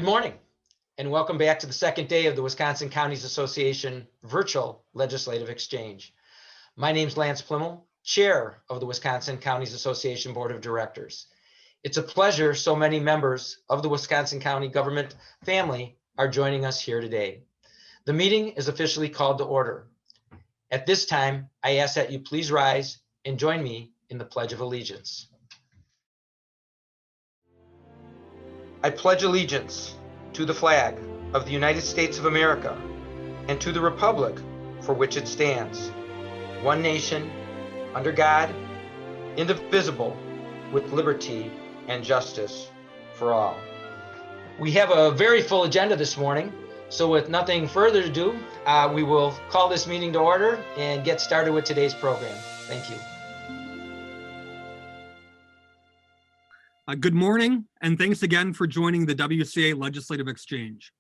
morning, and welcome back to the second day of the Wisconsin Counties Association Virtual Legislative Exchange. My name's Lance Plimmel, Chair of the Wisconsin Counties Association Board of Directors. It's a pleasure so many members of the Wisconsin County government family are joining us here today. The meeting is officially called to order. At this time, I ask that you please rise and join me in the Pledge of Allegiance. I pledge allegiance to the flag of the United States of America and to the republic for which it stands, one nation, under God, indivisible, with liberty and justice for all. We have a very full agenda this morning, so with nothing further ado, we will call this meeting to order and get started with today's program. Thank you. Good morning, and thanks again for joining the WCA Legislative Exchange.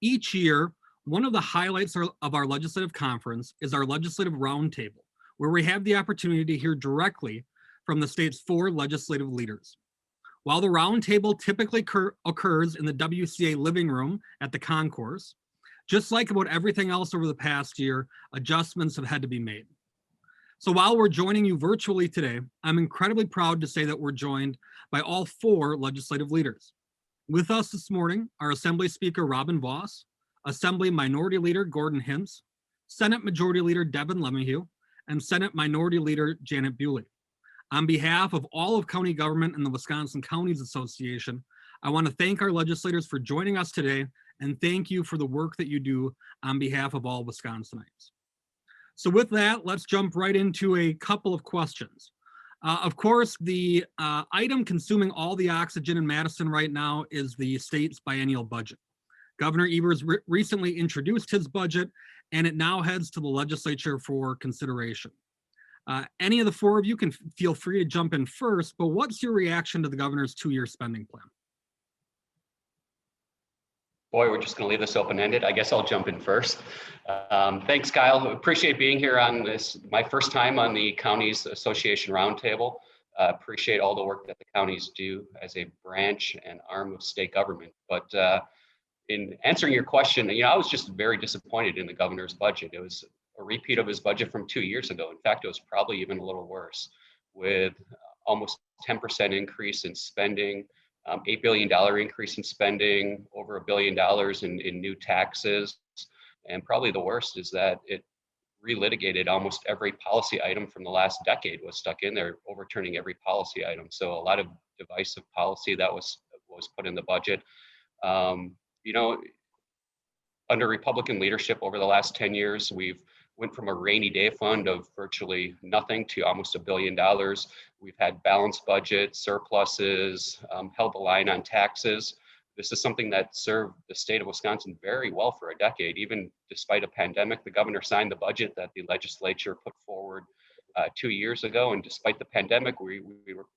Each year, one of the highlights of our legislative conference is our legislative roundtable, where we have the opportunity to hear directly from the state's 4 legislative leaders. While the roundtable typically occurs in the WCA living room at the concourse, just like about everything else over the past year, adjustments have had to be made. So while we're joining you virtually today, I'm incredibly proud to say that we're joined by all 4 legislative leaders. With us this morning are Assembly Speaker Robin Voss, Assembly Minority Leader Gordon Hintz, Senate Majority Leader Devin Lemieux, and Senate Minority Leader Janet Bewley. On behalf of all of county government and the Wisconsin Counties Association, I want to thank our legislators for joining us today and thank you for the work that you do on behalf of all Wisconsinites. So with that, let's jump right into a couple of questions. Of course, the item consuming all the oxygen in Madison right now is the state's biennial budget. Governor Evers recently introduced his budget, and it now heads to the legislature for consideration. Any of the 4 of you can feel free to jump in first, but what's your reaction to the governor's 2-year spending plan? Boy, we're just going to leave this open-ended. I guess I'll jump in first. Thanks, Kyle. Appreciate being here on this, my first time on the Counties Association Roundtable. Appreciate all the work that the counties do as a branch and arm of state government. But in answering your question, I was just very disappointed in the governor's budget. It was a repeat of his budget from 2 years ago. In fact, it was probably even a little worse, with almost 10% increase in spending, $8 billion increase in spending, over $1 billion in new taxes. And probably the worst is that it relitigated almost every policy item from the last decade was stuck in there, overturning every policy item. So a lot of divisive policy that was put in the budget. Under Republican leadership over the last 10 years, we've went from a rainy day fund of virtually nothing to almost $1 billion. We've had balanced budget, surpluses, held the line on taxes. This is something that served the state of Wisconsin very well for a decade. Even despite a pandemic, the governor signed the budget that the legislature put forward 2 years ago. And despite the pandemic, we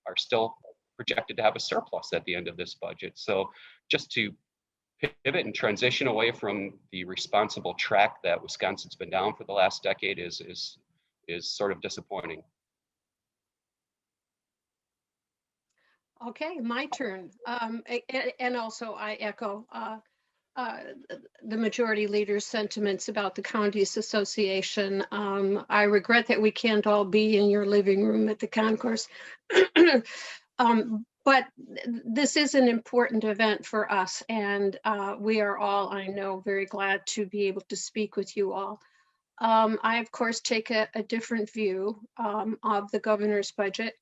are still projected to have a surplus at the end of this budget. So just to pivot and transition away from the responsible track that Wisconsin's been down for the last decade is sort of disappointing. Okay, my turn. And also I echo the majority leader's sentiments about the Counties Association. I regret that we can't all be in your living room at the concourse. But this is an important event for us, and we are all, I know, very glad to be able to speak with you all. I, of course, take a different view of the governor's budget.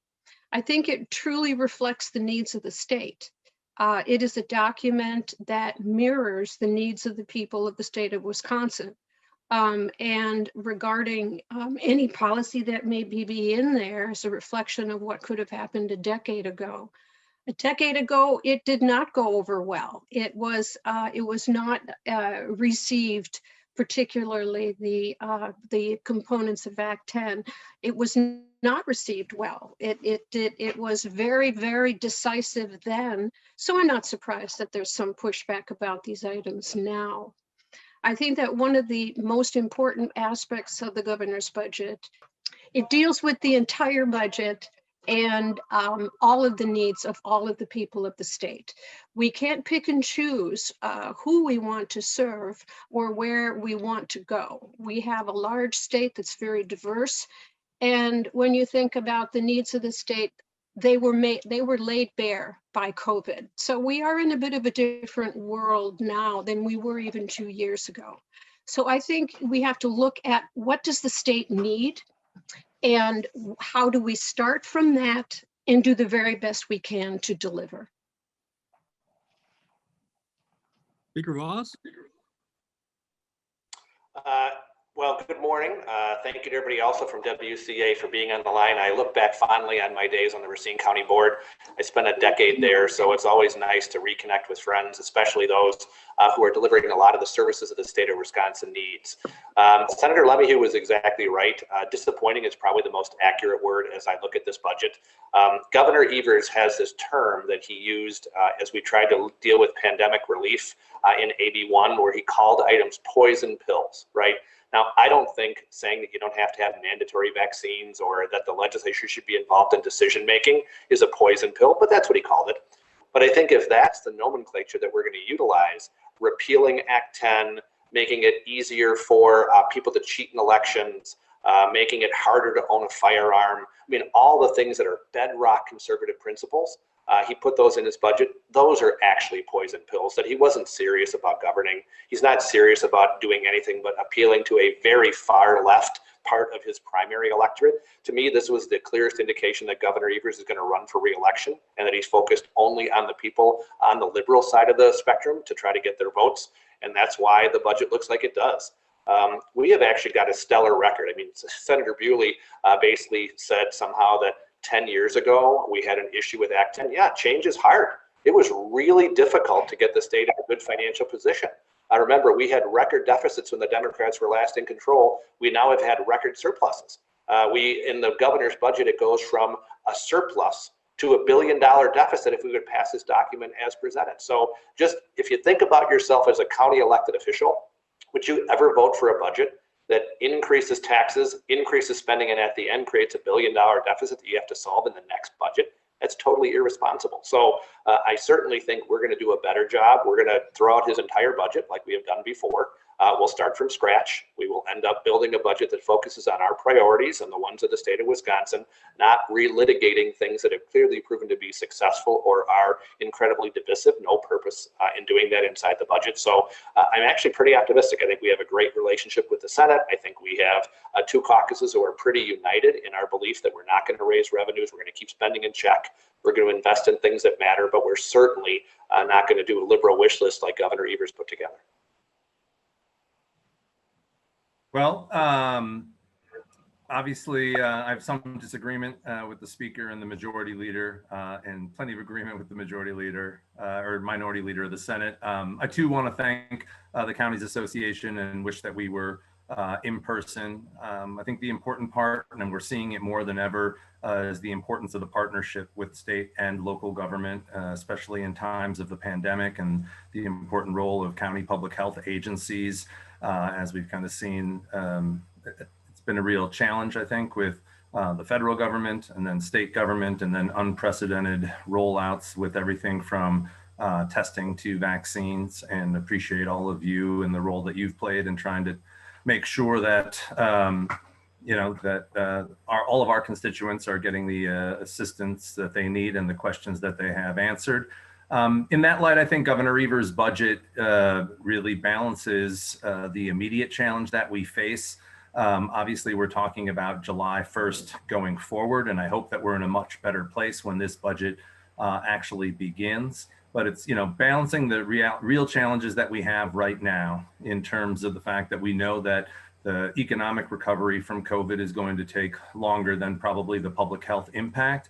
I think it truly reflects the needs of the state. It is a document that mirrors the needs of the people of the state of Wisconsin. And regarding any policy that may be in there as a reflection of what could have happened a decade ago. A decade ago, it did not go over well. It was not received, particularly the components of Act 10. It was not received well. It was very, very decisive then. So I'm not surprised that there's some pushback about these items now. I think that one of the most important aspects of the governor's budget, it deals with the entire budget and all of the needs of all of the people of the state. We can't pick and choose who we want to serve or where we want to go. We have a large state that's very diverse. And when you think about the needs of the state, they were laid bare by COVID. So we are in a bit of a different world now than we were even 2 years ago. So I think we have to look at what does the state need and how do we start from that and do the very best we can to deliver. Speaker Voss? Well, good morning. Thank you to everybody also from WCA for being on the line. I look back fondly on my days on the Racine County Board. I spent a decade there, so it's always nice to reconnect with friends, especially those who are delivering a lot of the services that the state of Wisconsin needs. Senator Lemieux was exactly right. Disappointing is probably the most accurate word as I look at this budget. Governor Evers has this term that he used as we tried to deal with pandemic relief in AB1, where he called items poison pills, right? Now, I don't think saying that you don't have to have mandatory vaccines or that the legislature should be involved in decision making is a poison pill, but that's what he called it. But I think if that's the nomenclature that we're going to utilize, repealing Act 10, making it easier for people to cheat in elections, making it harder to own a firearm, I mean, all the things that are bedrock conservative principles, he put those in his budget. Those are actually poison pills that he wasn't serious about governing. He's not serious about doing anything but appealing to a very far left part of his primary electorate. To me, this was the clearest indication that Governor Evers is going to run for re-election and that he's focused only on the people on the liberal side of the spectrum to try to get their votes. And that's why the budget looks like it does. We have actually got a stellar record. I mean, Senator Bewley basically said somehow that 10 years ago, we had an issue with Act 10. Yeah, change is hard. It was really difficult to get the state in a good financial position. I remember we had record deficits when the Democrats were last in control. We now have had record surpluses. In the governor's budget, it goes from a surplus to $1 billion deficit if we would pass this document as presented. So just if you think about yourself as a county elected official, would you ever vote for a budget that increases taxes, increases spending, and at the end creates $1 billion deficit that you have to solve in the next budget? That's totally irresponsible. So I certainly think we're going to do a better job. We're going to throw out his entire budget like we have done before. We'll start from scratch. We will end up building a budget that focuses on our priorities and the ones of the state of Wisconsin, not relitigating things that have clearly proven to be successful or are incredibly divisive. No purpose in doing that inside the budget. So I'm actually pretty optimistic. I think we have a great relationship with the Senate. I think we have two caucuses who are pretty united in our belief that we're not going to raise revenues. We're going to keep spending in check. We're going to invest in things that matter, but we're certainly not going to do a liberal wish list like Governor Evers put together. Well, obviously, I have some disagreement with the speaker and the majority leader, and plenty of agreement with the majority leader or minority leader of the Senate. I too want to thank the Counties Association and wish that we were in person. I think the important part, and we're seeing it more than ever, is the importance of the partnership with state and local government, especially in times of the pandemic, and the important role of county public health agencies. As we've kind of seen, it's been a real challenge, I think, with the federal government and then state government, and then unprecedented rollouts with everything from testing to vaccines, and appreciate all of you and the role that you've played in trying to make sure that all of our constituents are getting the assistance that they need and the questions that they have answered. In that light, I think Governor Evers' budget really balances the immediate challenge that we face. Obviously, we're talking about July 1st going forward, and I hope that we're in a much better place when this budget actually begins. But it's, balancing the real challenges that we have right now in terms of the fact that we know that the economic recovery from COVID is going to take longer than probably the public health impact.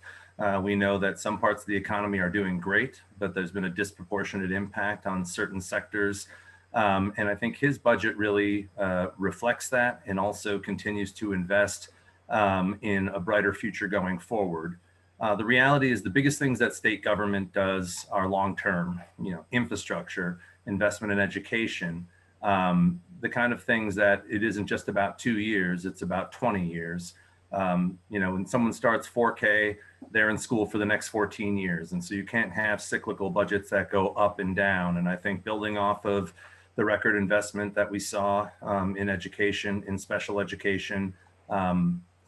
We know that some parts of the economy are doing great, but there's been a disproportionate impact on certain sectors. And I think his budget really reflects that, and also continues to invest in a brighter future going forward. The reality is the biggest things that state government does are long-term, infrastructure, investment in education, the kind of things that it isn't just about 2 years, it's about 20 years. When someone starts 4K, they're in school for the next 14 years. And so you can't have cyclical budgets that go up and down. And I think building off of the record investment that we saw in education, in special education,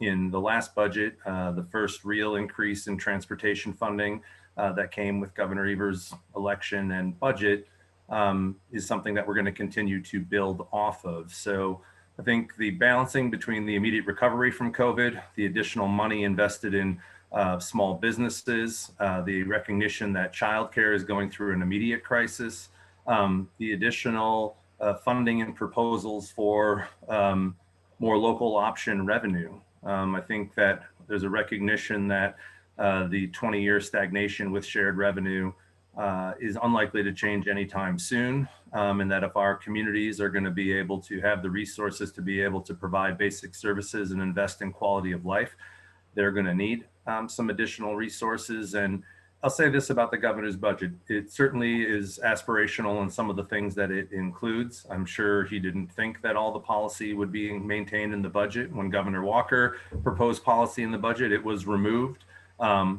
in the last budget, the first real increase in transportation funding that came with Governor Evers' election and budget is something that we're going to continue to build off of. So I think the balancing between the immediate recovery from COVID, the additional money invested in small businesses, the recognition that childcare is going through an immediate crisis, the additional funding and proposals for more local option revenue. I think that there's a recognition that the 20-year stagnation with shared revenue is unlikely to change anytime soon, and that if our communities are going to be able to have the resources to be able to provide basic services and invest in quality of life, they're going to need some additional resources. And I'll say this about the governor's budget. It certainly is aspirational in some of the things that it includes. I'm sure he didn't think that all the policy would be maintained in the budget. When Governor Walker proposed policy in the budget, it was removed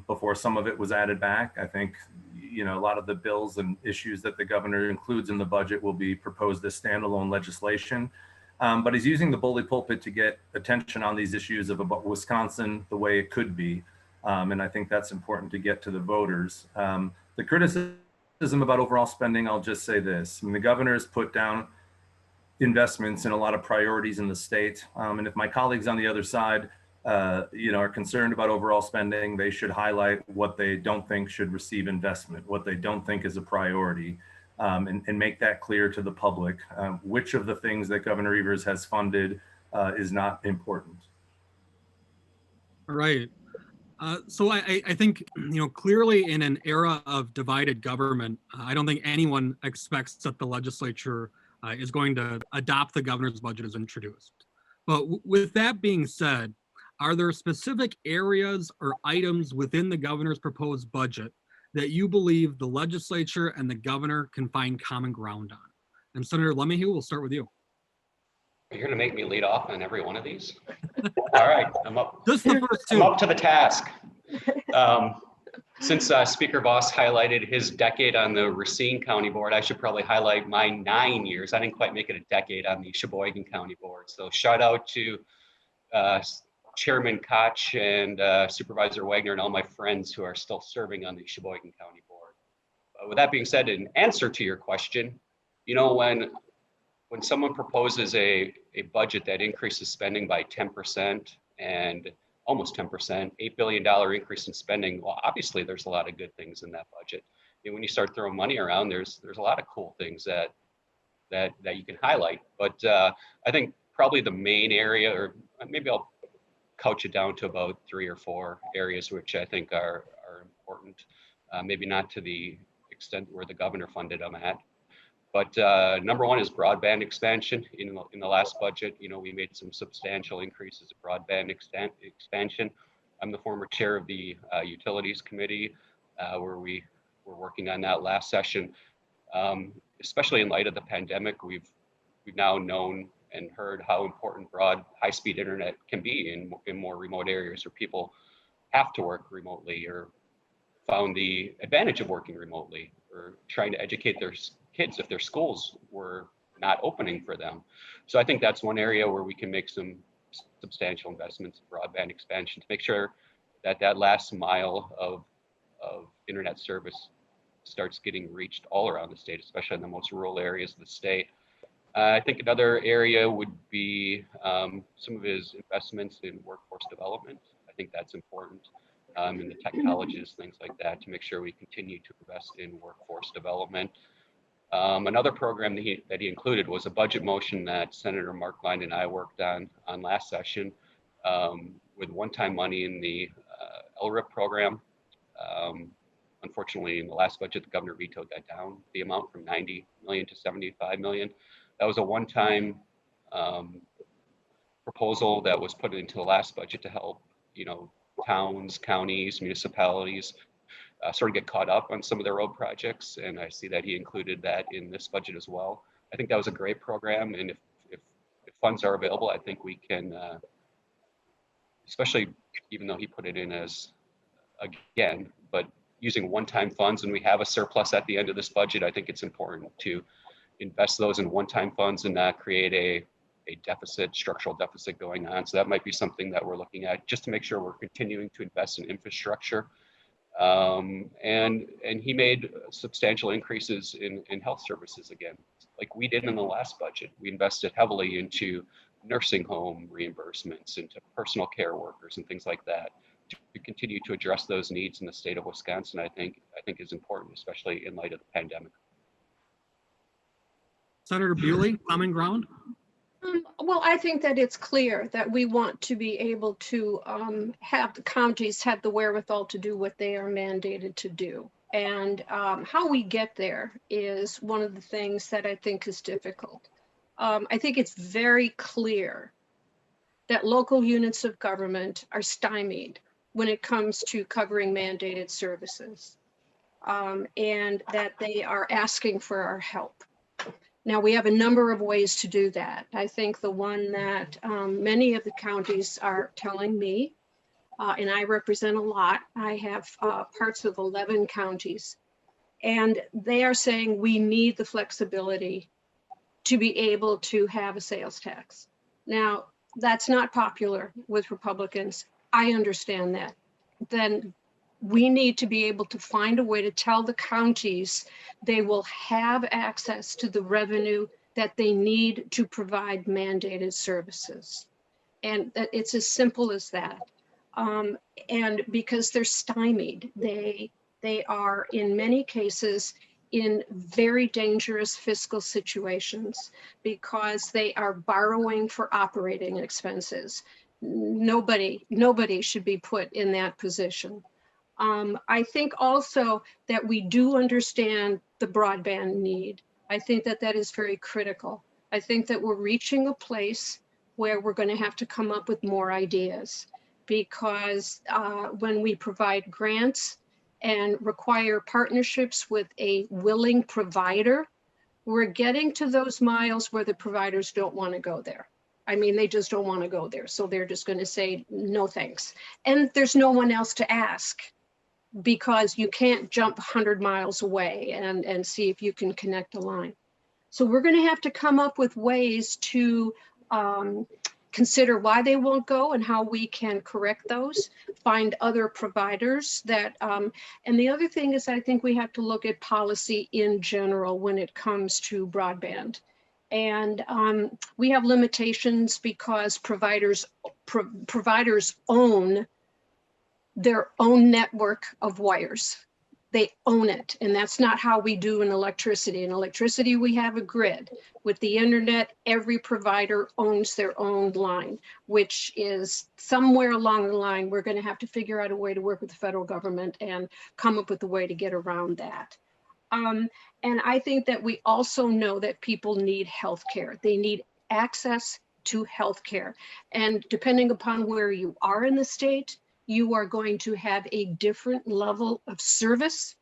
before some of it was added back. I think, a lot of the bills and issues that the governor includes in the budget will be proposed as standalone legislation. But he's using the bully pulpit to get attention on these issues of about Wisconsin the way it could be. And I think that's important to get to the voters. The criticism about overall spending, I'll just say this. The governor has put down investments in a lot of priorities in the state. And if my colleagues on the other side, are concerned about overall spending, they should highlight what they don't think should receive investment, what they don't think is a priority, and make that clear to the public. Which of the things that Governor Evers has funded is not important. All right. So I think, clearly in an era of divided government, I don't think anyone expects that the legislature is going to adopt the governor's budget as introduced. But with that being said, are there specific areas or items within the governor's proposed budget that you believe the legislature and the governor can find common ground on? And Senator Lemahieu, we'll start with you. You're going to make me lead off on every one of these? All right, I'm up. Just the first two. I'm up to the task. Since Speaker Voss highlighted his decade on the Racine County Board, I should probably highlight my 9 years. I didn't quite make it a decade on the Sheboygan County Board. So shout out to Chairman Koch and Supervisor Wagner and all my friends who are still serving on the Sheboygan County Board. With that being said, in answer to your question, when someone proposes a budget that increases spending by 10% and almost 10%, $8 billion increase in spending, well, obviously there's a lot of good things in that budget. And when you start throwing money around, there's a lot of cool things that you can highlight. But I think probably the main area, or maybe I'll couch it down to about 3 or 4 areas which I think are important, maybe not to the extent where the governor funded them at. But number one is broadband expansion. In the last budget, we made some substantial increases in broadband expansion. I'm the former chair of the Utilities Committee, where we were working on that last session. Especially in light of the pandemic, we've now known and heard how important broad, high-speed internet can be in more remote areas where people have to work remotely or found the advantage of working remotely or trying to educate their kids if their schools were not opening for them. So I think that's one area where we can make some substantial investments in broadband expansion to make sure that that last mile of internet service starts getting reached all around the state, especially in the most rural areas of the state. I think another area would be some of his investments in workforce development. I think that's important in the tech colleges, things like that, to make sure we continue to invest in workforce development. Another program that he included was a budget motion that Senator Mark Line and I worked on last session with one-time money in the LRIP program. Unfortunately, in the last budget, the governor vetoed that down, the amount from 90 million to 75 million. That was a one-time proposal that was put into the last budget to help, towns, counties, municipalities sort of get caught up on some of their road projects. And I see that he included that in this budget as well. I think that was a great program. And if funds are available, I think we can especially even though he put it in as, again, but using one-time funds, and we have a surplus at the end of this budget, I think it's important to invest those in one-time funds and not create a deficit, structural deficit going on. So that might be something that we're looking at just to make sure we're continuing to invest in infrastructure. And he made substantial increases in health services again, like we did in the last budget. We invested heavily into nursing home reimbursements, into personal care workers and things like that to continue to address those needs in the state of Wisconsin. I think is important, especially in light of the pandemic. Senator Bewley, common ground? Well, I think that it's clear that we want to be able to have the counties have the wherewithal to do what they are mandated to do. And how we get there is one of the things that I think is difficult. I think it's very clear that local units of government are stymied when it comes to covering mandated services, and that they are asking for our help. Now, we have a number of ways to do that. I think the one that many of the counties are telling me, and I represent a lot, I have parts of 11 counties, and they are saying we need the flexibility to be able to have a sales tax. Now, that's not popular with Republicans. I understand that. Then we need to be able to find a way to tell the counties they will have access to the revenue that they need to provide mandated services. And it's as simple as that. And because they're stymied, they are in many cases in very dangerous fiscal situations because they are borrowing for operating expenses. Nobody should be put in that position. I think also that we do understand the broadband need. I think that that is very critical. I think that we're reaching a place where we're going to have to come up with more ideas, because when we provide grants and require partnerships with a willing provider, we're getting to those miles where the providers don't want to go there. I mean, they just don't want to go there. So they're just going to say, no, thanks. And there's no one else to ask, because you can't jump 100 miles away and see if you can connect a line. So we're going to have to come up with ways to consider why they won't go and how we can correct those, find other providers that, and the other thing is I think we have to look at policy in general when it comes to broadband. And we have limitations because providers own their own network of wires. They own it, and that's not how we do in electricity. In electricity, we have a grid. With the internet, every provider owns their own line, which is somewhere along the line, we're going to have to figure out a way to work with the federal government and come up with a way to get around that. And I think that we also know that people need healthcare. They need access to healthcare. And depending upon where you are in the state, you are going to have a different level of service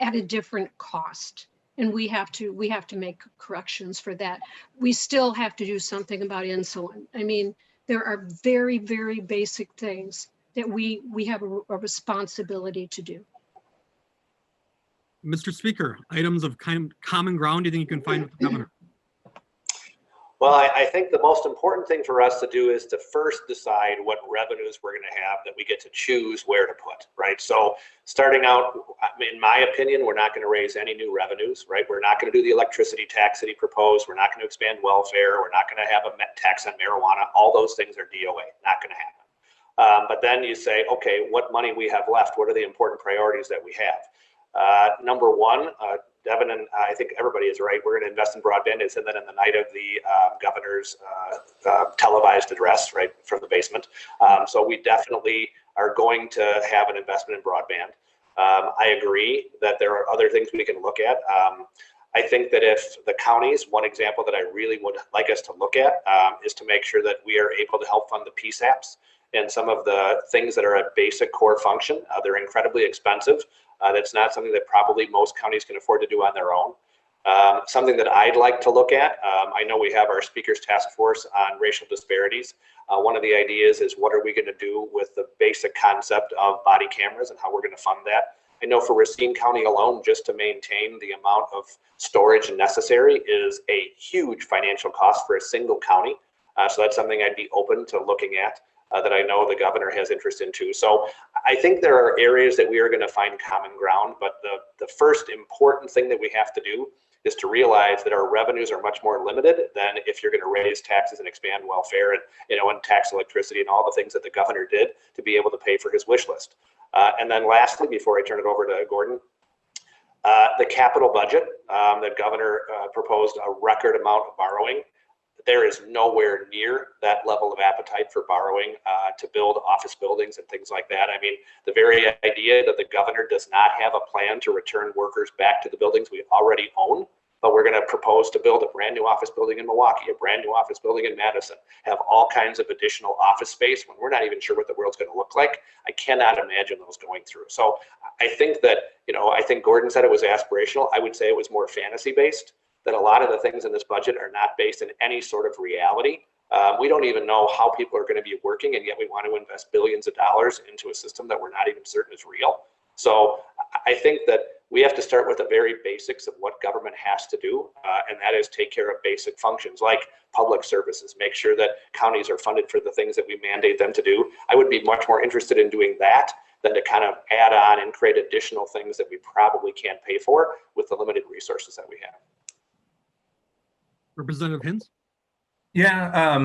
at a different cost. And we have to make corrections for that. We still have to do something about insulin. I mean, there are very, very basic things that we have a responsibility to do. Mr. Speaker, items of common ground you think you can find with the governor? Well, I think the most important thing for us to do is to first decide what revenues we're going to have that we get to choose where to put, right? So starting out, in my opinion, we're not going to raise any new revenues, right? We're not going to do the electricity tax that he proposed. We're not going to expand welfare. We're not going to have a tax on marijuana. All those things are DOA, not going to happen. But then you say, okay, what money we have left? What are the important priorities that we have? Number one, Devin, and I think everybody is right, we're going to invest in broadband. It's in the night of the governor's televised address, right, from the basement. So we definitely are going to have an investment in broadband. I agree that there are other things we can look at. I think that if the counties, one example that I really would like us to look at is to make sure that we are able to help fund the PSAPs and some of the things that are a basic core function. They're incredibly expensive. That's not something that probably most counties can afford to do on their own. Something that I'd like to look at, I know we have our speakers task force on racial disparities. One of the ideas is what are we going to do with the basic concept of body cameras and how we're going to fund that. I know for Racine County alone, just to maintain the amount of storage necessary is a huge financial cost for a single county. So that's something I'd be open to looking at that I know the governor has interest in too. So I think there are areas that we are going to find common ground, but the first important thing that we have to do is to realize that our revenues are much more limited than if you're going to raise taxes and expand welfare and, and tax electricity and all the things that the governor did to be able to pay for his wish list. And then lastly, before I turn it over to Gordon, the capital budget, the governor proposed a record amount of borrowing. There is nowhere near that level of appetite for borrowing to build office buildings and things like that. I mean, the very idea that the governor does not have a plan to return workers back to the buildings we already own, but we're going to propose to build a brand new office building in Milwaukee, a brand new office building in Madison, have all kinds of additional office space when we're not even sure what the world's going to look like. I cannot imagine those going through. So I think that, I think Gordon said it was aspirational. I would say it was more fantasy based, that a lot of the things in this budget are not based in any sort of reality. We don't even know how people are going to be working, and yet we want to invest billions of dollars into a system that we're not even certain is real. So I think that we have to start with the very basics of what government has to do, and that is take care of basic functions like public services, make sure that counties are funded for the things that we mandate them to do. I would be much more interested in doing that than to kind of add on and create additional things that we probably can't pay for with the limited resources that we have. Representative Hinz? Yeah,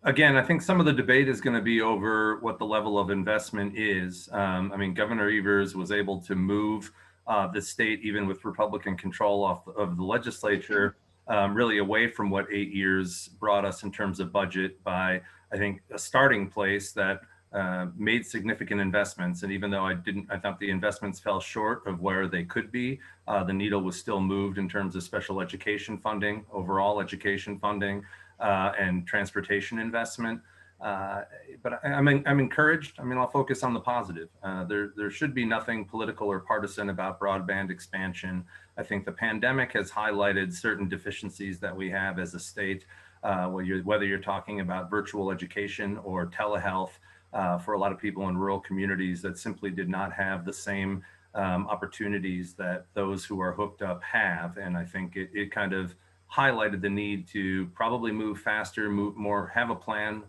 again, I think some of the debate is going to be over what the level of investment is. I mean, Governor Evers was able to move the state, even with Republican control of the legislature, really away from what 8 years brought us in terms of budget by, I think, a starting place that made significant investments. And even though I thought the investments fell short of where they could be, the needle was still moved in terms of special education funding, overall education funding, and transportation investment. But I'm encouraged. I mean, I'll focus on the positive. There should be nothing political or partisan about broadband expansion. I think the pandemic has highlighted certain deficiencies that we have as a state, whether you're talking about virtual education or telehealth. For a lot of people in rural communities that simply did not have the same opportunities that those who are hooked up have. And I think it kind of highlighted the need to probably move faster, move more, have a plan,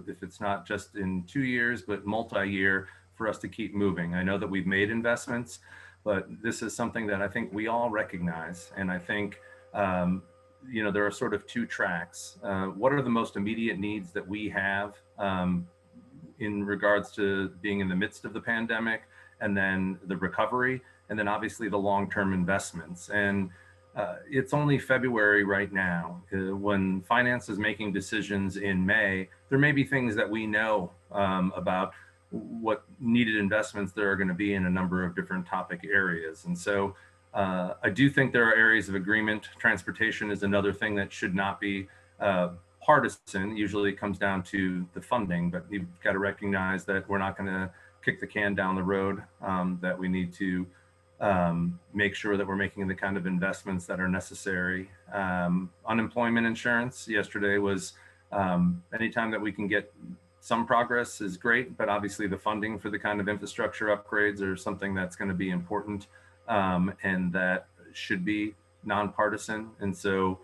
if it's not just in 2 years, but multi-year for us to keep moving. I know that we've made investments, but this is something that I think we all recognize. And I think, there are sort of two tracks. What are the most immediate needs that we have in regards to being in the midst of the pandemic, and then the recovery, and then obviously the long-term investments. And it's only February right now. When finance is making decisions in May, there may be things that we know about what needed investments there are going to be in a number of different topic areas. And so I do think there are areas of agreement. Transportation is another thing that should not be partisan. Usually it comes down to the funding, but you've got to recognize that we're not going to kick the can down the road, that we need to make sure that we're making the kind of investments that are necessary. Unemployment insurance yesterday was, anytime that we can get some progress is great, but obviously the funding for the kind of infrastructure upgrades are something that's going to be important, and that should be nonpartisan. And so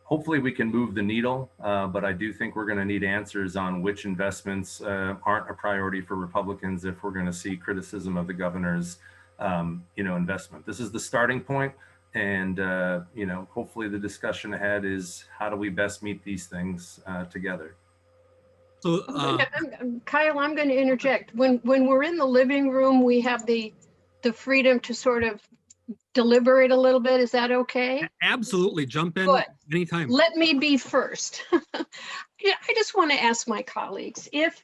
hopefully we can move the needle, but I do think we're going to need answers on which investments aren't a priority for Republicans if we're going to see criticism of the governor's investment. This is the starting point, and hopefully the discussion ahead is how do we best meet these things together. So Kyle, I'm going to interject. When we're in the living room, we have the freedom to sort of deliberate a little bit. Is that okay? Absolutely. Jump in anytime. Let me be first. Yeah, I just want to ask my colleagues, if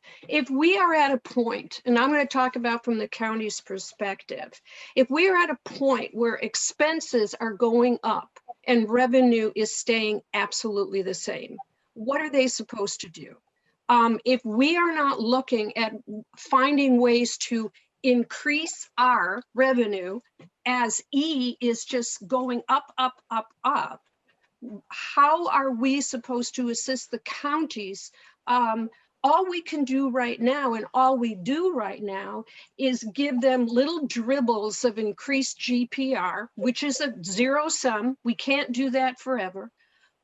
we are at a point, and I'm going to talk about from the county's perspective, if we are at a point where expenses are going up and revenue is staying absolutely the same, what are they supposed to do? If we are not looking at finding ways to increase our revenue as E is just going up, up, up, up. How are we supposed to assist the counties? All we can do right now, and all we do right now, is give them little dribbles of increased GPR, which is a zero sum. We can't do that forever.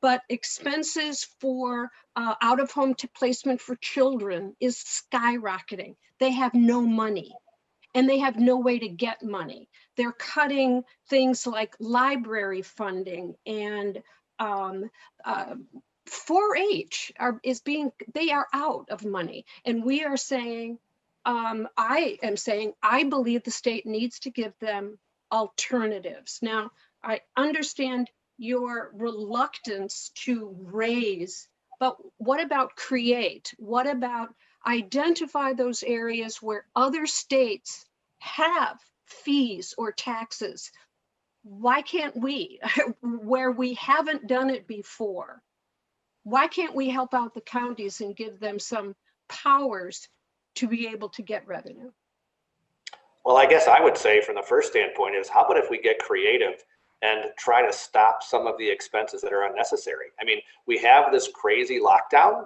But expenses for out-of-home placement for children is skyrocketing. They have no money, and they have no way to get money. They're cutting things like library funding, and 4-H they are out of money. And we are saying, I am saying, I believe the state needs to give them alternatives. Now, I understand your reluctance to raise, but what about create? What about identify those areas where other states have fees or taxes? Why can't we, where we haven't done it before? Why can't we help out the counties and give them some powers to be able to get revenue? Well, I guess I would say from the first standpoint is, how about if we get creative and try to stop some of the expenses that are unnecessary? I mean, we have this crazy lockdown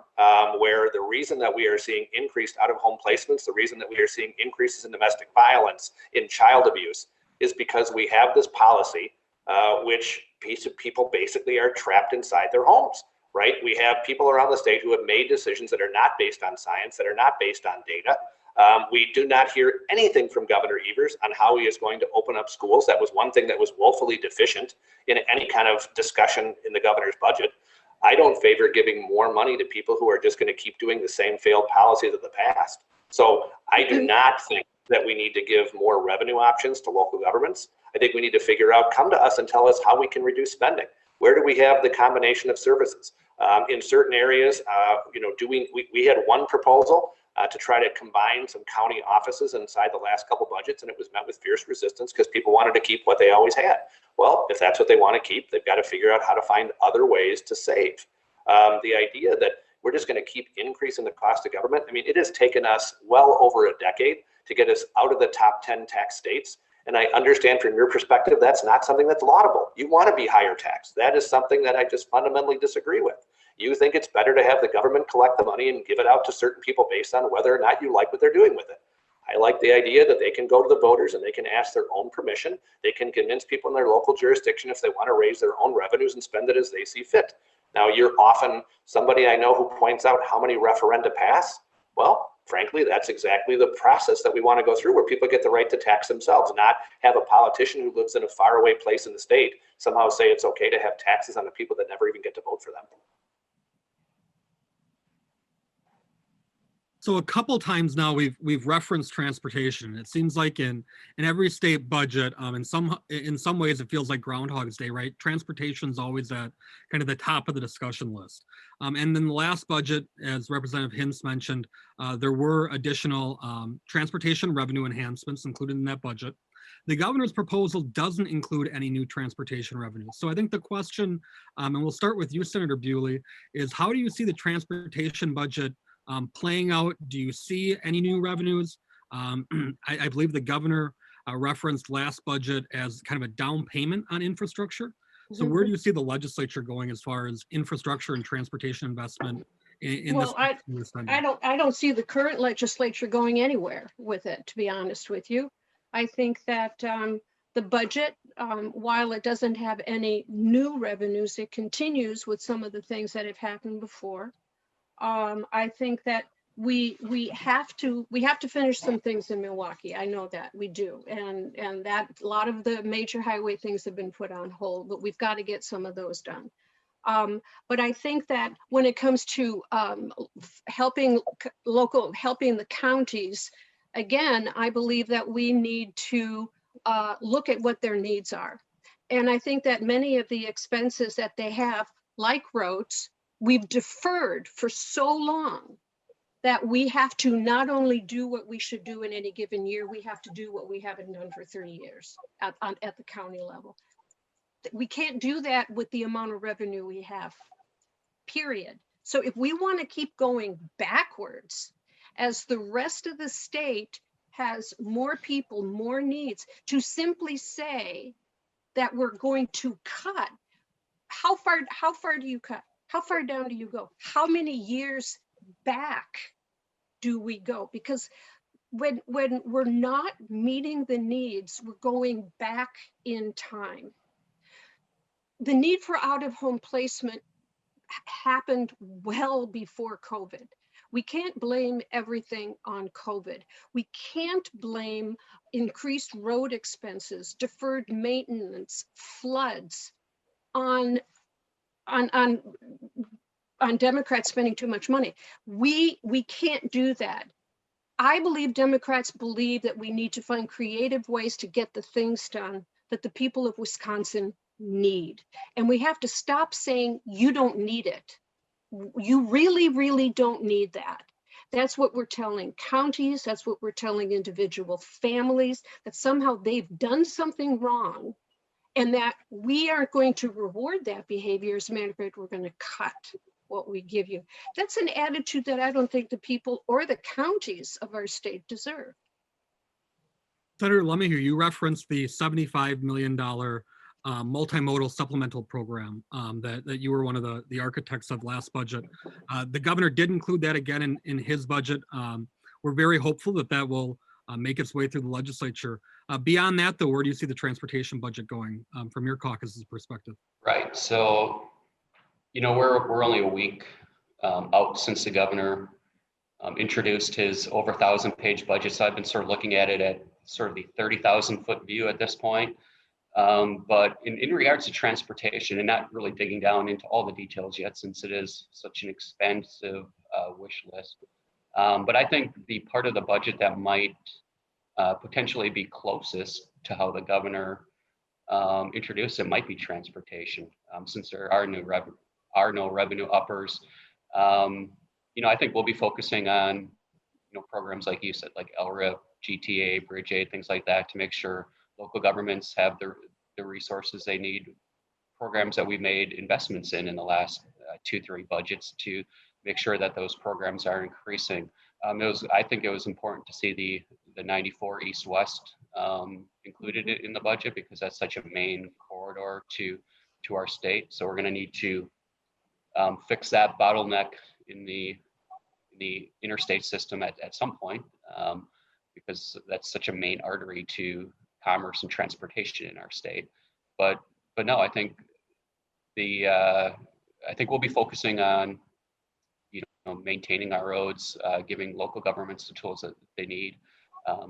where the reason that we are seeing increased out-of-home placements, the reason that we are seeing increases in domestic violence, in child abuse, is because we have this policy which people basically are trapped inside their homes. Right? We have people around the state who have made decisions that are not based on science, that are not based on data. We do not hear anything from Governor Evers on how he is going to open up schools. That was one thing that was woefully deficient in any kind of discussion in the governor's budget. I don't favor giving more money to people who are just going to keep doing the same failed policies of the past. So I do not think that we need to give more revenue options to local governments. I think we need to figure out, come to us and tell us how we can reduce spending. Where do we have the combination of services? In certain areas, we had one proposal to try to combine some county offices inside the last couple budgets, and it was met with fierce resistance because people wanted to keep what they always had. Well, if that's what they want to keep, they've got to figure out how to find other ways to save. The idea that we're just going to keep increasing the cost of government, I mean, it has taken us well over a decade to get us out of the top 10 tax states. And I understand from your perspective, that's not something that's laudable. You want to be higher taxed. That is something that I just fundamentally disagree with. You think it's better to have the government collect the money and give it out to certain people based on whether or not you like what they're doing with it. I like the idea that they can go to the voters and they can ask their own permission. They can convince people in their local jurisdiction if they want to raise their own revenues and spend it as they see fit. Now, you're often somebody I know who points out how many referenda pass. Well, frankly, that's exactly the process that we want to go through, where people get the right to tax themselves, not have a politician who lives in a faraway place in the state somehow say it's okay to have taxes on the people that never even get to vote for them. So a couple times now we've referenced transportation. It seems like in every state budget, in some ways it feels like Groundhog's Day, right? Transportation's always at kind of the top of the discussion list. And then the last budget, as Representative Hintz mentioned, there were additional transportation revenue enhancements included in that budget. The governor's proposal doesn't include any new transportation revenue. So I think the question, and we'll start with you, Senator Bewley, is how do you see the transportation budget playing out? Do you see any new revenues? I believe the governor referenced last budget as kind of a down payment on infrastructure. So where do you see the legislature going as far as infrastructure and transportation investment in well, this? I don't see the current legislature going anywhere with it, to be honest with you. I think that the budget, while it doesn't have any new revenues, it continues with some of the things that have happened before. I think that we have to finish some things in Milwaukee. I know that we do, and that a lot of the major highway things have been put on hold, but we've got to get some of those done. But I think that when it comes to helping the counties, again, I believe that we need to look at what their needs are, and I think that many of the expenses that they have, like roads, we've deferred for so long that we have to not only do what we should do in any given year, we have to do what we haven't done for 30 years at the county level. We can't do that with the amount of revenue we have, period. So if we want to keep going backwards, as the rest of the state has more people, more needs, to simply say that we're going to cut, how far do you cut? How far down do you go? How many years back do we go? Because when we're not meeting the needs, we're going back in time. The need for out-of-home placement happened well before COVID. We can't blame everything on COVID. We can't blame increased road expenses, deferred maintenance, floods on Democrats spending too much money. We can't do that. I believe Democrats believe that we need to find creative ways to get the things done that the people of Wisconsin need. And we have to stop saying you don't need it. You really, really don't need that. That's what we're telling counties. That's what we're telling individual families, that somehow they've done something wrong and that we aren't going to reward that behavior. As a matter of fact, we're going to cut what we give you. That's an attitude that I don't think the people or the counties of our state deserve. Senator Lemminger, you referenced the $75 million multimodal supplemental program that you were one of the architects of last budget. The governor did include that again in his budget. We're very hopeful that will make its way through the legislature. Beyond that, though, where do you see the transportation budget going from your caucus's perspective? Right. So, we're only a week out since the governor introduced his over 1,000-page budget. So I've been sort of looking at it at sort of the 30,000-foot view at this point. But in regards to transportation, and not really digging down into all the details yet, since it is such an expensive wish list. But I think the part of the budget that might potentially be closest to how the governor introduced it might be transportation, since there are no revenue uppers. I think we'll be focusing on programs like you said, like LRIP, GTA, Bridge Aid, things like that, to make sure local governments have the resources they need. Programs that we made investments in the last 2-3 budgets to make sure that those programs are increasing. I think it was important to see the 94 East-West included in the budget, because that's such a main corridor to our state. So we're going to need to fix that bottleneck in the interstate system at some point, because that's such a main artery to commerce and transportation in our state. But no, I think we'll be focusing on maintaining our roads, giving local governments the tools that they need.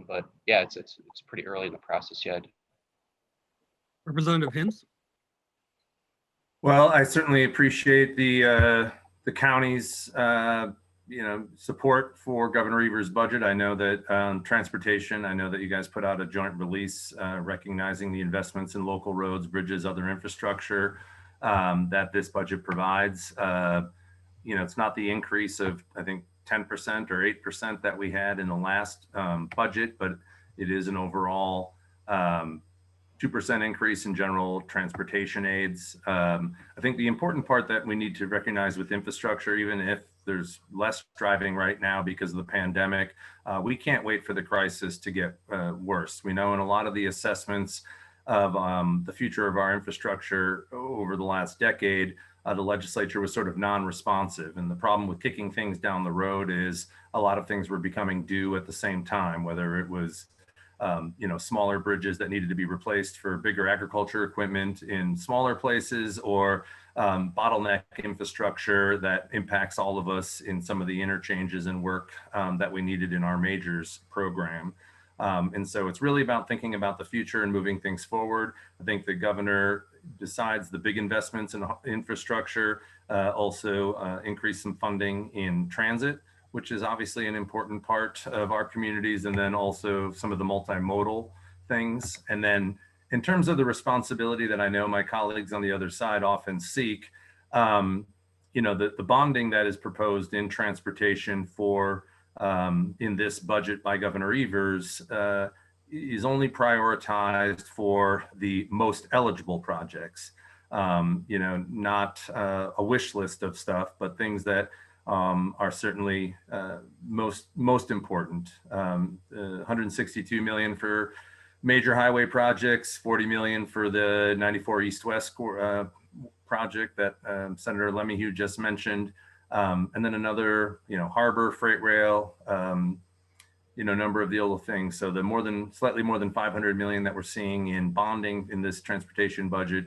But yeah, it's pretty early in the process yet. Representative Hinz? Well, I certainly appreciate the county's support for Governor Evers' budget. I know that transportation, I know that you guys put out a joint release recognizing the investments in local roads, bridges, other infrastructure that this budget provides. It's not the increase of, I think, 10% or 8% that we had in the last budget, but it is an overall 2% increase in general transportation aids. I think the important part that we need to recognize with infrastructure, even if there's less driving right now because of the pandemic, we can't wait for the crisis to get worse. We know in a lot of the assessments of the future of our infrastructure over the last decade, the legislature was sort of non-responsive. And the problem with kicking things down the road is a lot of things were becoming due at the same time, whether it was smaller bridges that needed to be replaced for bigger agriculture equipment in smaller places, or bottleneck infrastructure that impacts all of us in some of the interchanges and work that we needed in our majors program. And so it's really about thinking about the future and moving things forward. I think the governor, besides the big investments in infrastructure, also increased some funding in transit, which is obviously an important part of our communities, and then also some of the multimodal things. And then in terms of the responsibility that I know my colleagues on the other side often seek, the bonding that is proposed in transportation for in this budget by Governor Evers is only prioritized for the most eligible projects. Not a wish list of stuff, but things that are certainly most important. 162 million for major highway projects, 40 million for the 94 East-West project that Senator Lemieux just mentioned, and then another, harbor, freight rail, number of the other things. So the slightly more than 500 million that we're seeing in bonding in this transportation budget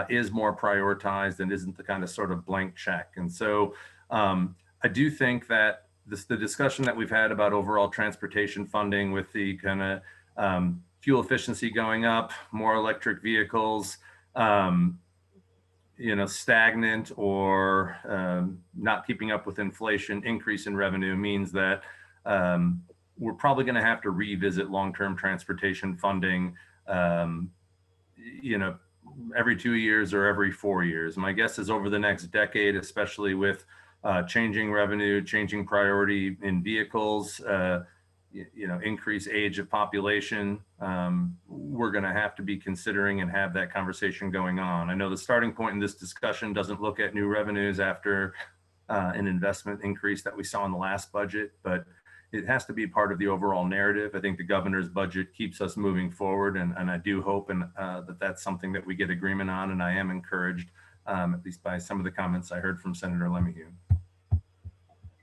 is more prioritized and isn't the kind of sort of blank check. And so I do think that the discussion that we've had about overall transportation funding with the kind of fuel efficiency going up, more electric vehicles, stagnant or not keeping up with inflation, increase in revenue means that we're probably going to have to revisit long-term transportation funding, every 2 years or every 4 years. My guess is over the next decade, especially with changing revenue, changing priority in vehicles, increased age of population, we're going to have to be considering and have that conversation going on. I know the starting point in this discussion doesn't look at new revenues after an investment increase that we saw in the last budget, but it has to be part of the overall narrative. I think the governor's budget keeps us moving forward, and I do hope that that's something that we get agreement on, and I am encouraged, at least by some of the comments I heard from Senator Lemieux.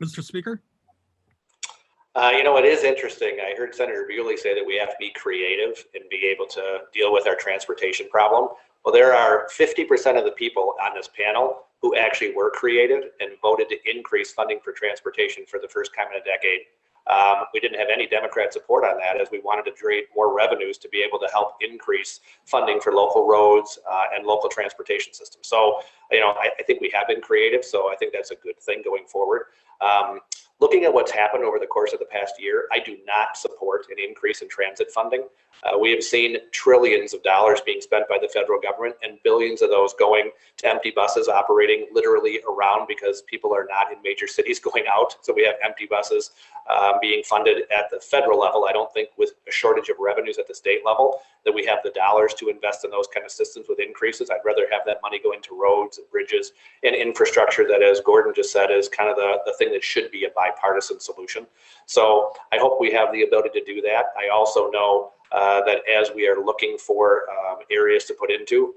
Mr. Speaker? It is interesting. I heard Senator Bewley say that we have to be creative and be able to deal with our transportation problem. Well, there are 50% of the people on this panel who actually were creative and voted to increase funding for transportation for the first time in a decade. We didn't have any Democrat support on that, as we wanted to create more revenues to be able to help increase funding for local roads and local transportation systems. So, I think we have been creative, so I think that's a good thing going forward. Looking at what's happened over the course of the past year, I do not support an increase in transit funding. We have seen trillions of dollars being spent by the federal government and billions of those going to empty buses operating literally around because people are not in major cities going out. So we have empty buses being funded at the federal level. I don't think with a shortage of revenues at the state level that we have the dollars to invest in those kind of systems with increases. I'd rather have that money go into roads and bridges and infrastructure that, as Gordon just said, is kind of the thing that should be a bipartisan solution. So I hope we have the ability to do that. I also know that as we are looking for areas to put into,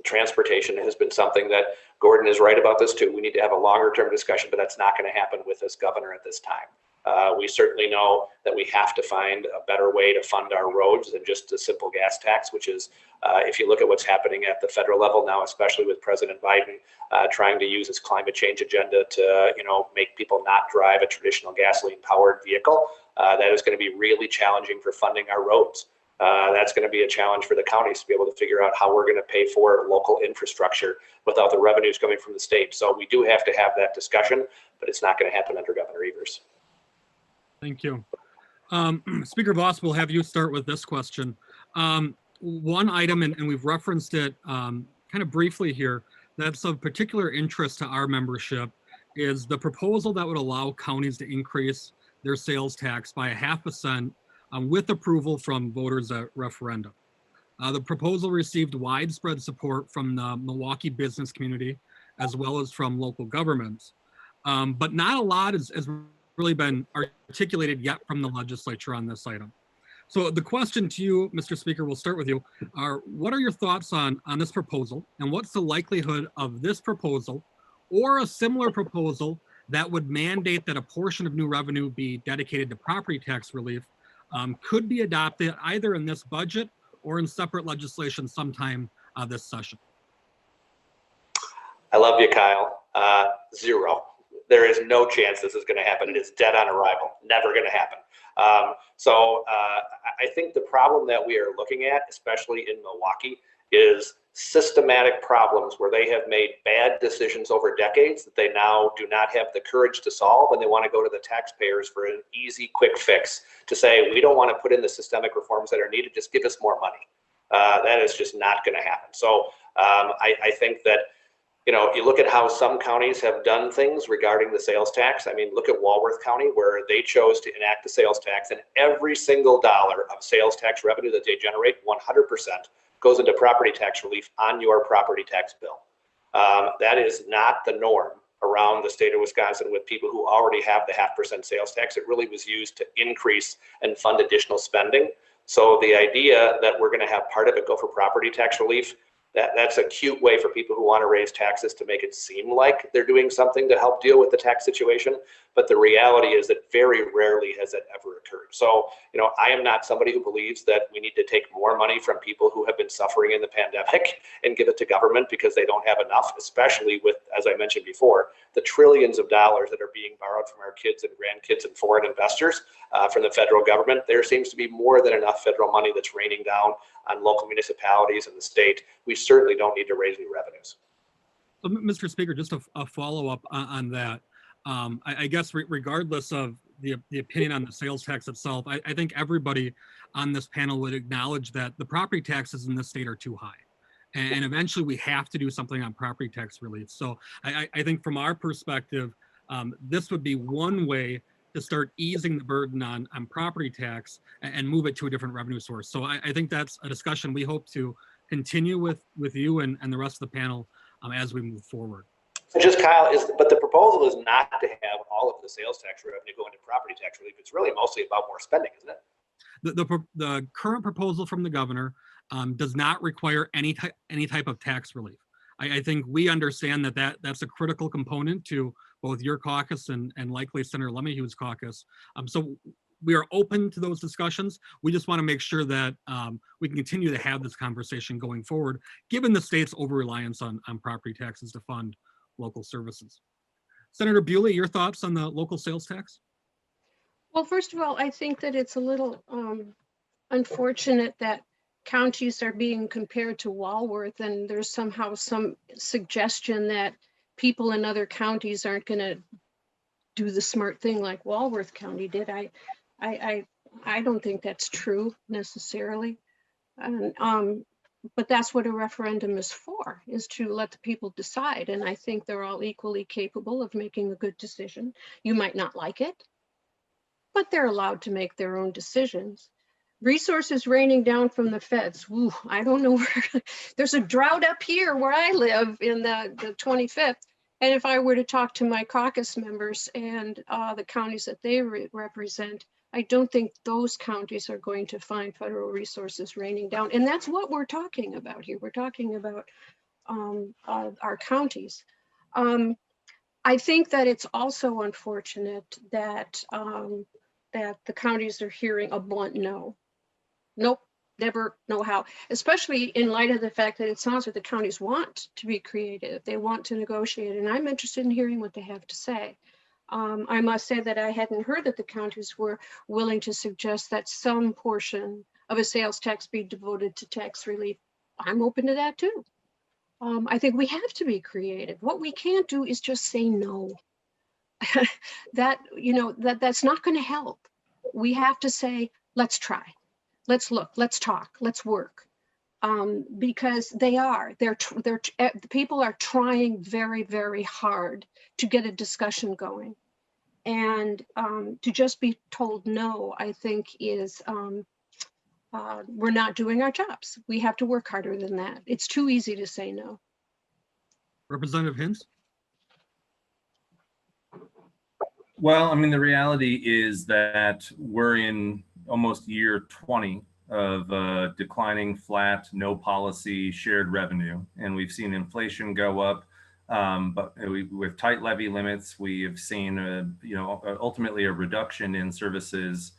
transportation has been something that Gordon is right about this too. We need to have a longer term discussion, but that's not going to happen with this governor at this time. We certainly know that we have to find a better way to fund our roads than just a simple gas tax, which is, if you look at what's happening at the federal level now, especially with President Biden trying to use his climate change agenda to, make people not drive a traditional gasoline-powered vehicle, that is going to be really challenging for funding our roads. That's going to be a challenge for the counties to be able to figure out how we're going to pay for local infrastructure without the revenues coming from the state. So we do have to have that discussion, but it's not going to happen under Governor Evers. Thank you. Speaker Voss, we'll have you start with this question. One item, and we've referenced it kind of briefly here, that's of particular interest to our membership is the proposal that would allow counties to increase their sales tax by 0.5% with approval from voters at referendum. The proposal received widespread support from the Milwaukee business community as well as from local governments, but not a lot has really been articulated yet from the legislature on this item. So the question to you, Mr. Speaker, we'll start with you, what are your thoughts on this proposal, and what's the likelihood of this proposal or a similar proposal that would mandate that a portion of new revenue be dedicated to property tax relief could be adopted either in this budget or in separate legislation sometime this session? I love you, Kyle. Zero. There is no chance this is going to happen. It is dead on arrival. Never going to happen. So I think the problem that we are looking at, especially in Milwaukee, is systematic problems where they have made bad decisions over decades that they now do not have the courage to solve, and they want to go to the taxpayers for an easy, quick fix to say, we don't want to put in the systemic reforms that are needed, just give us more money. That is just not going to happen. So I think that, you look at how some counties have done things regarding the sales tax. I mean, look at Walworth County, where they chose to enact the sales tax, and every single dollar of sales tax revenue that they generate, 100% goes into property tax relief on your property tax bill. That is not the norm around the state of Wisconsin with people who already have the 0.5% sales tax. It really was used to increase and fund additional spending. So the idea that we're going to have part of it go for property tax relief, that's a cute way for people who want to raise taxes to make it seem like they're doing something to help deal with the tax situation. But the reality is that very rarely has that ever occurred. So, I am not somebody who believes that we need to take more money from people who have been suffering in the pandemic and give it to government because they don't have enough, especially with, as I mentioned before, the trillions of dollars that are being borrowed from our kids and grandkids and foreign investors from the federal government. There seems to be more than enough federal money that's raining down on local municipalities and the state. We certainly don't need to raise new revenues. So, Mr. Speaker, just a follow-up on that. I guess regardless of the opinion on the sales tax itself, I think everybody on this panel would acknowledge that the property taxes in this state are too high. And eventually we have to do something on property tax relief. So I think from our perspective, this would be one way to start easing the burden on property tax and move it to a different revenue source. So I think that's a discussion we hope to continue with you and the rest of the panel as we move forward. So just Kyle, but the proposal is not to have all of the sales tax revenue go into property tax relief. It's really mostly about more spending, isn't it? The current proposal from the governor does not require any type of tax relief. I think we understand that's a critical component to both your caucus and likely Senator Lemmyhue's caucus. So we are open to those discussions. We just want to make sure that we can continue to have this conversation going forward, given the state's over-reliance on property taxes to fund local services. Senator Bewley, your thoughts on the local sales tax? Well, first of all, I think that it's a little unfortunate that counties are being compared to Walworth, and there's somehow some suggestion that people in other counties aren't going to do the smart thing like Walworth County did. I don't think that's true necessarily. But that's what a referendum is for, is to let the people decide. And I think they're all equally capable of making a good decision. You might not like it, but they're allowed to make their own decisions. Resources raining down from the feds. Ooh, I don't know where. There's a drought up here where I live in the 25th. And if I were to talk to my caucus members and the counties that they represent, I don't think those counties are going to find federal resources raining down. And that's what we're talking about here. We're talking about our counties. I think that it's also unfortunate that that the counties are hearing a blunt no. Nope, never, no how, especially in light of the fact that it sounds like the counties want to be creative. They want to negotiate, and I'm interested in hearing what they have to say. I must say that I hadn't heard that the counties were willing to suggest that some portion of a sales tax be devoted to tax relief. I'm open to that too. I think we have to be creative. What we can't do is just say no. That's not going to help. We have to say, let's try, let's look, let's talk, let's work. Because the people are trying very, very hard to get a discussion going. And to just be told no, I think is, we're not doing our jobs. We have to work harder than that. It's too easy to say no. Representative Hinz? Well, I mean, the reality is that we're in almost year 20 of declining flat, no policy shared revenue. And we've seen inflation go up, but with tight levy limits, we have seen, ultimately a reduction in services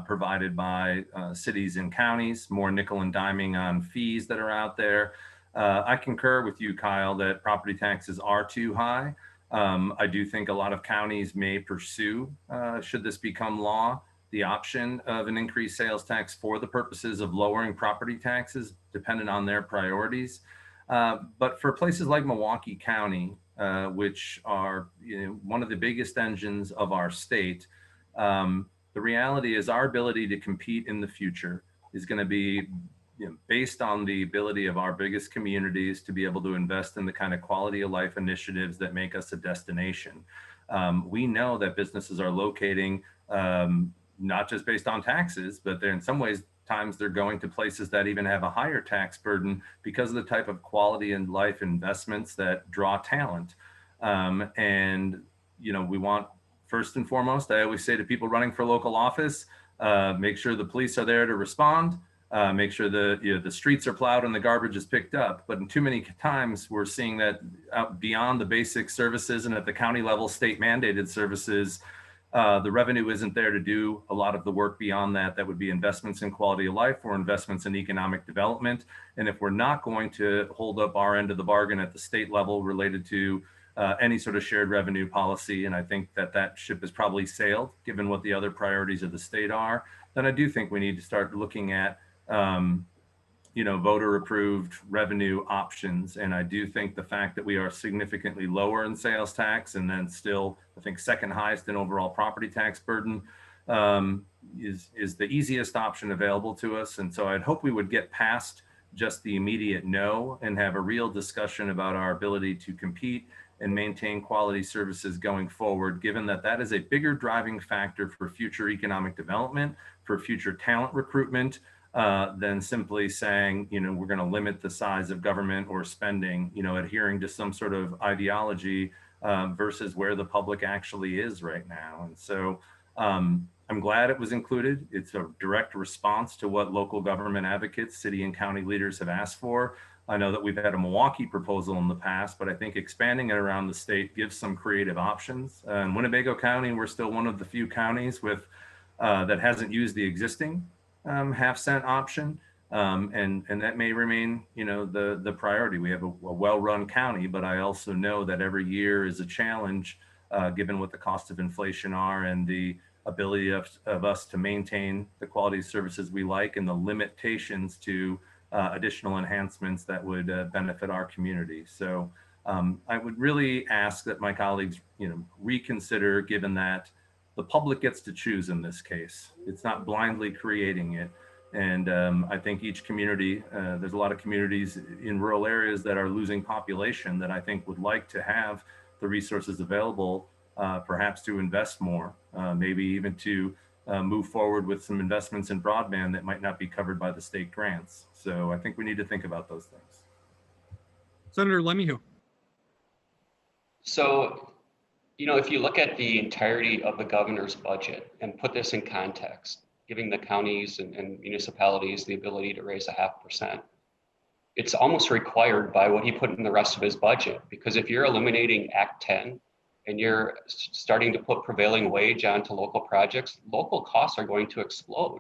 provided by cities and counties, more nickel and diming on fees that are out there. I concur with you, Kyle, that property taxes are too high. I do think a lot of counties may pursue, should this become law, the option of an increased sales tax for the purposes of lowering property taxes, dependent on their priorities. But for places like Milwaukee County, which are one of the biggest engines of our state, the reality is our ability to compete in the future is going to be based on the ability of our biggest communities to be able to invest in the kind of quality of life initiatives that make us a destination. We know that businesses are locating not just based on taxes, but they're in some ways, times they're going to places that even have a higher tax burden because of the type of quality and life investments that draw talent. And, we want, first and foremost, I always say to people running for local office, make sure the police are there to respond, make sure the streets are plowed and the garbage is picked up. But in too many times, we're seeing that out beyond the basic services and at the county level, state mandated services, the revenue isn't there to do a lot of the work beyond that. That would be investments in quality of life or investments in economic development. And if we're not going to hold up our end of the bargain at the state level related to any sort of shared revenue policy, and I think that ship has probably sailed given what the other priorities of the state are, then I do think we need to start looking at voter approved revenue options. And I do think the fact that we are significantly lower in sales tax and then still, I think, second highest in overall property tax burden is the easiest option available to us. And so I'd hope we would get past just the immediate no and have a real discussion about our ability to compete and maintain quality services going forward, given that that is a bigger driving factor for future economic development, for future talent recruitment, than simply saying, we're going to limit the size of government or spending, adhering to some sort of ideology versus where the public actually is right now. And so I'm glad it was included. It's a direct response to what local government advocates, city and county leaders have asked for. I know that we've had a Milwaukee proposal in the past, but I think expanding it around the state gives some creative options. In Winnebago County, we're still one of the few counties with that hasn't used the existing half-cent option, and that may remain, the priority. We have a well-run county, but I also know that every year is a challenge, given what the cost of inflation are and the ability of us to maintain the quality of services we like and the limitations to additional enhancements that would benefit our community. So I would really ask that my colleagues, reconsider, given that the public gets to choose in this case. It's not blindly creating it. And I think each community, there's a lot of communities in rural areas that are losing population that I think would like to have the resources available, perhaps to invest more, maybe even to move forward with some investments in broadband that might not be covered by the state grants. So I think we need to think about those things. Senator Lemieux. So, if you look at the entirety of the governor's budget and put this in context, giving the counties and municipalities the ability to raise 0.5%, it's almost required by what he put in the rest of his budget. Because if you're eliminating Act 10 and you're starting to put prevailing wage onto local projects, local costs are going to explode.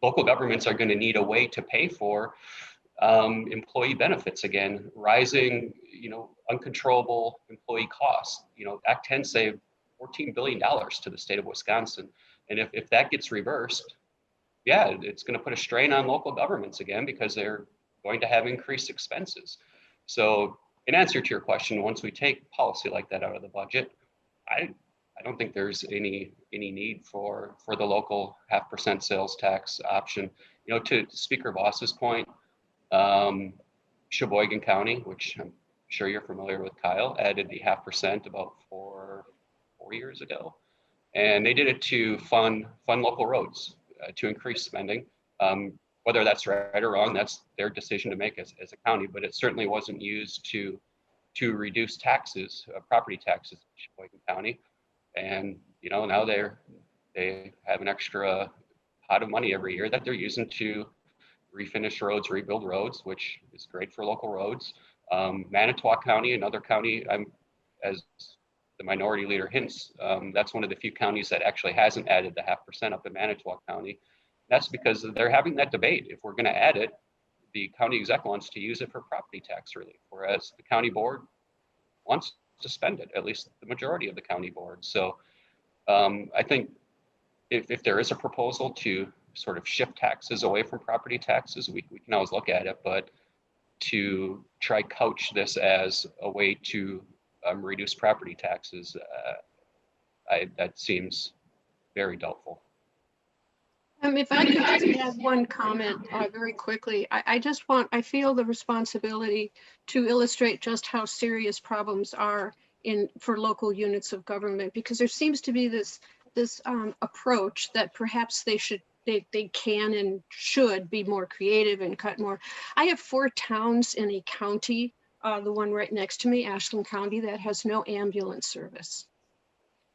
Local governments are going to need a way to pay for employee benefits again, rising, uncontrollable employee costs. Act 10 saved $14 billion to the state of Wisconsin. And if that gets reversed, yeah, it's going to put a strain on local governments again, because they're going to have increased expenses. So in answer to your question, once we take policy like that out of the budget, I don't think there's any need for the local 0.5% sales tax option. To Speaker Voss's point, Sheboygan County, which I'm sure you're familiar with, Kyle, added the 0.5% about four years ago, and they did it to fund local roads, to increase spending. Whether that's right or wrong, that's their decision to make as a county, but it certainly wasn't used to reduce taxes, property taxes in Sheboygan County. And now they have an extra pot of money every year that they're using to refinish roads, rebuild roads, which is great for local roads. Manitowoc County, another county, as the minority leader hints, that's one of the few counties that actually hasn't added the 0.5% up in Manitowoc County. That's because they're having that debate. If we're going to add it, the county exec wants to use it for property tax relief, whereas the county board wants to spend it, at least the majority of the county board. So I think if there is a proposal to sort of shift taxes away from property taxes, we can always look at it, but to try couch this as a way to reduce property taxes, that seems very doubtful. If I could just add one comment very quickly, I feel the responsibility to illustrate just how serious problems are for local units of government, because there seems to be this approach that perhaps they can and should be more creative and cut more. I have 4 towns in a county the one right next to me, Ashland County, that has no ambulance service.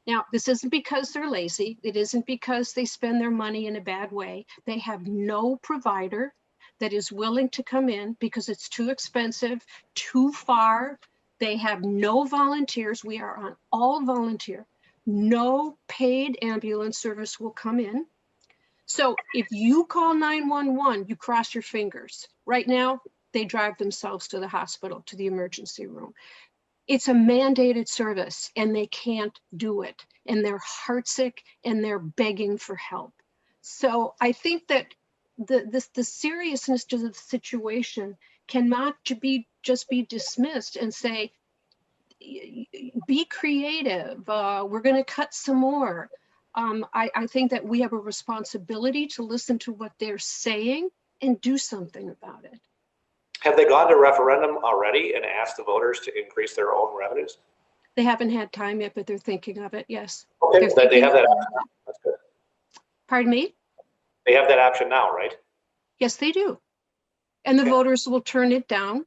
Now, this isn't because they're lazy. It isn't because they spend their money in a bad way. They have no provider that is willing to come in because it's too expensive, too far. They have no volunteers. We are on all volunteer. No paid ambulance service will come in. So if you call 911, you cross your fingers. Right now, they drive themselves to the hospital, to the emergency room. It's a mandated service and they can't do it. And they're heartsick and they're begging for help. So I think that the seriousness of the situation cannot just be dismissed and say, be creative, we're going to cut some more. I think that we have a responsibility to listen to what they're saying and do something about it. Have they gone to referendum already and asked the voters to increase their own revenues? They haven't had time yet, but they're thinking of it, yes. Okay, they have that option now. That's good. Pardon me? They have that option now, right? Yes, they do. And the Okay. voters will turn it down.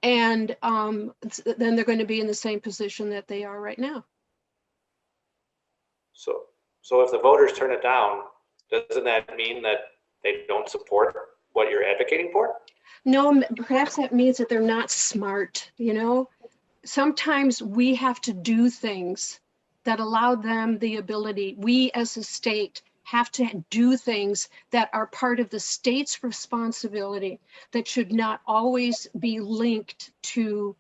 And then they're going to be in the same position that they are right now. So if the voters turn it down, doesn't that mean that they don't support what you're advocating for? No, perhaps that means that they're not smart, you know? Sometimes we have to do things that allow them the ability, we as a state have to do things that are part of the state's responsibility that should not always be linked to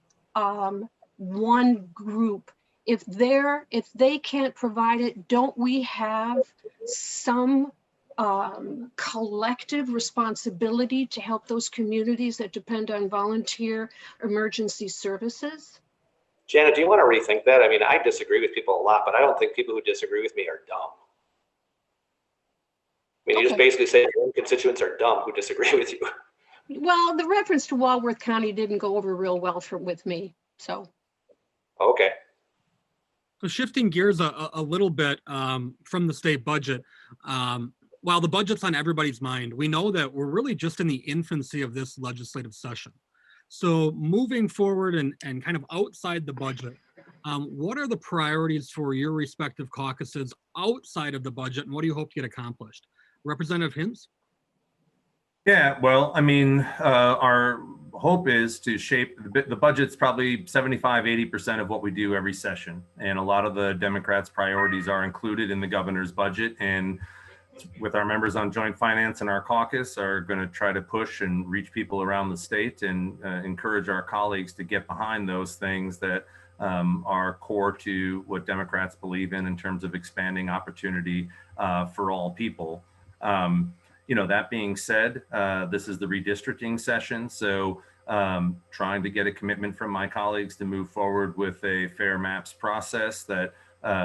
one group. If they can't provide it, don't we have some collective responsibility to help those communities that depend on volunteer emergency services? Janet, do you want to rethink that? I mean, I disagree with people a lot, but I don't think people who disagree with me are dumb. I mean, you just basically say your own constituents are dumb who disagree with you. Well, the reference to Walworth County didn't go over real well with me, so. Okay. So shifting gears a little bit from the state budget, while the budget's on everybody's mind, we know that we're really just in the infancy of this legislative session. So moving forward and kind of outside the budget, what are the priorities for your respective caucuses outside of the budget, and what do you hope to get accomplished? Representative Hinz? Yeah, well, I mean, our hope is to shape the budget's probably 75, 80% of what we do every session. And a lot of the Democrats' priorities are included in the governor's budget. And with our members on joint finance and our caucus are going to try to push and reach people around the state and encourage our colleagues to get behind those things that are core to what Democrats believe in terms of expanding opportunity for all people. You know, that being said, this is the redistricting session. So trying to get a commitment from my colleagues to move forward with a fair maps process that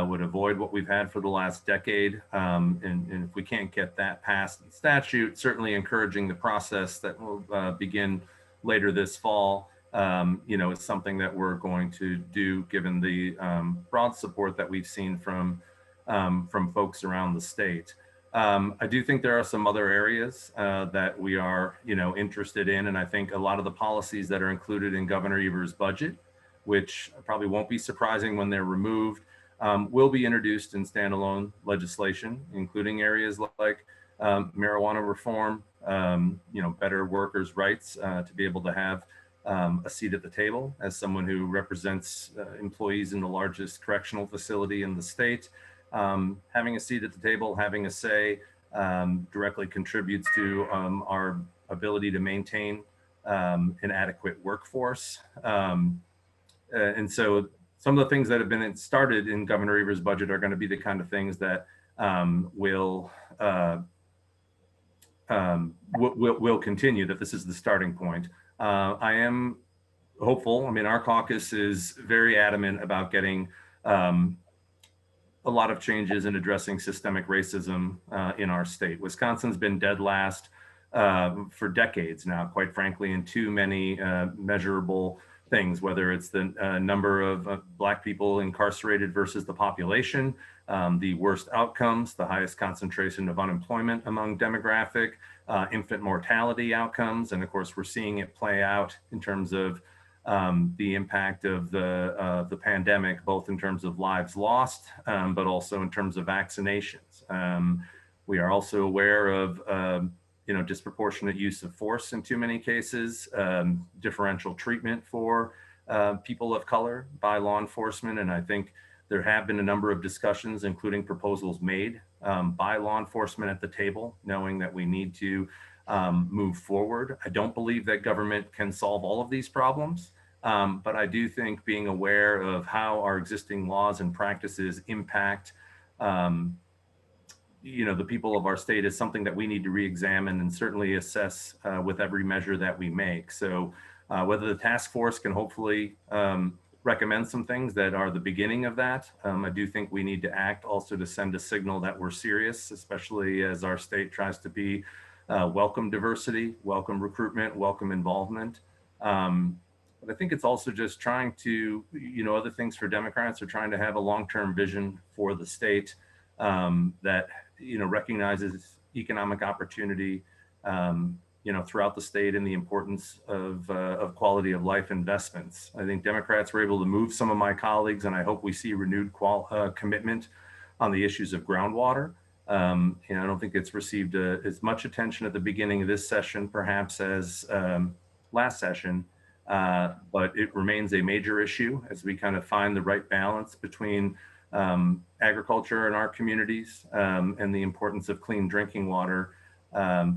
would avoid what we've had for the last decade. And if we can't get that passed in statute, certainly encouraging the process that will begin later this fall, you know, is something that we're going to do given the broad support that we've seen from folks around the state. I do think there are some other areas that we are, you know, interested in. And I think a lot of the policies that are included in Governor Evers' budget, which probably won't be surprising when they're removed, will be introduced in standalone legislation, including areas like marijuana reform, you know, better workers' rights to be able to have a seat at the table as someone who represents employees in the largest correctional facility in the state. Having a seat at the table, having a say, directly contributes to our ability to maintain an adequate workforce. And so some of the things that have been started in Governor Evers' budget are going to be the kind of things that will continue, that this is the starting point. I am hopeful. I mean, our caucus is very adamant about getting a lot of changes in addressing systemic racism in our state. Wisconsin's been dead last for decades now, quite frankly, in too many measurable things, whether it's the number of Black people incarcerated versus the population, the worst outcomes, the highest concentration of unemployment among demographic, infant mortality outcomes. And of course, we're seeing it play out in terms of the impact of the pandemic, both in terms of lives lost, but also in terms of vaccinations. We are also aware of disproportionate use of force in too many cases, differential treatment for people of color by law enforcement. And I think there have been a number of discussions, including proposals made by law enforcement at the table, knowing that we need to move forward. I don't believe that government can solve all of these problems, but I do think being aware of how our existing laws and practices impact the people of our state is something that we need to re-examine and certainly assess with every measure that we make. So whether the task force can hopefully recommend some things that are the beginning of that, I do think we need to act also to send a signal that we're serious, especially as our state tries to be welcome diversity, welcome recruitment, welcome involvement. But I think it's also just trying to, other things for Democrats are trying to have a long-term vision for the state that recognizes economic opportunity, throughout the state and the importance of quality of life investments. I think Democrats were able to move some of my colleagues, and I hope we see renewed commitment on the issues of groundwater. I don't think it's received as much attention at the beginning of this session, perhaps as last session, but it remains a major issue as we kind of find the right balance between agriculture in our communities and the importance of clean drinking water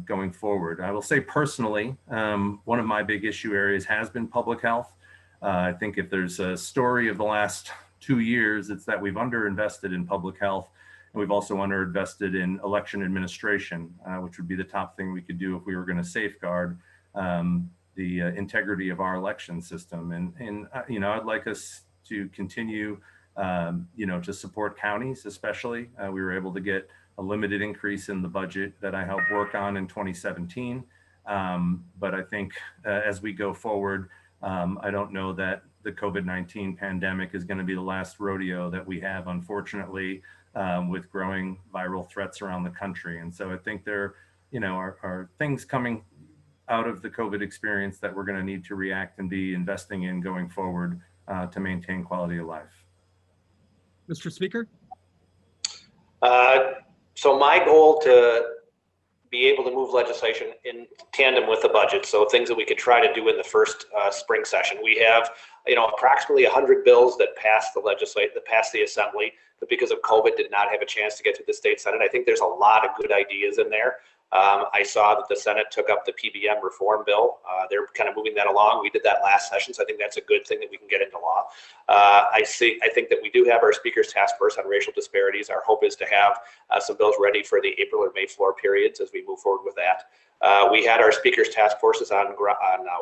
going forward. I will say personally, one of my big issue areas has been public health. I think if there's a story of the last 2 years, it's that we've underinvested in public health, and we've also underinvested in election administration, which would be the top thing we could do if we were going to safeguard the integrity of our election system. And I'd like us to continue to support counties, especially. We were able to get a limited increase in the budget that I helped work on in 2017. But I think as we go forward, I don't know that the COVID-19 pandemic is going to be the last rodeo that we have, unfortunately, with growing viral threats around the country. And so I think there are things coming out of the COVID experience that we're going to need to react and be investing in going forward to maintain quality of life. Mr. Speaker? So my goal to be able to move legislation in tandem with the budget, so things that we could try to do in the first spring session. We have, approximately 100 bills that passed the Assembly, but because of COVID did not have a chance to get to the State Senate. I think there's a lot of good ideas in there. I saw that the Senate took up the PBM reform bill. They're kind of moving that along. We did that last session, so I think that's a good thing that we can get into law. I think that we do have our Speaker's Task Force on racial disparities. Our hope is to have some bills ready for the April or May floor periods as we move forward with that. We had our Speaker's Task Forces on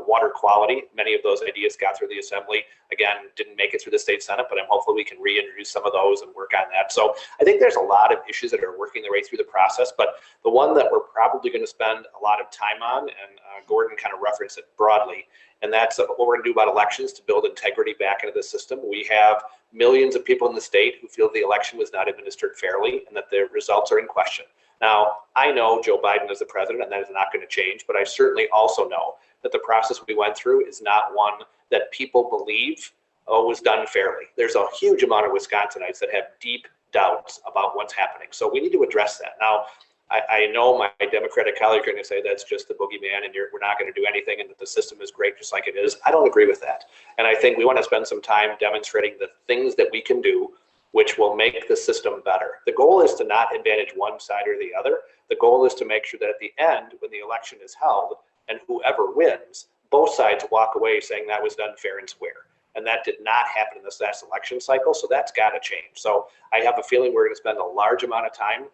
water quality. Many of those ideas got through the Assembly. Again, didn't make it through the State Senate, but hopefully we can reintroduce some of those and work on that. So I think there's a lot of issues that are working their way through the process, but the one that we're probably going to spend a lot of time on, and Gordon kind of referenced it broadly, and that's what we're going to do about elections to build integrity back into the system. We have millions of people in the state who feel the election was not administered fairly and that the results are in question. Now, I know Joe Biden is the president, and that is not going to change, but I certainly also know that the process we went through is not one that people believe was done fairly. There's a huge amount of Wisconsinites that have deep doubts about what's happening. So we need to address that. Now, I know my Democratic colleagues are going to say that's just the boogeyman and we're not going to do anything and that the system is great just like it is. I don't agree with that. And I think we want to spend some time demonstrating the things that we can do which will make the system better. The goal is to not advantage one side or the other. The goal is to make sure that at the end, when the election is held and whoever wins, both sides walk away saying that was done fair and square. And that did not happen in this last election cycle, so that's got to change. So I have a feeling we're going to spend a large amount of time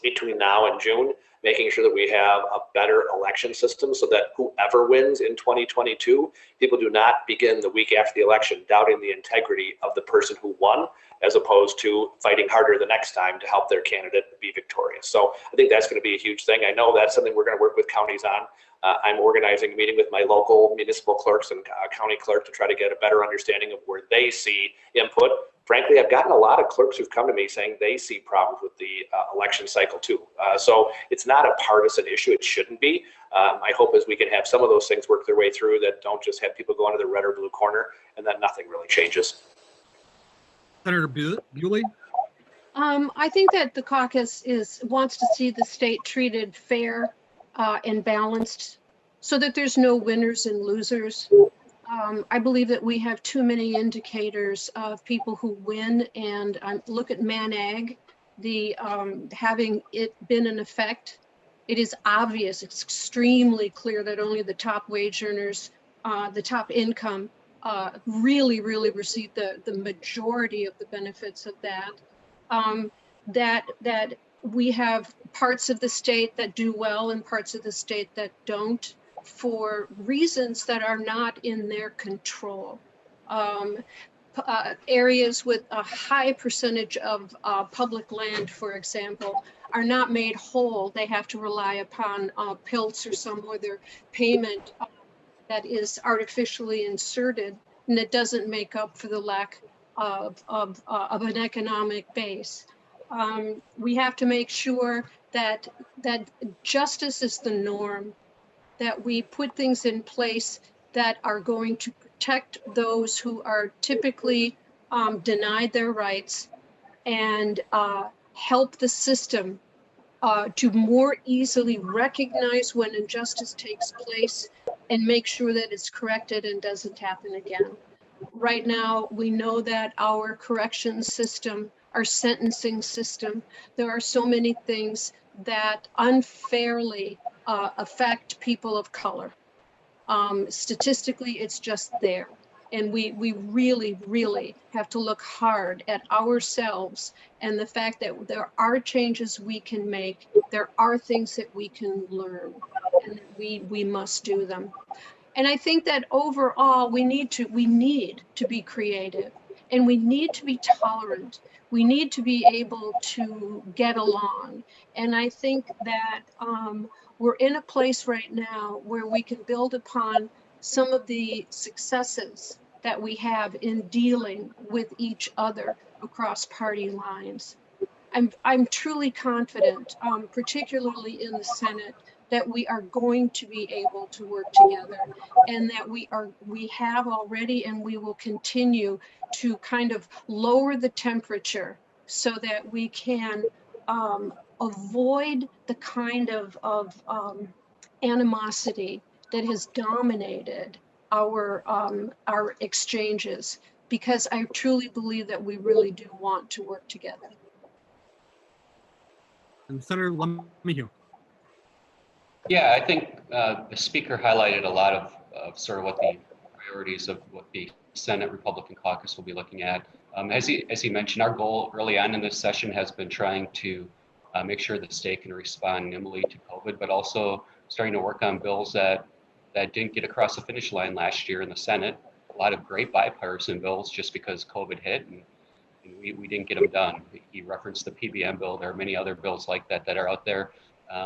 between now and June, making sure that we have a better election system so that whoever wins in 2022, people do not begin the week after the election doubting the integrity of the person who won, as opposed to fighting harder the next time to help their candidate be victorious. So I think that's going to be a huge thing. I know that's something we're going to work with counties on. I'm organizing a meeting with my local municipal clerks and county clerk to try to get a better understanding of where they see input. frankly, I've gotten a lot of clerks who've come to me saying they see problems with the election cycle too. So it's not a partisan issue. It shouldn't be. My hope is we can have some of those things work their way through that don't just have people go into the red or blue corner and then nothing really changes. Senator Bewley? I think that the caucus wants to see the state treated fair and balanced so that there's no winners and losers. I believe that we have too many indicators of people who win, and look at ManAg, having it been in effect, it is obvious, it's extremely clear that only the top wage earners, the top income, really receive the majority of the benefits of that. That we have parts of the state that do well and parts of the state that don't, for reasons that are not in their control. Areas with a high percentage of public land, for example, are not made whole. They have to rely upon PILTs or some other payment that is artificially inserted, and it doesn't make up for the lack of an economic base. We have to make sure that justice is the norm, that we put things in place that are going to protect those who are typically denied their rights and help the system to more easily recognize when injustice takes place and make sure that it's corrected and doesn't happen again. Right now, we know that our corrections system, our sentencing system, there are so many things that unfairly affect people of color. Statistically, it's just there. And we really have to look hard at ourselves and the fact that there are changes we can make. There are things that we can learn, and we must do them. And I think that overall, we need to be creative, and we need to be tolerant. We need to be able to get along. And I think that we're in a place right now where we can build upon some of the successes that we have in dealing with each other across party lines. I'm truly confident, particularly in the Senate, that we are going to be able to work together, and that we have already and we will continue to kind of lower the temperature so that we can avoid the kind of animosity that has dominated our exchanges, because I truly believe that we really do want to work together. And Senator Lemieux. Yeah, I think the speaker highlighted a lot of sort of what the priorities of what the Senate Republican caucus will be looking at. As he mentioned, our goal early on in this session has been trying to make sure the state can respond nimbly to COVID, but also starting to work on bills that didn't get across the finish line last year in the Senate. A lot of great bipartisan bills just because COVID hit and we didn't get them done. He referenced the PBM bill. There are many other bills like that that are out there,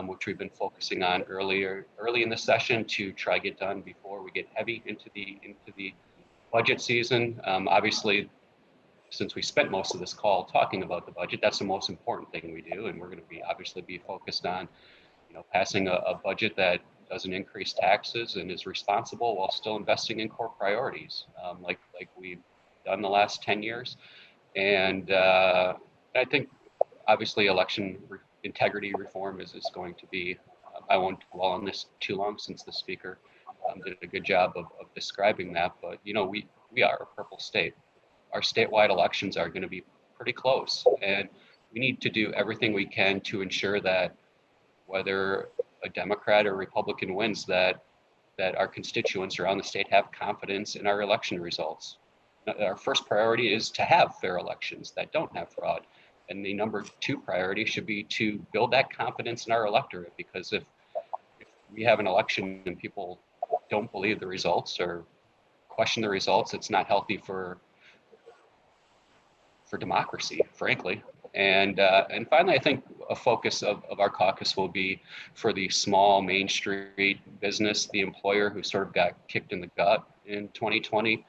which we've been focusing on early in the session to try get done before we get heavy into the budget season. Obviously, since we spent most of this call talking about the budget, that's the most important thing we do, and we're going to obviously be focused on, passing a budget that doesn't increase taxes and is responsible while still investing in core priorities, like we've done the last 10 years. And I think obviously election integrity reform is going to be, I won't dwell on this too long since the speaker did a good job of describing that, but we are a purple state. Our statewide elections are going to be pretty close, and we need to do everything we can to ensure that whether a Democrat or Republican wins, that our constituents around the state have confidence in our election results. Our first priority is to have fair elections that don't have fraud. And the number 2 priority should be to build that confidence in our electorate, because if we have an election and people don't believe the results or question the results, it's not healthy for democracy, frankly. And finally, I think a focus of our caucus will be for the small Main Street business, the employer who sort of got kicked in the gut in 2020.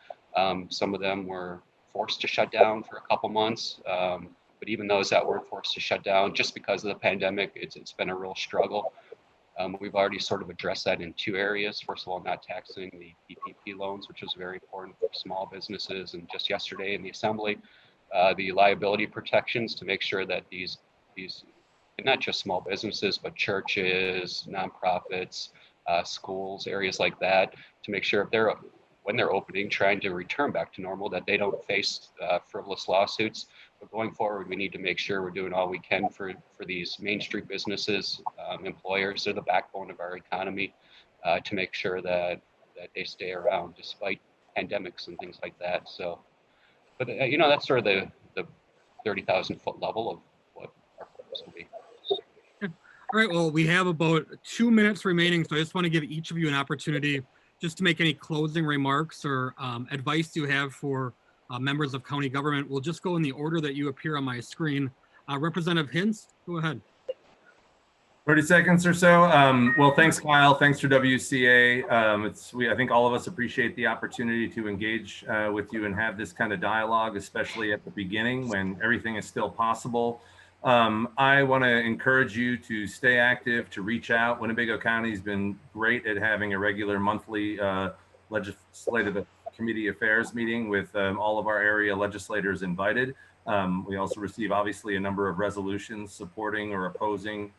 Some of them were forced to shut down for a couple months. But even those that weren't forced to shut down just because of the pandemic, it's been a real struggle. We've already sort of addressed that in two areas. First of all, not taxing the PPP loans, which was very important for small businesses. And just yesterday in the assembly, the liability protections to make sure that these not just small businesses, but churches, nonprofits, schools, areas like that, to make sure if when they're opening, trying to return back to normal, that they don't face frivolous lawsuits. But going forward, we need to make sure we're doing all we can for these Main Street businesses, employers. They're the backbone of our economy, to make sure that they stay around despite pandemics and things like that. So, but that's sort of the 30,000 foot level of what our focus will be. All right, well, we have about 2 minutes remaining, so I just want to give each of you an opportunity just to make any closing remarks or advice you have for members of county government. We'll just go in the order that you appear on my screen. Representative Hintz, go ahead. 30 seconds or so. Well, thanks, Kyle. Thanks for WCA. I think all of us appreciate the opportunity to engage with you and have this kind of dialogue, especially at the beginning when everything is still possible. I want to encourage you to stay active, to reach out. Winnebago County has been great at having a regular monthly legislative committee affairs meeting with all of our area legislators invited. We also receive obviously a number of resolutions supporting or opposing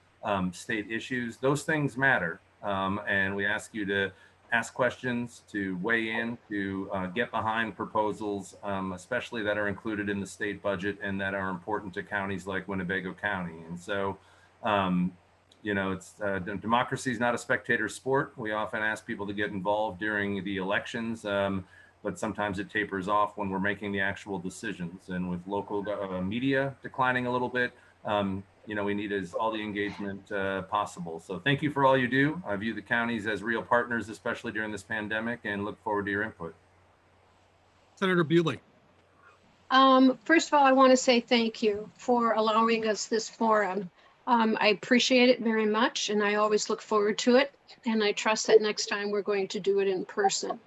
state issues. Those things matter, and we ask you to ask questions, to weigh in, to get behind proposals, especially that are included in the state budget and that are important to counties like Winnebago County. And so, democracy is not a spectator sport. We often ask people to get involved during the elections, but sometimes it tapers off when we're making the actual decisions. And with local media declining a little bit, we need all the engagement possible. So thank you for all you do. I view the counties as real partners, especially during this pandemic, and look forward to your input. Senator Bewley. First of all, I want to say thank you for allowing us this forum. I appreciate it very much, and I always look forward to it. And I trust that next time we're going to do it in person.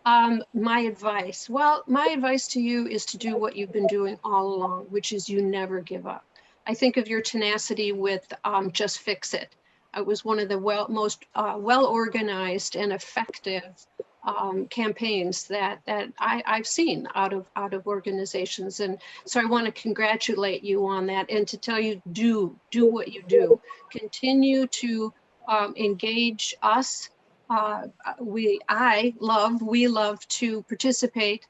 My advice to you is to do what you've been doing all along, which is you never give up. I think of your tenacity with Just Fix It. It was one of the most well-organized and effective campaigns that I've seen out of organizations. And so I want to congratulate you on that and to tell you, do what you do. Continue to engage us. We love to participate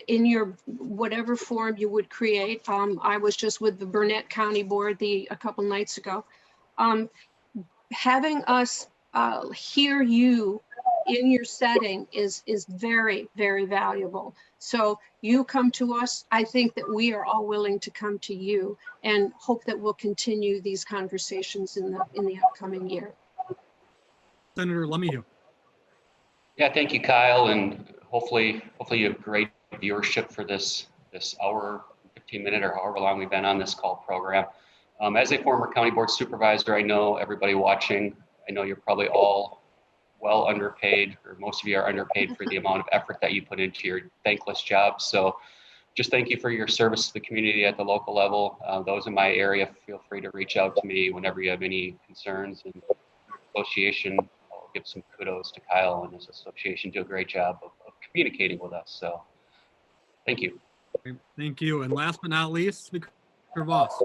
in your whatever form you would create. I was just with the Burnett County Board a couple nights ago. Having us hear you in your setting is very, very valuable. So you come to us. I think that we are all willing to come to you and hope that we'll continue these conversations in the upcoming year. Senator Lemieux. Yeah, thank you, Kyle, and hopefully you have great viewership for this hour, 15-minute or however long we've been on this call program. As a former county board supervisor, I know everybody watching, I know you're probably all well underpaid, or most of you are underpaid for the amount of effort that you put into your thankless job. So just thank you for your service to the community at the local level. Those in my area, feel free to reach out to me whenever you have any concerns. And association, I'll give some kudos to Kyle and his association, do a great job of communicating with us. So thank you. Thank you. And last but not least, Speaker Voss.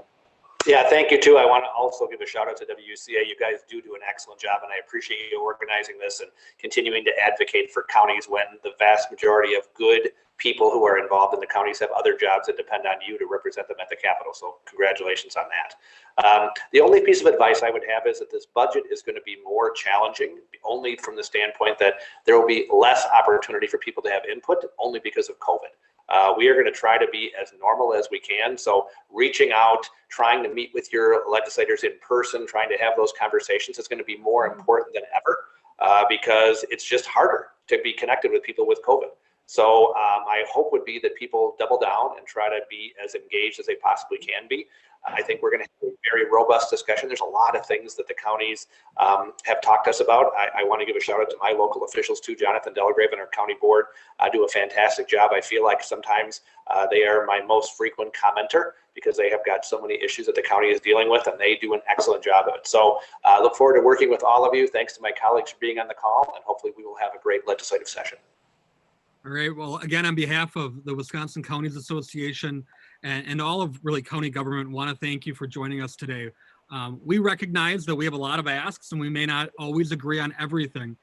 Yeah, thank you too. I want to also give a shout out to WCA. You guys do an excellent job, and I appreciate you organizing this and continuing to advocate for counties when the vast majority of good people who are involved in the counties have other jobs that depend on you to represent them at the Capitol. So congratulations on that. The only piece of advice I would have is that this budget is going to be more challenging, only from the standpoint that there will be less opportunity for people to have input, only because of COVID. We are going to try to be as normal as we can. So reaching out, trying to meet with your legislators in person, trying to have those conversations is going to be more important than ever because it's just harder to be connected with people with COVID. So my hope would be that people double down and try to be as engaged as they possibly can be. I think we're going to have a very robust discussion. There's a lot of things that the counties have talked to us about. I want to give a shout out to my local officials too. Jonathan Delgrave and our county board do a fantastic job. I feel like sometimes they are my most frequent commenter because they have got so many issues that the county is dealing with, and they do an excellent job of it. So look forward to working with all of you. Thanks to my colleagues for being on the call, and hopefully we will have a great legislative session. All right. Well, again, on behalf of the Wisconsin Counties Association and all of really county government, want to thank you for joining us today. We recognize that we have a lot of asks and we may not always agree on everything,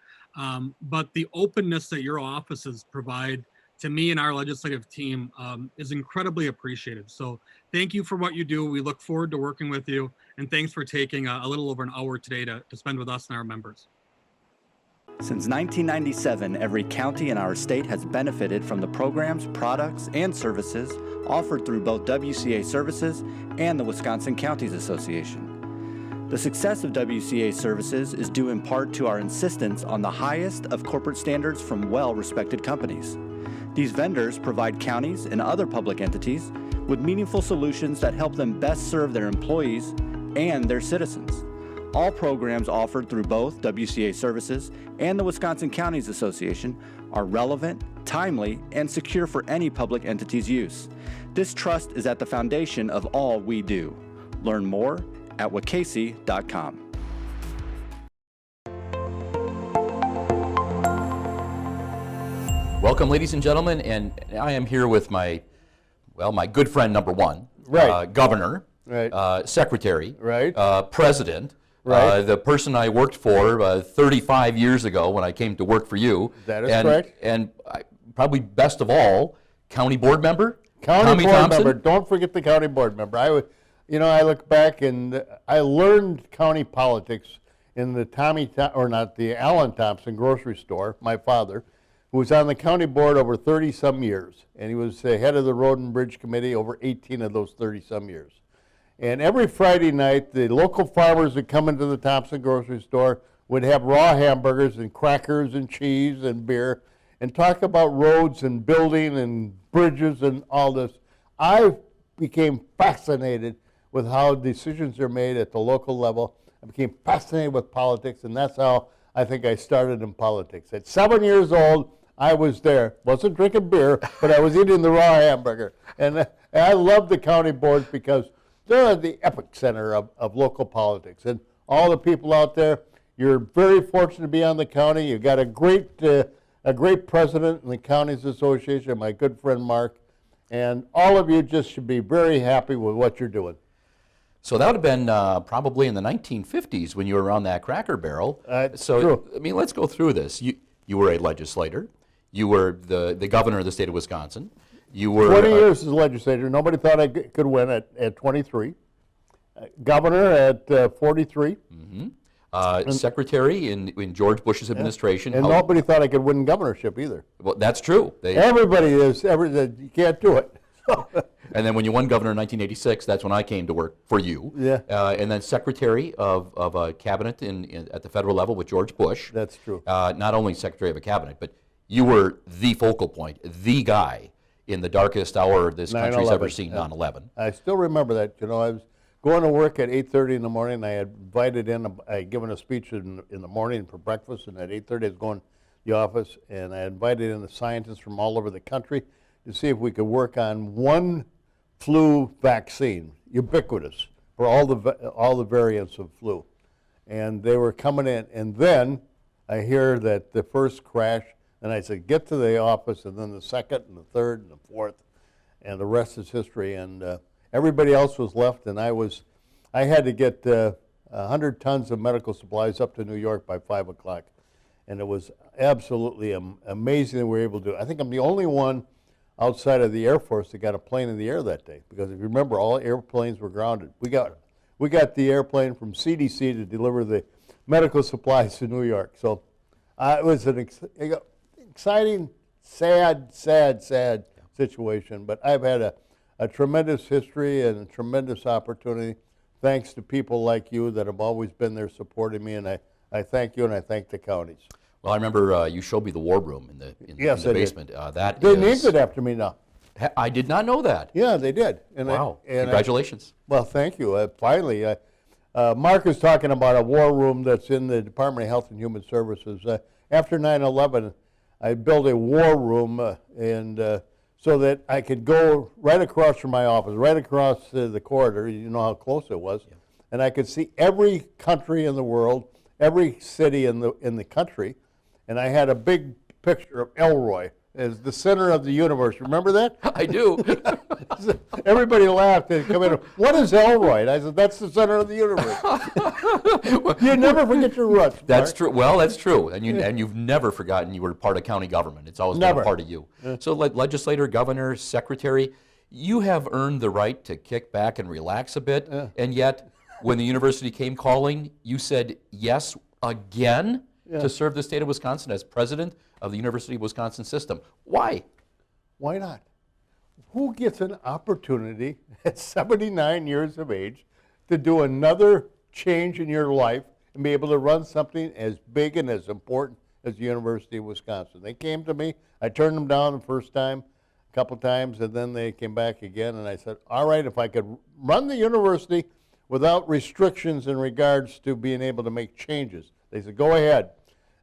but the openness that your offices provide to me and our legislative team is incredibly appreciated. So thank you for what you do. We look forward to working with you, and thanks for taking a little over an hour today to spend with us and our members. Since 1997, every county in our state has benefited from the programs, products, and services offered through both WCA Services and the Wisconsin Counties Association. The success of WCA Services is due in part to our insistence on the highest of corporate standards from well-respected companies. These vendors provide counties and other public entities with meaningful solutions that help them best serve their employees and their citizens. All programs offered through both WCA Services and the Wisconsin Counties Association are relevant, timely, and secure for any public entity's use. This trust is at the foundation of all we do. Learn more at wcasey.com. Welcome, ladies and gentlemen, and I am here with my good friend number one, right. Governor, Right. Secretary, Right. President, Right. the person I worked for 35 years ago when I came to work for you. That is correct. And probably best of all, County Board Member, County Tommy board Thompson. member. Don't forget the county board member. I look back and I learned county politics in the the Allen Thompson grocery store. My father, who was on the county board over 30-some years, and he was the head of the Road and Bridge Committee over 18 of those 30-some years. And every Friday night, the local farmers that come into the Thompson grocery store would have raw hamburgers and crackers and cheese and beer and talk about roads and building and bridges and all this. I became fascinated with how decisions are made at the local level. I became fascinated with politics, and that's how I think I started in politics. At 7 years old, I was there. Wasn't drinking beer, but I was eating the raw hamburger. And I love the county boards because they're the epic center of local politics. And all the people out there, you're very fortunate to be on the county. You've got a great president in the Counties Association, my good friend Mark. And all of you just should be very happy with what you're doing. So that would have been probably in the 1950s when you were around that Cracker Barrel. True. I mean, let's go through this. You were a legislator. You were the governor of the state of Wisconsin. You were 20 years as a legislator. Nobody thought I could win at 23. Governor at 43. Mm-hmm. Secretary in George Bush's administration. And nobody thought I could win governorship either. Well, that's true. Everybody you can't do it. And then when you won governor in 1986, that's when I came to work for you. Yeah. And then secretary of a cabinet at the federal level with George Bush. That's true. Not only secretary of a cabinet, but you were the focal point, the guy in the darkest hour this country's ever seen, 9/11. I still remember that. I was going to work at 8:30 in the morning. I had invited in, I had given a speech in the morning for breakfast, and at 8:30 I was going to the office, and I invited in the scientists from all over the country to see if we could work on one flu vaccine, ubiquitous, for all the variants of flu. And they were coming in, and then I hear that the first crash, and I said, get to the office, and then the second, and the third, and the fourth, and the rest is history. And everybody else was left, and I had to get 100 tons of medical supplies up to New York by 5 o'clock. And it was absolutely amazing that we were able to do it. I think I'm the only one outside of the Air Force that got a plane in the air that day, because if you remember, all airplanes were grounded. We got the airplane from CDC to deliver the medical supplies to New York. So it was an exciting, sad situation, but I've had a tremendous history and a tremendous opportunity, thanks to people like you that have always been there supporting me, and I thank you and I thank the counties. Well, I remember you showed me the war room in the basement. They named it after me now. I did not know that. Yeah, they did. And Wow, congratulations. Well, thank you. Finally, Mark is talking about a war room that's in the Department of Health and Human Services. After 9/11, I built a war room so that I could go right across from my office, right across the corridor. You know how close it was. Yeah. And I could see every country in the world, every city in the country. And I had a big picture of Elroy as the center of the universe. Remember that? I do. Everybody laughed and come in. What is Elroy? And I said, that's the center of the universe. You never forget your roots. That's true. Well, that's true. And you've never forgotten you were part of county government. It's always been a part of you. So legislator, governor, secretary, you have earned the right to kick back and relax a bit. And yet, when the university came calling, you said yes again to serve the state of Wisconsin as president of the University of Wisconsin system. Why? Why not? Who gets an opportunity at 79 years of age to do another change in your life and be able to run something as big and as important as the University of Wisconsin? They came to me. I turned them down the first time, a couple times, and then they came back again, and I said, all right, if I could run the university without restrictions in regards to being able to make changes. They said, go ahead.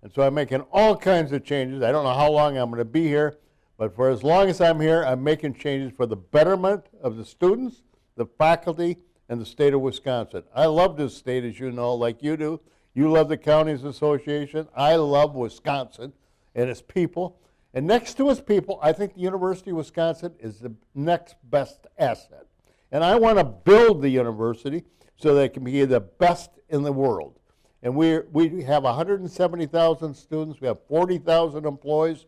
And so I'm making all kinds of changes. I don't know how long I'm going to be here, but for as long as I'm here, I'm making changes for the betterment of the students, the faculty, and the state of Wisconsin. I love this state, as you know, like you do. You love the Counties Association. I love Wisconsin and its people. And next to its people, I think the University of Wisconsin is the next best asset. And I want to build the university so that it can be the best in the world. And we have 170,000 students, we have 40,000 employees,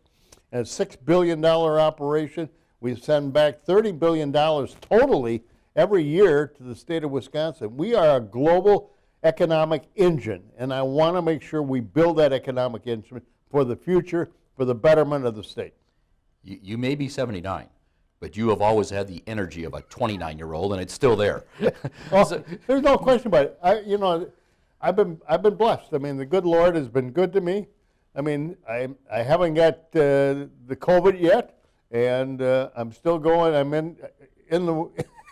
and a $6 billion operation. We send back $30 billion totally every year to the state of Wisconsin. We are a global economic engine, and I want to make sure we build that economic engine for the future, for the betterment of the state. You may be 79, but you have always had the energy of a 29-year-old, and it's still there. Well, there's no question about it. I've been blessed. I mean, the good Lord has been good to me. I mean, I haven't got the COVID yet, and I'm still going. I'm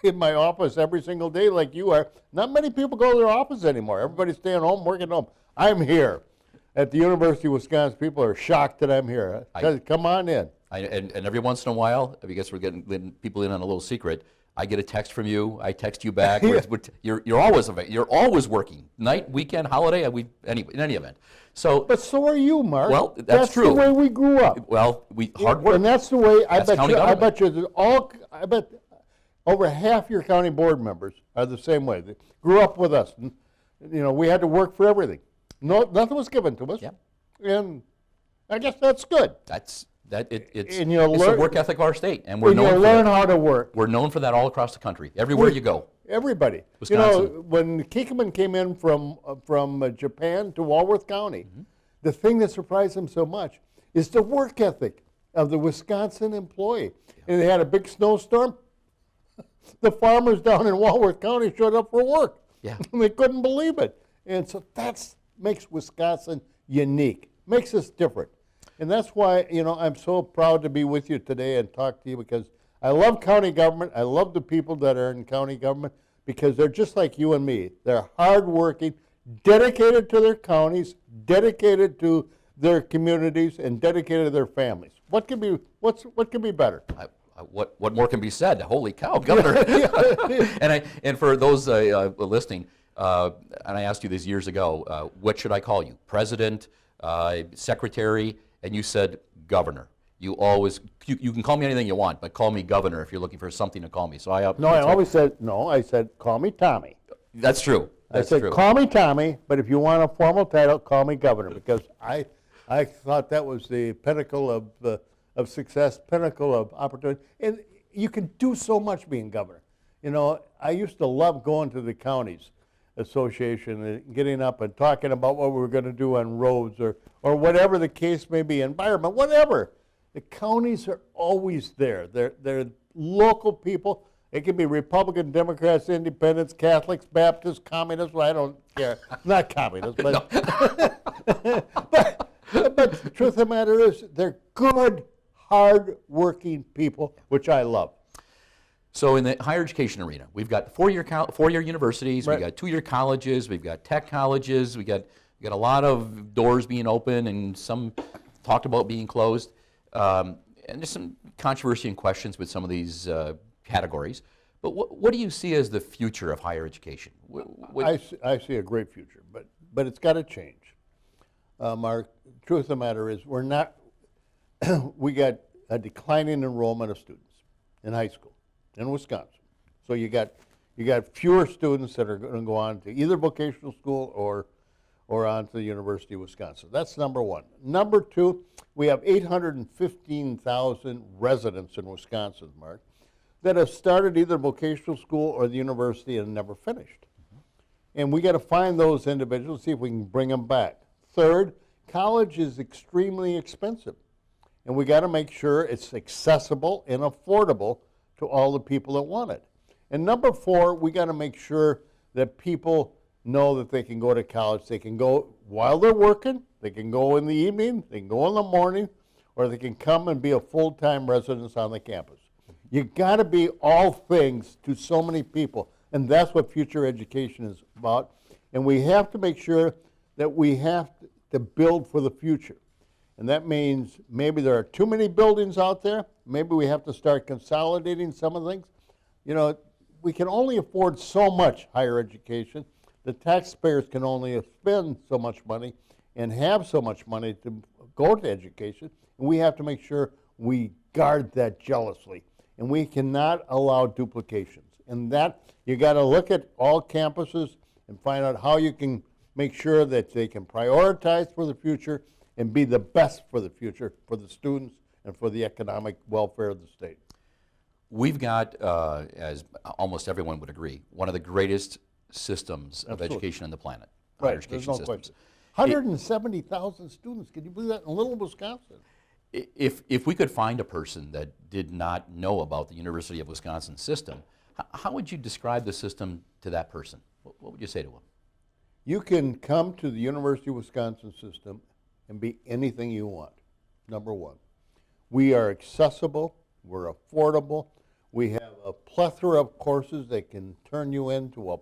in my office every single day like you are. Not many people go to their office anymore. Everybody's staying home, working home. I'm here at the University of Wisconsin. People are shocked that I'm here. Come on in. And every once in a while, I guess we're getting people in on a little secret. I get a text from you. I text you back. You're always working, night, weekend, holiday. In any event. But so are you, Mark. Well, that's true. That's the way we grew up. Well, hard work. And that's the way. I bet over half your county board members are the same way. They grew up with us. And, we had to work for everything. Nothing was given to us. Yep. And I guess that's good. It's the work ethic of our state, and we're known for learn how to work. We're known for that all across the country, everywhere you go. Everybody. Wisconsin. When Kikkoman came in from Japan to Walworth County, the thing that surprised him so much is the work ethic of the Wisconsin employee. Yeah. And they had a big snowstorm. The farmers down in Walworth County showed up for work. Yeah. They couldn't believe it. And so that makes Wisconsin unique, makes us different. And that's why, I'm so proud to be with you today and talk to you, because I love county government. I love the people that are in county government, because they're just like you and me. They're hardworking, dedicated to their counties, dedicated to their communities, and dedicated to their families. What can be better? What more can be said? Holy cow, Governor! And for those listening, and I asked you this years ago, what should I call you? President, secretary? And you said governor. You can call me anything you want, but call me governor if you're looking for something to call me. So I said call me Tommy. That's true. I said call me Tommy, but if you want a formal title, call me governor, because I thought that was the pinnacle of success, pinnacle of opportunity, and you can do so much being governor. I used to love going to the counties association and getting up and talking about what we were going to do on roads or whatever the case may be, environment, whatever. The counties are always there. They're local people. It can be Republican, Democrats, Independents, Catholics, Baptists, Communists. Well, I don't care. Not Communists, but but the truth of the matter is they're good, hard-working people, which I love. So in the higher education arena, we've got four-year universities, Right. we've got two-year colleges, we've got tech colleges, we got a lot of doors being open and some talked about being closed. And there's some controversy and questions with some of these categories. But what do you see as the future of higher education? I see a great future, but it's got to change. Mark, truth of the matter is we got a declining enrollment of students in high school in Wisconsin. So you got fewer students that are going to go on to either vocational school or on to the University of Wisconsin. That's number one. Number two, we have 815,000 residents in Wisconsin, Mark, that have started either vocational school or the university and never finished. And we got to find those individuals, see if we can bring them back. Third, college is extremely expensive. And we got to make sure it's accessible and affordable to all the people that want it. And number four, we got to make sure that people know that they can go to college. They can go while they're working, they can go in the evening, they can go in the morning, or they can come and be a full-time resident on the campus. You got to be all things to so many people, and that's what future education is about. And we have to make sure that we have to build for the future. And that means maybe there are too many buildings out there. Maybe we have to start consolidating some of the things. You know, we can only afford so much higher education. The taxpayers can only spend so much money and have so much money to go to education. And we have to make sure we guard that jealously. And we cannot allow duplications. And that, you got to look at all campuses and find out how you can make sure that they can prioritize for the future and be the best for the future for the students and for the economic welfare of the state. We've got, as almost everyone would agree, one of the greatest systems of Absolutely. education on the planet. Right, Higher education there's no systems. question. 170,000 students. Can you believe that in little Wisconsin? If we could find a person that did not know about the University of Wisconsin system, how would you describe the system to that person? What would you say to them? You can come to the University of Wisconsin system and be anything you want, number one. We are accessible, we're affordable, we have a plethora of courses that can turn you into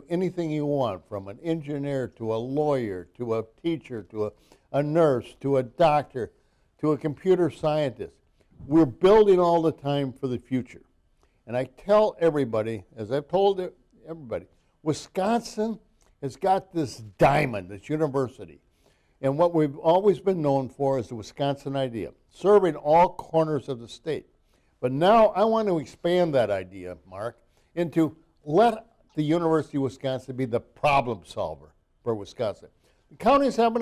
anything you want, from an engineer to a lawyer, to a teacher, to a nurse, to a doctor, to a computer scientist. We're building all the time for the future. And I tell everybody, as I've told everybody, Wisconsin has got this diamond, this university. And what we've always been known for is the Wisconsin idea, serving all corners of the state. But now I want to expand that idea, Mark, into let the University of Wisconsin be the problem solver for Wisconsin. The counties have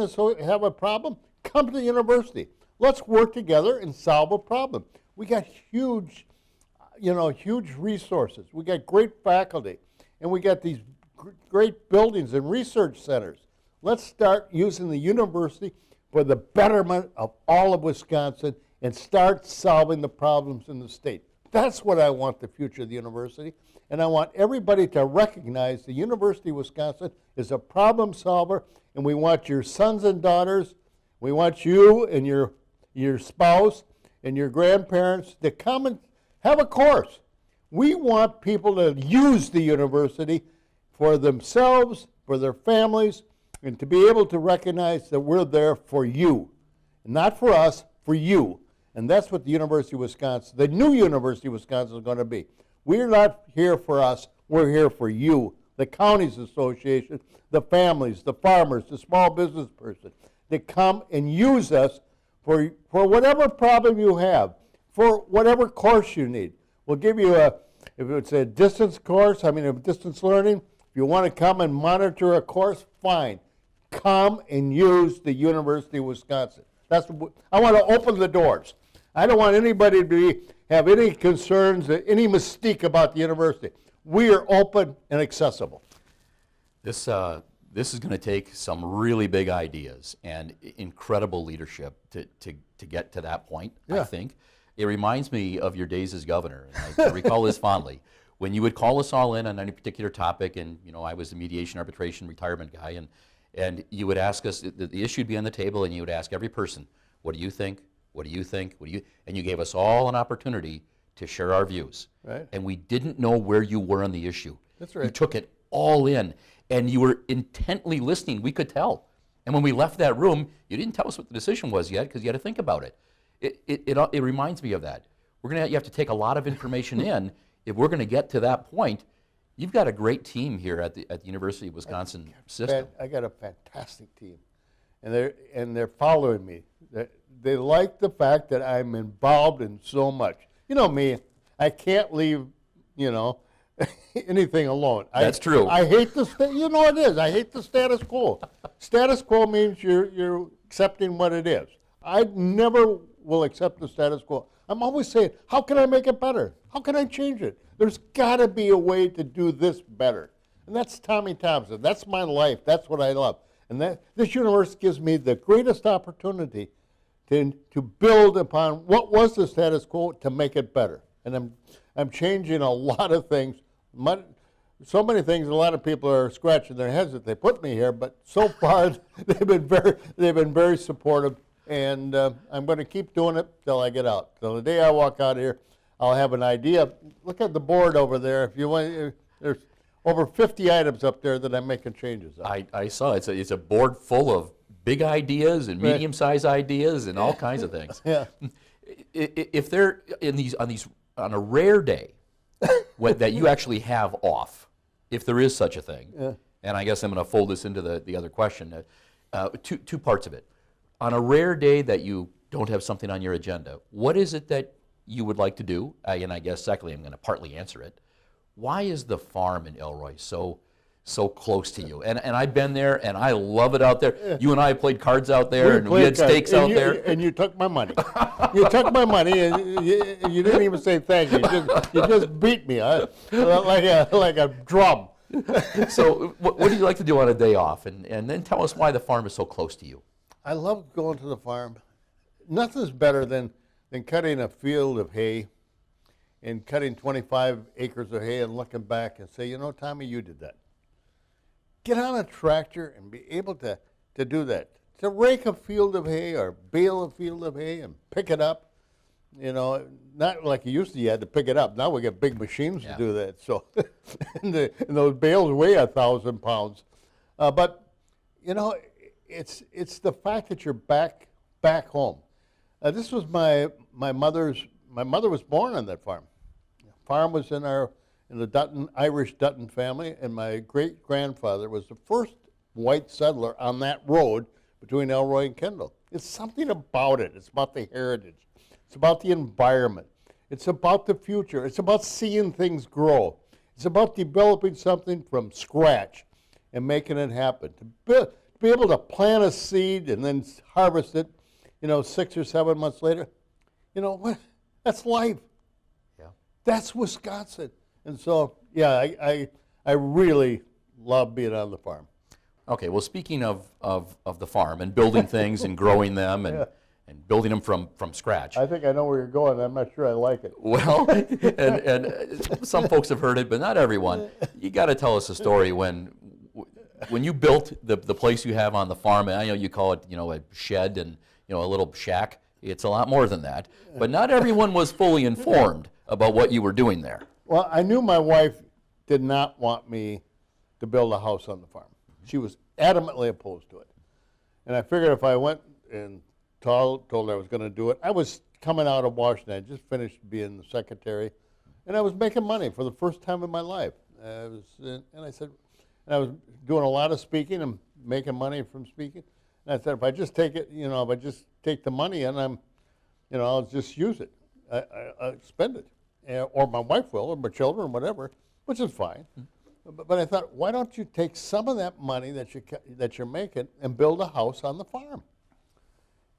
a problem, come to the university. Let's work together and solve a problem. We got huge resources. We got great faculty, and we got these great buildings and research centers. Let's start using the university for the betterment of all of Wisconsin and start solving the problems in the state. That's what I want the future of the university, and I want everybody to recognize the University of Wisconsin is a problem solver, and we want your sons and daughters, we want you and your spouse and your grandparents to come and have a course. We want people to use the university for themselves, for their families, and to be able to recognize that we're there for you. Not for us, for you. And that's what the University of Wisconsin, the new University of Wisconsin is going to be. We're not here for us, we're here for you. The counties association, the families, the farmers, the small business person, to come and use us for whatever problem you have, for whatever course you need. We'll give you if it's a distance course, distance learning, if you want to come and monitor a course, fine. Come and use the University of Wisconsin. I want to open the doors. I don't want anybody to have any concerns, any mystique about the university. We are open and accessible. This is going to take some really big ideas and incredible leadership to get to that point, Yeah. I think. It reminds me of your days as governor, and I recall this fondly. When you would call us all in on any particular topic, and I was the mediation, arbitration, retirement guy, and you would ask us, the issue would be on the table, and you would ask every person, what do you think? What do you think? And you gave us all an opportunity to share our views. Right. And we didn't know where you were on the issue. That's right. You took it all in, and you were intently listening. We could tell. And when we left that room, you didn't tell us what the decision was yet because you had to think about it. It reminds me of that. You have to take a lot of information in. If we're going to get to that point, you've got a great team here at the University of Wisconsin system. I got a fantastic team, and they're following me. They like the fact that I'm involved in so much. You know me, I can't leave, anything alone. That's true. I hate you know it is. I hate the status quo. Status quo means you're accepting what it is. I never will accept the status quo. I'm always saying, how can I make it better? How can I change it? There's got to be a way to do this better. And that's Tommy Thompson. That's my life. That's what I love. And this university gives me the greatest opportunity to build upon what was the status quo to make it better. And I'm changing a lot of things. So many things, a lot of people are scratching their heads that they put me here, but so far they've been very supportive, and I'm going to keep doing it till I get out. Till the day I walk out here, I'll have an idea. Look at the board over there. If you want, there's over 50 items up there that I'm making changes on. I saw it's a board full of big ideas and medium-sized ideas and all kinds of things. Yeah. If they're on a rare day that you actually have off, if there is such a thing, and I guess I'm going to fold this into the other question, two parts of it. On a rare day that you don't have something on your agenda, what is it that you would like to do? And I guess secondly, I'm going to partly answer it. Why is the farm in Elroy so close to you? And I've been there, and I love it out there. You and I played cards out there, and we had steaks out there. And you took my money. You took my money, and you didn't even say thank you. You just beat me like a drum. So what do you like to do on a day off? And then tell us why the farm is so close to you. I love going to the farm. Nothing's better than cutting a field of hay and cutting 25 acres of hay and looking back and say, Tommy, you did that. Get on a tractor and be able to do that. To rake a field of hay or bale a field of hay and pick it up, not like you had to pick it up. Now we got big machines to do that. So, and those bales weigh 1,000 pounds. But, it's the fact that you're back home. This was my mother was born on that farm. The farm was in the Irish Dutton family, and my great-grandfather was the first white settler on that road between Elroy and Kendall. It's something about it. It's about the heritage. It's about the environment. It's about the future. It's about seeing things grow. It's about developing something from scratch and making it happen. To be able to plant a seed and then harvest it, 6 or 7 months later, what? That's life. Yeah. That's Wisconsin. And so, I really love being on the farm. Okay, well, speaking of the farm and building things and growing them and building them from scratch. I think I know where you're going. I'm not sure I like it. Well, and some folks have heard it, but not everyone. You got to tell us a story when you built the place you have on the farm. And I know you call it, a shed and a little shack. It's a lot more than that. But not everyone was fully informed about what you were doing there. Well, I knew my wife did not want me to build a house on the farm. She was adamantly opposed to it. And I figured if I went and told her I was going to do it, I was coming out of Washington. I just finished being the secretary, and I was making money for the first time in my life. I was doing a lot of speaking and making money from speaking. And I said, if I just take it, if I just take the money and I'll just use it. I'll spend it. Or my wife will, or my children, whatever, which is fine. But I thought, why don't you take some of that money that you're making and build a house on the farm?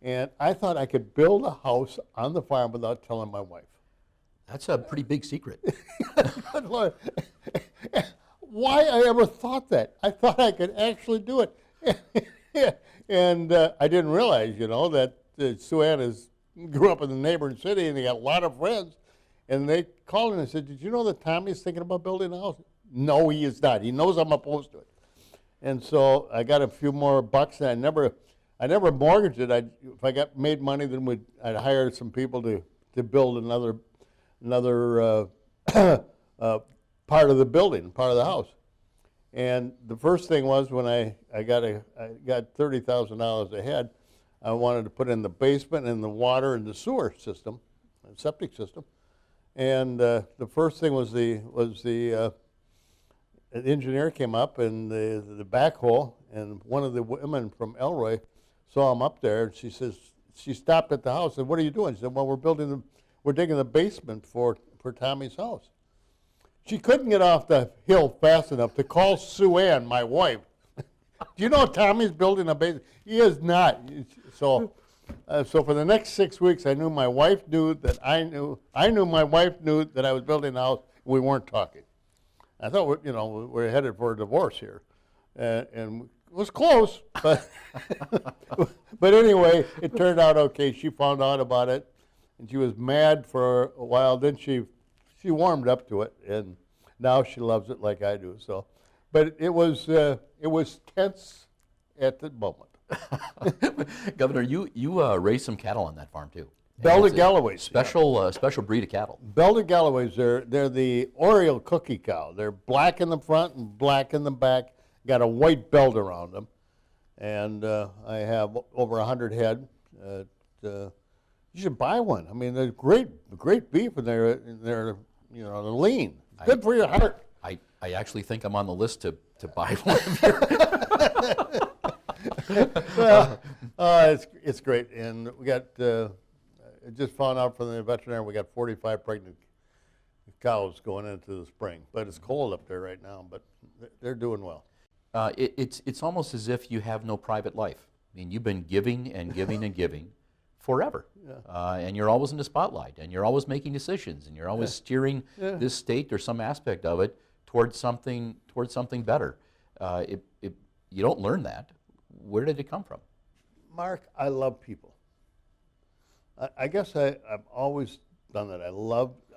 And I thought I could build a house on the farm without telling my wife. That's a pretty big secret. Why I ever thought that? I thought I could actually do it. And I didn't realize, that Sue Ann grew up in the neighboring city and he got a lot of friends. And they called him and said, did you know that Tommy's thinking about building a house? No, he is not. He knows I'm opposed to it. And so I got a few more bucks, and I never mortgaged it. If I got made money, then I'd hire some people to build another part of the building, part of the house. And the first thing was when I got $30,000 ahead, I wanted to put in the basement and the water and the sewer system, septic system. And the first thing was the engineer came up and the backhoe, and one of the women from Elroy saw him up there, and she stopped at the house and said, "What are you doing?" She said, "Well, we're digging the basement for Tommy's house." She couldn't get off the hill fast enough to call Sue Ann, my wife. Do you know Tommy's building a basement? He is not. So for the next 6 weeks, I knew my wife knew that I knew my wife knew that I was building a house. We weren't talking. I thought we're headed for a divorce here, and it was close, but but anyway, it turned out okay. She found out about it, and she was mad for a while. Then she warmed up to it, and now she loves it like I do. So, but it was tense at the moment. Governor, you raised some cattle on that farm too. Belted Galloways. Special breed of cattle. Belted Galloways, they're the Oriole cookie cow. They're black in the front and black in the back, got a white belt around them. And I have over 100 head. You should buy one. I mean, they're great beef, and they're lean. Good for your heart. I actually think I'm on the list to buy one of Well, it's great. And we got, I just found out from the veterinarian, we got 45 pregnant cows going into the spring. But it's cold up there right now, but they're doing well. It's almost as if you have no private life. I mean, you've been giving and giving and giving forever. Yeah. And you're always in the spotlight, and you're always making decisions, and you're always steering this state or some aspect of it towards something better. You don't learn that. Where did it come from? Mark, I love people. I guess I've always done that. I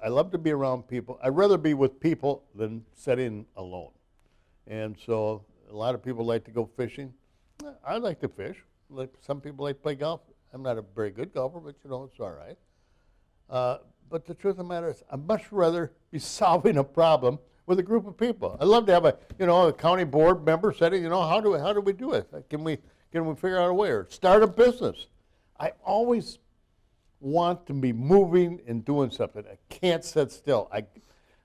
love to be around people. I'd rather be with people than sitting alone. And so a lot of people like to go fishing. I like to fish. Like some people like to play golf. I'm not a very good golfer, but it's all right. But the truth of the matter is, I'd much rather be solving a problem with a group of people. I'd love to have a county board member saying, how do we do it? Can we figure out a way, or start a business? I always want to be moving and doing something. I can't sit still. I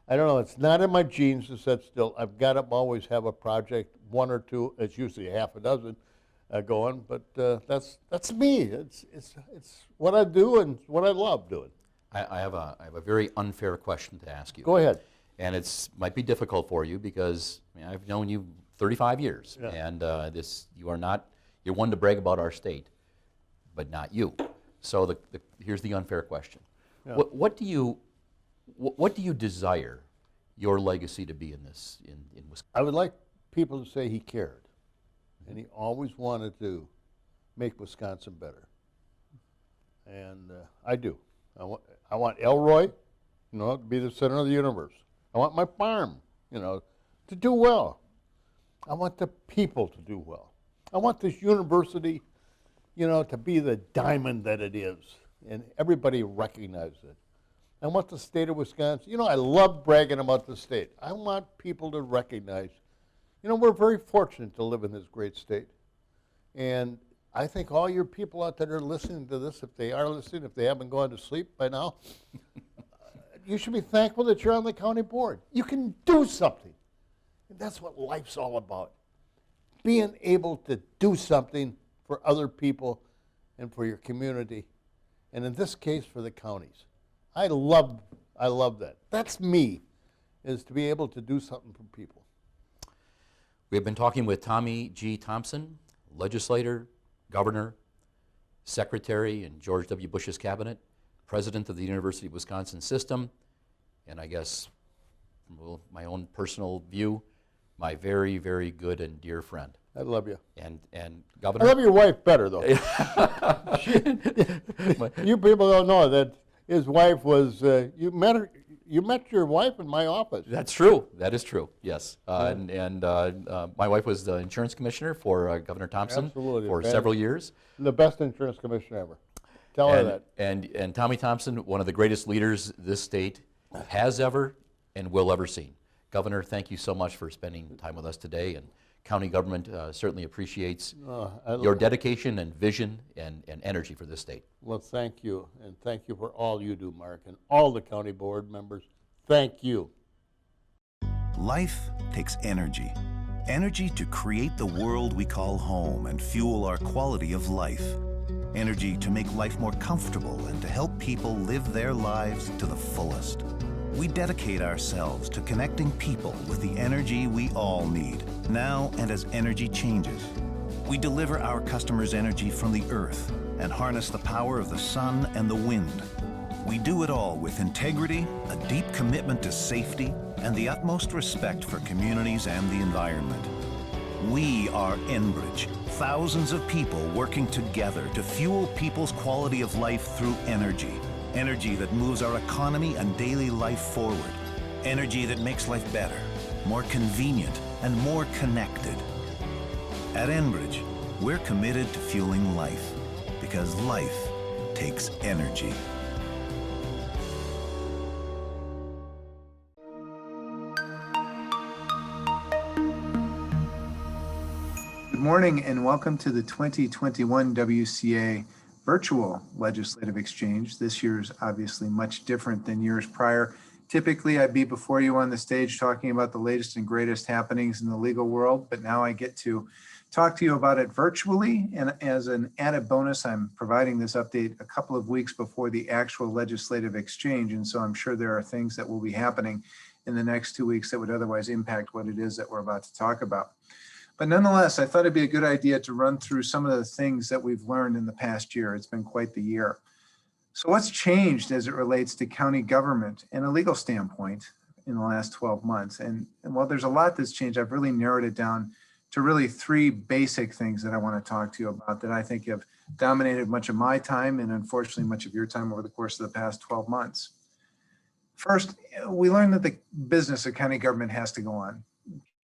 don't know. It's not in my genes to sit still. I've got to always have a project, one or two. It's usually half a dozen going. But that's me. It's what I do and what I love doing. I have a very unfair question to ask you. Go ahead. And might be difficult for you because I've known you 35 years, and you're one to brag about our state, but not you. So here's the unfair question: what do you desire your legacy to be in Wisconsin? I would like people to say he cared, and he always wanted to make Wisconsin better, and I do. I want Elroy, to be the center of the universe. I want my farm, to do well. I want the people to do well. I want this university, to be the diamond that it is, and everybody recognizes it. I want the state of Wisconsin. I love bragging about the state. I want people to recognize, we're very fortunate to live in this great state. And I think all your people out there are listening to this, if they are listening, if they haven't gone to sleep by now, you should be thankful that you're on the county board. You can do something. And that's what life's all about. Being able to do something for other people and for your community, and in this case, for the counties. I love that. That's me, is to be able to do something for people. We have been talking with Tommy G. Thompson, legislator, governor, secretary in George W. Bush's cabinet, president of the University of Wisconsin system, and I guess, from my own personal view, my very, very good and dear friend. I love you. And Governor. I love your wife better, though. You people don't know that his wife was, you met her, You met your wife in my office. That's true. That is true. Yes. My wife was the insurance commissioner for Governor Thompson Absolutely. for several years. The best insurance commissioner ever. Tell her that. And Tommy Thompson, one of the greatest leaders this state has ever and will ever seen. Governor, thank you so much for spending time with us today, and county government certainly appreciates your dedication and vision and energy for this state. Well, thank you, and thank you for all you do, Mark, and all the county board members. Thank you. Life takes energy. Energy to create the world we call home and fuel our quality of life. Energy to make life more comfortable and to help people live their lives to the fullest. We dedicate ourselves to connecting people with the energy we all need, now and as energy changes. We deliver our customers energy from the earth and harness the power of the sun and the wind. We do it all with integrity, a deep commitment to safety, and the utmost respect for communities and the environment. We are Enbridge, thousands of people working together to fuel people's quality of life through energy. Energy that moves our economy and daily life forward. Energy that makes life better, more convenient, and more connected. At Enbridge, we're committed to fueling life, because life takes energy. Good morning and welcome to the 2021 WCA Virtual Legislative Exchange. This year's obviously much different than years prior. Typically, I'd be before you on the stage talking about the latest and greatest happenings in the legal world, but now I get to talk to you about it virtually. And as an added bonus, I'm providing this update a couple of weeks before the actual legislative exchange. And so I'm sure there are things that will be happening in the next 2 weeks that would otherwise impact what it is that we're about to talk about. But nonetheless, I thought it'd be a good idea to run through some of the things that we've learned in the past year. It's been quite the year. So what's changed as it relates to county government in a legal standpoint in the last 12 months? And while there's a lot that's changed, I've really narrowed it down to really 3 basic things that I want to talk to you about that I think have dominated much of my time and unfortunately much of your time over the course of the past 12 months. First, we learned that the business of county government has to go on.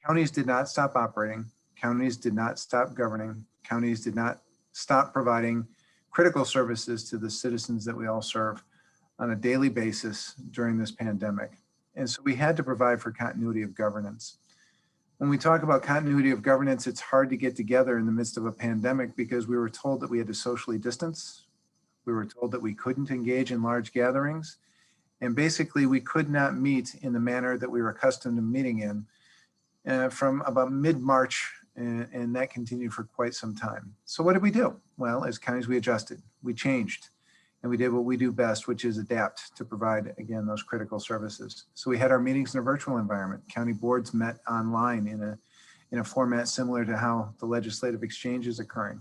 Counties did not stop operating. Counties did not stop governing. Counties did not stop providing critical services to the citizens that we all serve on a daily basis during this pandemic. And so we had to provide for continuity of governance. When we talk about continuity of governance, it's hard to get together in the midst of a pandemic because we were told that we had to socially distance. We were told that we couldn't engage in large gatherings. And basically we could not meet in the manner that we were accustomed to meeting in from about mid-March, and that continued for quite some time. So what did we do? Well, as counties, we adjusted, we changed, and we did what we do best, which is adapt to provide, again, those critical services. So we had our meetings in a virtual environment. County boards met online in a format similar to how the legislative exchange is occurring.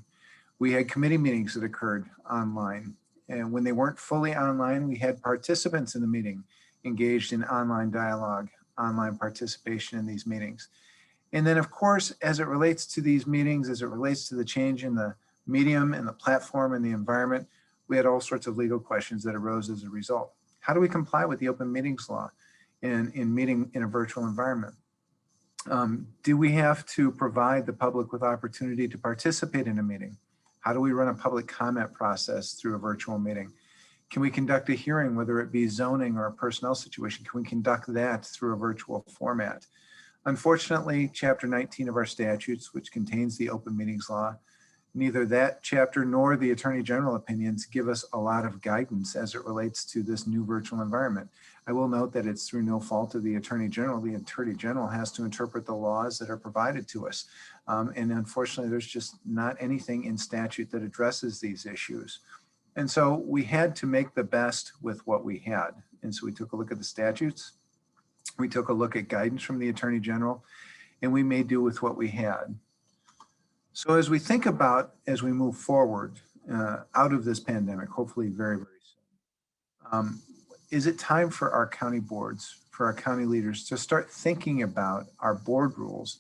We had committee meetings that occurred online. And when they weren't fully online, we had participants in the meeting engaged in online dialogue, online participation in these meetings. And then of course, as it relates to these meetings, as it relates to the change in the medium and the platform and the environment, we had all sorts of legal questions that arose as a result. How do we comply with the open meetings law in meeting in a virtual environment? Do we have to provide the public with opportunity to participate in a meeting? How do we run a public comment process through a virtual meeting? Can we conduct a hearing, whether it be zoning or a personnel situation? Can we conduct that through a virtual format? Unfortunately, Chapter 19 of our statutes, which contains the open meetings law, neither that chapter nor the Attorney General opinions give us a lot of guidance as it relates to this new virtual environment. I will note that it's through no fault of the Attorney General. The Attorney General has to interpret the laws that are provided to us. And unfortunately, there's just not anything in statute that addresses these issues. And so we had to make the best with what we had. And so we took a look at the statutes. We took a look at guidance from the Attorney General, and we made do with what we had. So as we think about, as we move forward out of this pandemic, hopefully very, very soon, is it time for our county boards, for our county leaders to start thinking about our board rules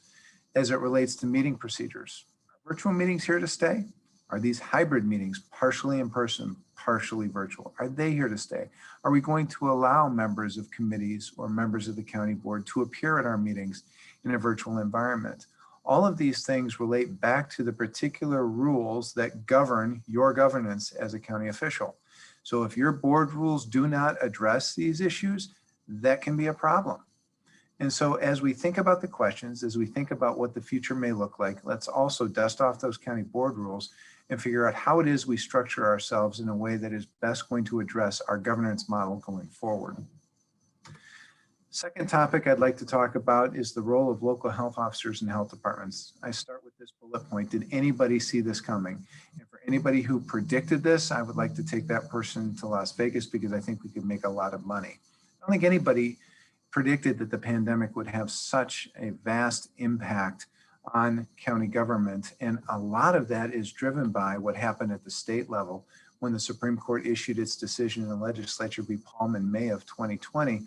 as it relates to meeting procedures? Are virtual meetings here to stay? Are these hybrid meetings, partially in person, partially virtual? Are they here to stay? Are we going to allow members of committees or members of the county board to appear at our meetings in a virtual environment? All of these things relate back to the particular rules that govern your governance as a county official. So if your board rules do not address these issues, that can be a problem. And so as we think about the questions, as we think about what the future may look like, let's also dust off those county board rules and figure out how it is we structure ourselves in a way that is best going to address our governance model going forward. Second topic I'd like to talk about is the role of local health officers and health departments. I start with this bullet point. Did anybody see this coming? And for anybody who predicted this, I would like to take that person to Las Vegas because I think we could make a lot of money. I don't think anybody predicted that the pandemic would have such a vast impact on county government. And a lot of that is driven by what happened at the state level when the Supreme Court issued its decision in the legislature v. Palm in May of 2020.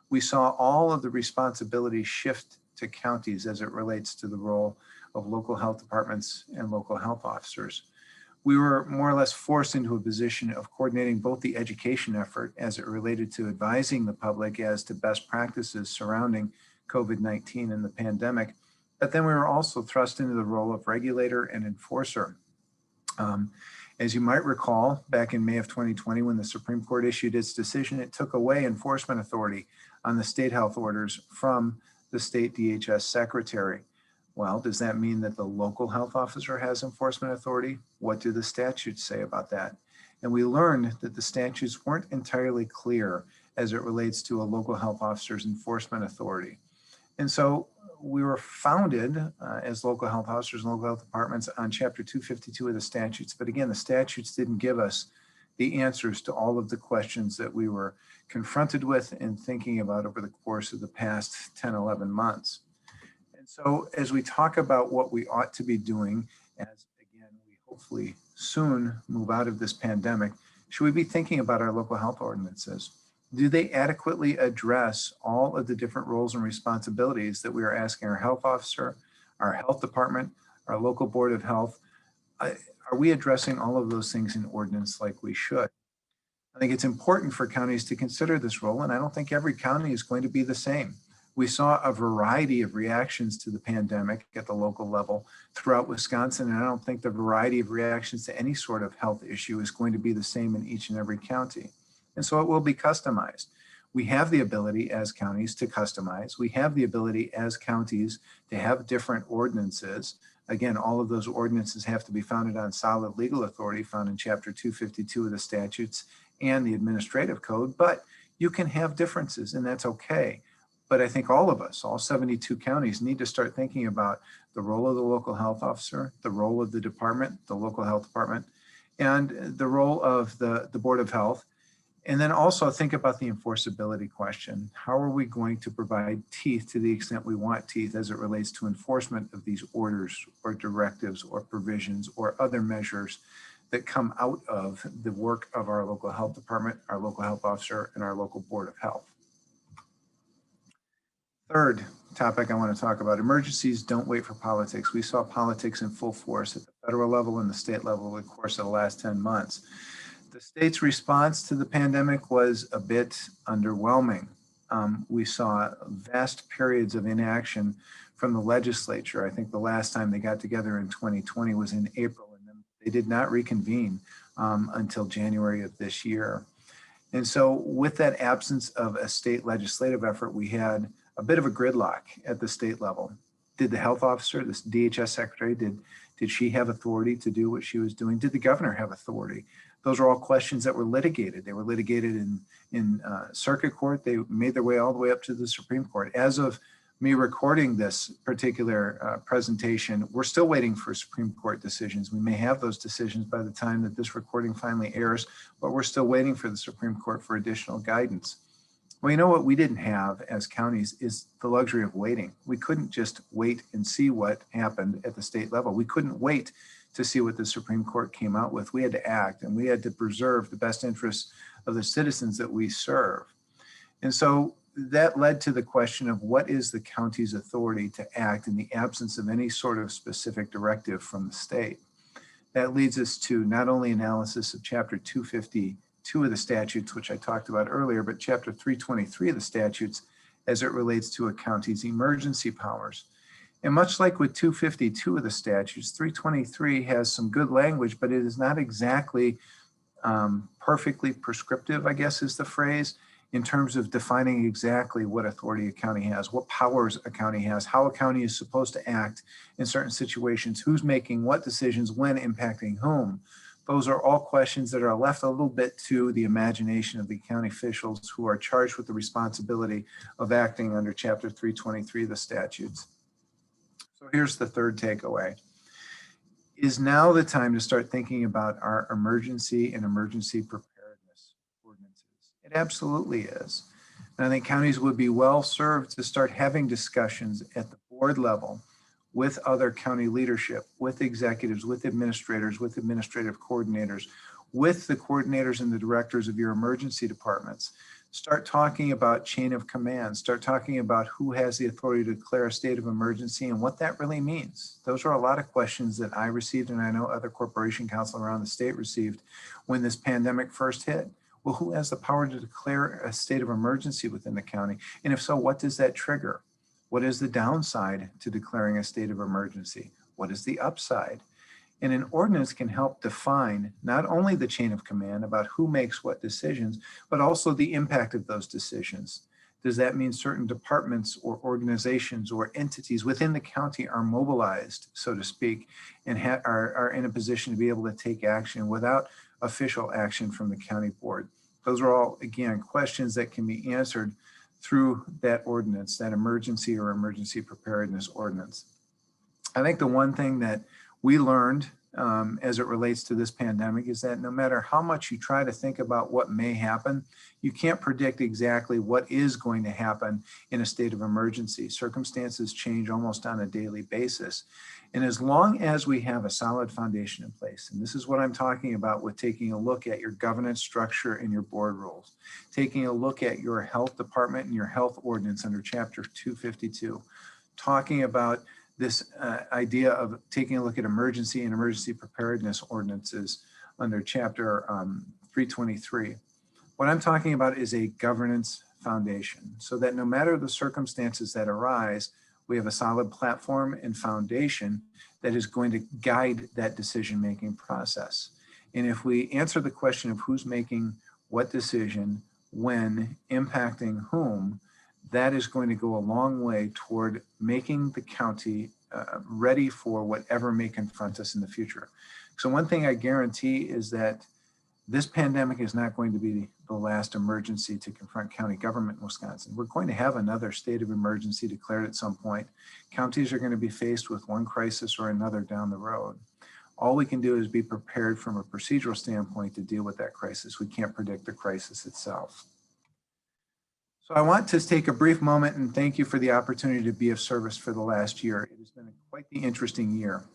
We saw all of the responsibilities shift to counties as it relates to the role of local health departments and local health officers. We were more or less forced into a position of coordinating both the education effort as it related to advising the public as to best practices surrounding COVID-19 and the pandemic, but then we were also thrust into the role of regulator and enforcer. As you might recall, back in May of 2020, when the Supreme Court issued its decision, it took away enforcement authority on the state health orders from the state DHS secretary. Well, does that mean that the local health officer has enforcement authority? What do the statutes say about that? And we learned that the statutes weren't entirely clear as it relates to a local health officer's enforcement authority. And so we were founded as local health officers and local health departments on Chapter 252 of the statutes. But again, the statutes didn't give us the answers to all of the questions that we were confronted with and thinking about over the course of the past 10, 11 months. And so as we talk about what we ought to be doing, as again, we hopefully soon move out of this pandemic, should we be thinking about our local health ordinances? Do they adequately address all of the different roles and responsibilities that we are asking our health officer, our health department, our local board of health? Are we addressing all of those things in ordinance like we should? I think it's important for counties to consider this role, and I don't think every county is going to be the same. We saw a variety of reactions to the pandemic at the local level throughout Wisconsin, and I don't think the variety of reactions to any sort of health issue is going to be the same in each and every county. And so it will be customized. We have the ability as counties to customize. We have the ability as counties to have different ordinances. Again, all of those ordinances have to be founded on solid legal authority found in Chapter 252 of the statutes and the administrative code, but you can have differences and that's okay. But I think all of us, all 72 counties, need to start thinking about the role of the local health officer, the role of the department, the local health department, and the role of the Board of Health. And then also think about the enforceability question. How are we going to provide teeth to the extent we want teeth as it relates to enforcement of these orders or directives or provisions or other measures that come out of the work of our local health department, our local health officer, and our local Board of Health? Third topic I want to talk about, emergencies don't wait for politics. We saw politics in full force at the federal level and the state level over the course of the last 10 months. The state's response to the pandemic was a bit underwhelming. We saw vast periods of inaction from the legislature. I think the last time they got together in 2020 was in April, and then they did not reconvene until January of this year. And so with that absence of a state legislative effort, we had a bit of a gridlock at the state level. Did the health officer, this DHS secretary, did she have authority to do what she was doing? Did the governor have authority? Those are all questions that were litigated. They were litigated in circuit court. They made their way all the way up to the Supreme Court. As of me recording this particular presentation, we're still waiting for Supreme Court decisions. We may have those decisions by the time that this recording finally airs, but we're still waiting for the Supreme Court for additional guidance. Well, you know what we didn't have as counties is the luxury of waiting. We couldn't just wait and see what happened at the state level. We couldn't wait to see what the Supreme Court came out with. We had to act, and we had to preserve the best interests of the citizens that we serve. And so that led to the question of what is the county's authority to act in the absence of any sort of specific directive from the state. That leads us to not only analysis of Chapter 252 of the statutes, which I talked about earlier, but Chapter 323 of the statutes as it relates to a county's emergency powers. And much like with 252 of the statutes, 323 has some good language, but it is not exactly perfectly prescriptive, I guess is the phrase, in terms of defining exactly what authority a county has, what powers a county has, how a county is supposed to act in certain situations, who's making what decisions, when, impacting whom. Those are all questions that are left a little bit to the imagination of the county officials who are charged with the responsibility of acting under Chapter 323 of the statutes. So here's the third takeaway. Is now the time to start thinking about our emergency and emergency preparedness ordinances? It absolutely is. And I think counties would be well served to start having discussions at the board level with other county leadership, with executives, with administrators, with administrative coordinators, with the coordinators and the directors of your emergency departments. Start talking about chain of command, start talking about who has the authority to declare a state of emergency and what that really means. Those are a lot of questions that I received, and I know other corporation counsel around the state received when this pandemic first hit. Well, who has the power to declare a state of emergency within the county? And if so, what does that trigger? What is the downside to declaring a state of emergency? What is the upside? And an ordinance can help define not only the chain of command about who makes what decisions, but also the impact of those decisions. Does that mean certain departments or organizations or entities within the county are mobilized, so to speak, and are in a position to be able to take action without official action from the county board? Those are all, again, questions that can be answered through that ordinance, that emergency or emergency preparedness ordinance. I think the one thing that we learned as it relates to this pandemic is that no matter how much you try to think about what may happen, you can't predict exactly what is going to happen in a state of emergency. Circumstances change almost on a daily basis. And as long as we have a solid foundation in place, and this is what I'm talking about with taking a look at your governance structure and your board rules, taking a look at your health department and your health ordinance under Chapter 252, talking about this idea of taking a look at emergency and emergency preparedness ordinances under Chapter 323. What I'm talking about is a governance foundation so that no matter the circumstances that arise, we have a solid platform and foundation that is going to guide that decision-making process. And if we answer the question of who's making what decision, when, impacting whom, that is going to go a long way toward making the county ready for whatever may confront us in the future. So one thing I guarantee is that this pandemic is not going to be the last emergency to confront county government in Wisconsin. We're going to have another state of emergency declared at some point. Counties are going to be faced with one crisis or another down the road. All we can do is be prepared from a procedural standpoint to deal with that crisis. We can't predict the crisis itself. So I want to take a brief moment and thank you for the opportunity to be of service for the last year. It has been quite the interesting year.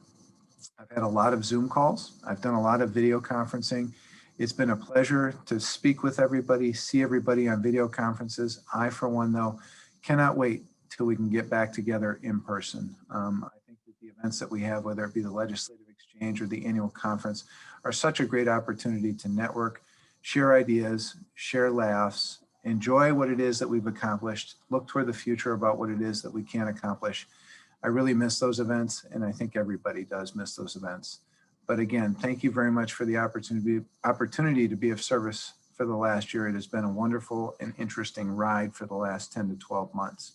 I've had a lot of Zoom calls. I've done a lot of video conferencing. It's been a pleasure to speak with everybody, see everybody on video conferences. I, for one, though, cannot wait till we can get back together in person. I think that the events that we have, whether it be the Legislative Exchange or the annual conference, are such a great opportunity to network, share ideas, share laughs, enjoy what it is that we've accomplished, look toward the future about what it is that we can accomplish. I really miss those events, and I think everybody does miss those events. But again, thank you very much for the opportunity to be of service for the last year. It has been a wonderful and interesting ride for the last 10 to 12 months.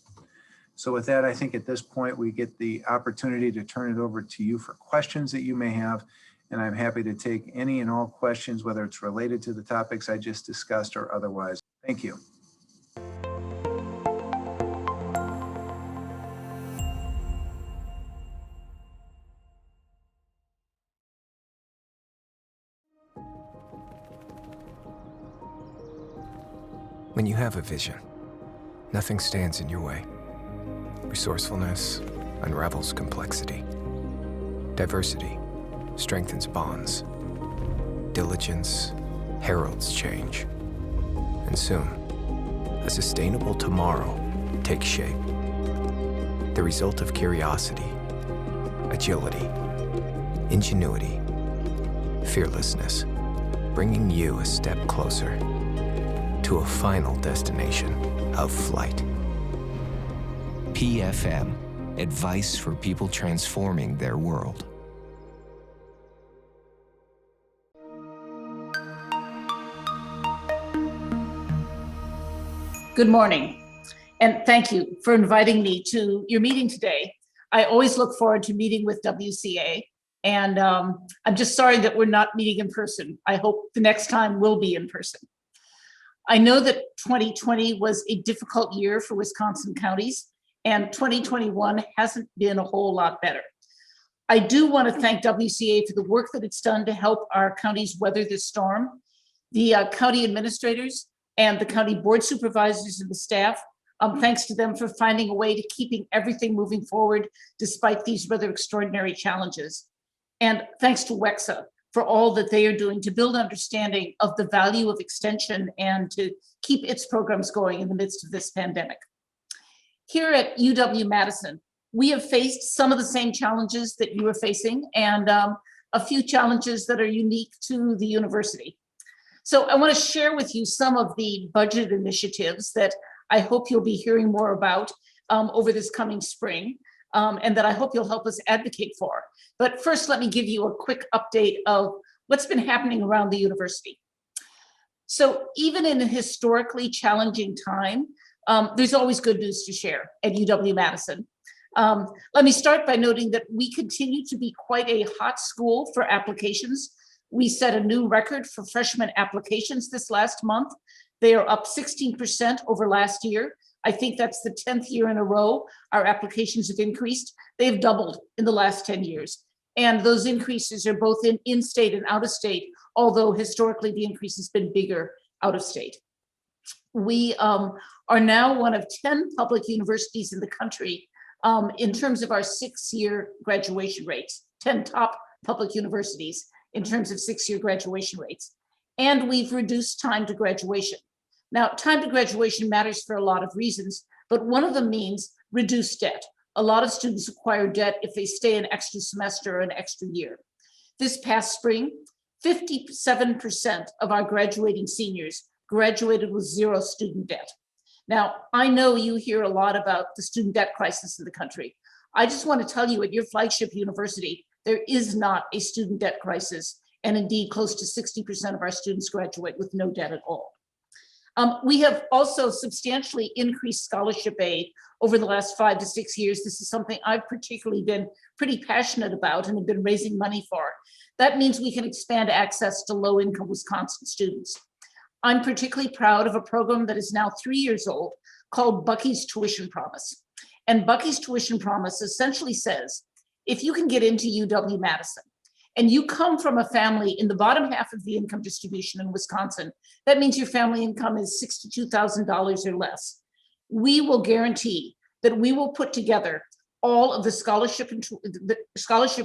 So with that, I think at this point, we get the opportunity to turn it over to you for questions that you may have. And I'm happy to take any and all questions, whether it's related to the topics I just discussed or otherwise. Thank you. When you have a vision, nothing stands in your way. Resourcefulness unravels complexity. Diversity strengthens bonds. Diligence heralds change. And soon, a sustainable tomorrow takes shape. The result of curiosity, agility, ingenuity, fearlessness, bringing you a step closer to a final destination of flight. PFM, advice for people transforming their world. Good morning, and thank you for inviting me to your meeting today. I always look forward to meeting with WCA, and I'm just sorry that we're not meeting in person. I hope the next time we'll be in person. I know that 2020 was a difficult year for Wisconsin counties, and 2021 hasn't been a whole lot better. I do want to thank WCA for the work that it's done to help our counties weather this storm. The county administrators and the county board supervisors and the staff, thanks to them for finding a way to keeping everything moving forward despite these rather extraordinary challenges. And thanks to WCA for all that they are doing to build understanding of the value of extension and to keep its programs going in the midst of this pandemic. Here at UW-Madison, we have faced some of the same challenges that you are facing and a few challenges that are unique to the university. So I want to share with you some of the budget initiatives that I hope you'll be hearing more about over this coming spring, and that I hope you'll help us advocate for. But first, let me give you a quick update of what's been happening around the university. So even in a historically challenging time, there's always good news to share at UW-Madison. Let me start by noting that we continue to be quite a hot school for applications. We set a new record for freshman applications this last month. They are up 16% over last year. I think that's the 10th year in a row our applications have increased. They've doubled in the last 10 years. And those increases are both in-state and out-of-state, although historically the increase has been bigger out-of-state. We are now one of 10 public universities in the country in terms of our 6-year graduation rates, 10 top public universities in terms of 6-year graduation rates. And we've reduced time to graduation. Now, time to graduation matters for a lot of reasons, but one of them means reduced debt. A lot of students acquire debt if they stay an extra semester or an extra year. This past spring, 57% of our graduating seniors graduated with 0 student debt. Now, I know you hear a lot about the student debt crisis in the country. I just want to tell you at your flagship university, there is not a student debt crisis, and indeed close to 60% of our students graduate with no debt at all. We have also substantially increased scholarship aid over the last 5 to 6 years. This is something I've particularly been pretty passionate about and have been raising money for. That means we can expand access to low-income Wisconsin students. I'm particularly proud of a program that is now 3 years old called Bucky's Tuition Promise. And Bucky's Tuition Promise essentially says, if you can get into UW-Madison and you come from a family in the bottom half of the income distribution in Wisconsin, that means your family income is $62,000 or less. We will guarantee that we will put together all of the scholarship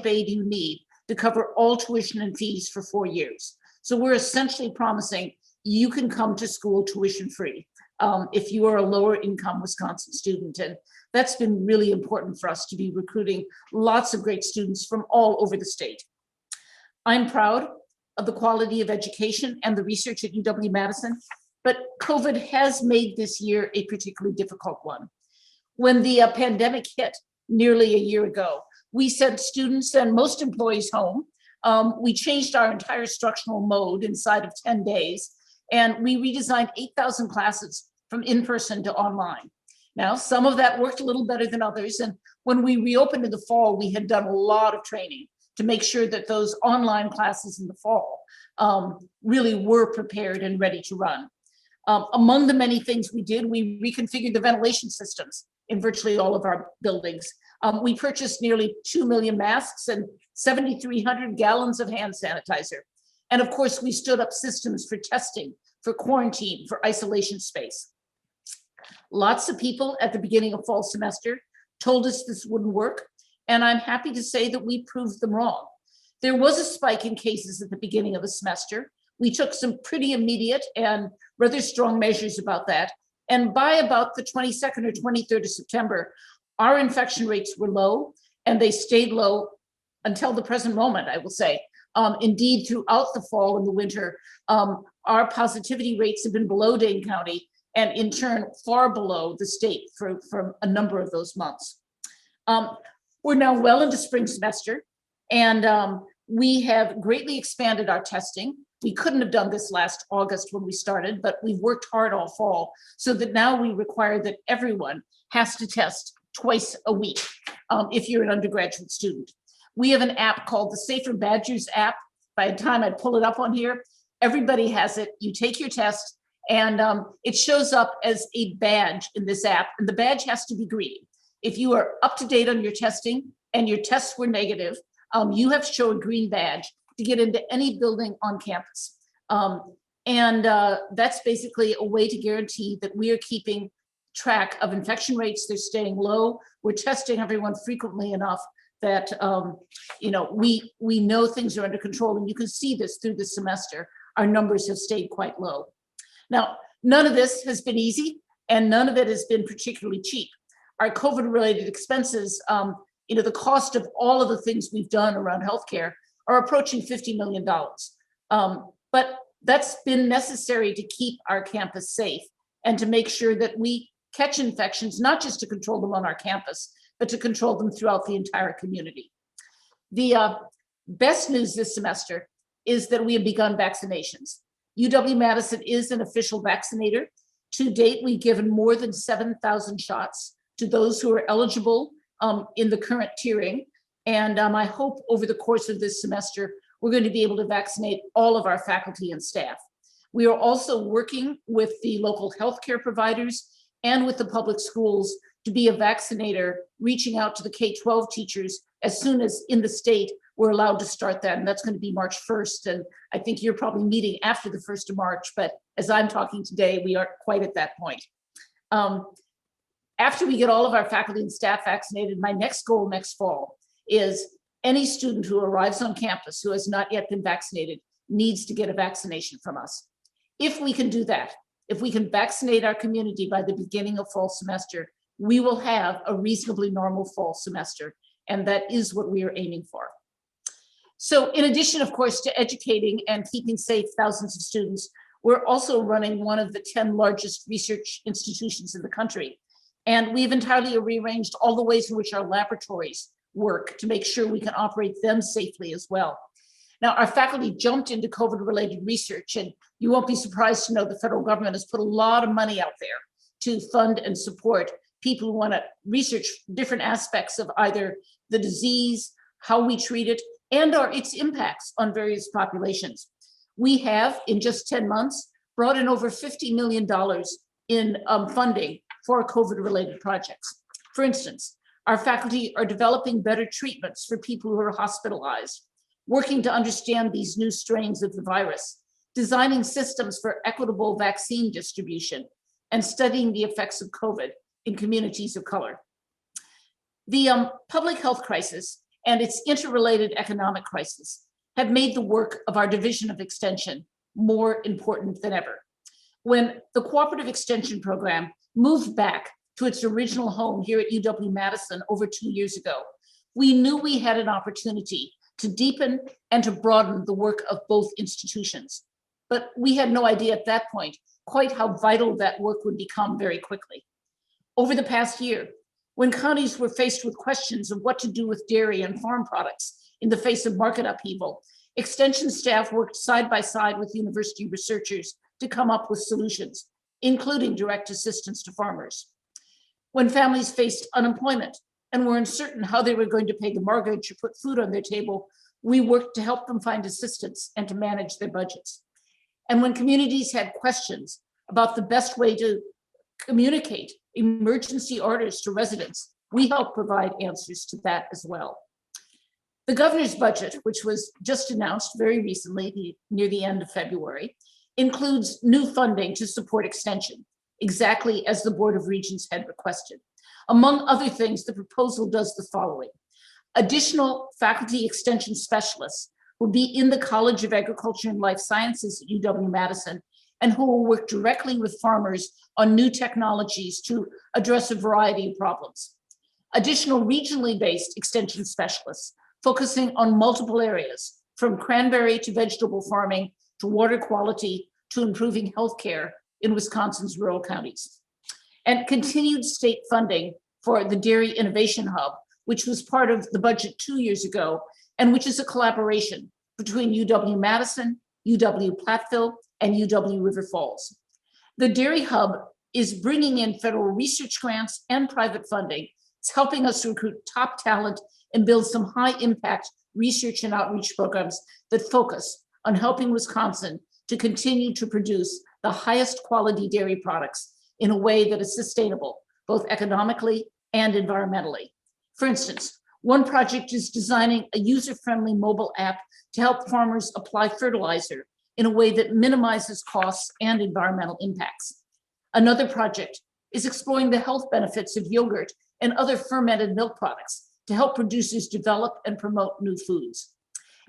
aid you need to cover all tuition and fees for 4 years. So we're essentially promising you can come to school tuition free if you are a lower income Wisconsin student. And that's been really important for us to be recruiting lots of great students from all over the state. I'm proud of the quality of education and the research at UW-Madison, but COVID has made this year a particularly difficult one. When the pandemic hit nearly a year ago, we sent students and most employees home. We changed our entire instructional mode inside of 10 days, and we redesigned 8,000 classes from in-person to online. Now, some of that worked a little better than others, and when we reopened in the fall, we had done a lot of training to make sure that those online classes in the fall really were prepared and ready to run. Among the many things we did, we reconfigured the ventilation systems in virtually all of our buildings. We purchased nearly 2 million masks and 7,300 gallons of hand sanitizer. And of course, we stood up systems for testing, for quarantine, for isolation space. Lots of people at the beginning of fall semester told us this wouldn't work, and I'm happy to say that we proved them wrong. There was a spike in cases at the beginning of the semester. We took some pretty immediate and rather strong measures about that. And by about the 22nd or 23rd of September, our infection rates were low, and they stayed low until the present moment, I will say. Indeed, throughout the fall and the winter, our positivity rates have been below Dane County, and in turn, far below the state for a number of those months. We're now well into spring semester, and we have greatly expanded our testing. We couldn't have done this last August when we started, but we've worked hard all fall so that now we require that everyone has to test twice a week if you're an undergraduate student. We have an app called the Safer Badgers app. By the time I pull it up on here, everybody has it. You take your test, and it shows up as a badge in this app, and the badge has to be green. If you are up to date on your testing and your tests were negative, you have to show a green badge to get into any building on campus. That's basically a way to guarantee that we are keeping track of infection rates. They're staying low. We're testing everyone frequently enough that we know things are under control, and you can see this through the semester. Our numbers have stayed quite low. Now, none of this has been easy, and none of it has been particularly cheap. Our COVID-related expenses, the cost of all of the things we've done around healthcare are approaching $50 million. But that's been necessary to keep our campus safe and to make sure that we catch infections, not just to control them on our campus, but to control them throughout the entire community. The best news this semester is that we have begun vaccinations. UW-Madison is an official vaccinator. To date, we've given more than 7,000 shots to those who are eligible in the current tiering. And I hope over the course of this semester, we're going to be able to vaccinate all of our faculty and staff. We are also working with the local healthcare providers and with the public schools to be a vaccinator, reaching out to the K-12 teachers as soon as in the state we're allowed to start that. And that's going to be March 1st. And I think you're probably meeting after the 1st of March, but as I'm talking today, we aren't quite at that point. After we get all of our faculty and staff vaccinated, my next goal next fall is any student who arrives on campus who has not yet been vaccinated needs to get a vaccination from us. If we can do that, if we can vaccinate our community by the beginning of fall semester, we will have a reasonably normal fall semester, and that is what we are aiming for. So in addition, of course, to educating and keeping safe thousands of students, we're also running one of the 10 largest research institutions in the country. And we've entirely rearranged all the ways in which our laboratories work to make sure we can operate them safely as well. Now, our faculty jumped into COVID-related research, and you won't be surprised to know the federal government has put a lot of money out there to fund and support people who want to research different aspects of either the disease, how we treat it, and or its impacts on various populations. We have, in just 10 months, brought in over $50 million in funding for COVID-related projects. For instance, our faculty are developing better treatments for people who are hospitalized, working to understand these new strains of the virus, designing systems for equitable vaccine distribution, and studying the effects of COVID in communities of color. The public health crisis and its interrelated economic crisis have made the work of our Division of Extension more important than ever. When the Cooperative Extension Program moved back to its original home here at UW-Madison over 2 years ago, we knew we had an opportunity to deepen and to broaden the work of both institutions. But we had no idea at that point quite how vital that work would become very quickly. Over the past year, when counties were faced with questions of what to do with dairy and farm products in the face of market upheaval, Extension staff worked side by side with university researchers to come up with solutions, including direct assistance to farmers. When families faced unemployment and were uncertain how they were going to pay the mortgage or put food on their table, we worked to help them find assistance and to manage their budgets. And when communities had questions about the best way to communicate emergency orders to residents, we helped provide answers to that as well. The governor's budget, which was just announced very recently, near the end of February, includes new funding to support extension, exactly as the Board of Regents had requested. Among other things, the proposal does the following. Additional faculty extension specialists will be in the College of Agriculture and Life Sciences at UW-Madison, and who will work directly with farmers on new technologies to address a variety of problems. Additional regionally based extension specialists focusing on multiple areas, from cranberry to vegetable farming to water quality to improving healthcare in Wisconsin's rural counties. And continued state funding for the Dairy Innovation Hub, which was part of the budget 2 years ago, and which is a collaboration between UW-Madison, UW-Platteville, and UW-River Falls. The Dairy Hub is bringing in federal research grants and private funding. It's helping us recruit top talent and build some high-impact research and outreach programs that focus on helping Wisconsin to continue to produce the highest quality dairy products in a way that is sustainable, both economically and environmentally. For instance, one project is designing a user-friendly mobile app to help farmers apply fertilizer in a way that minimizes costs and environmental impacts. Another project is exploring the health benefits of yogurt and other fermented milk products to help producers develop and promote new foods.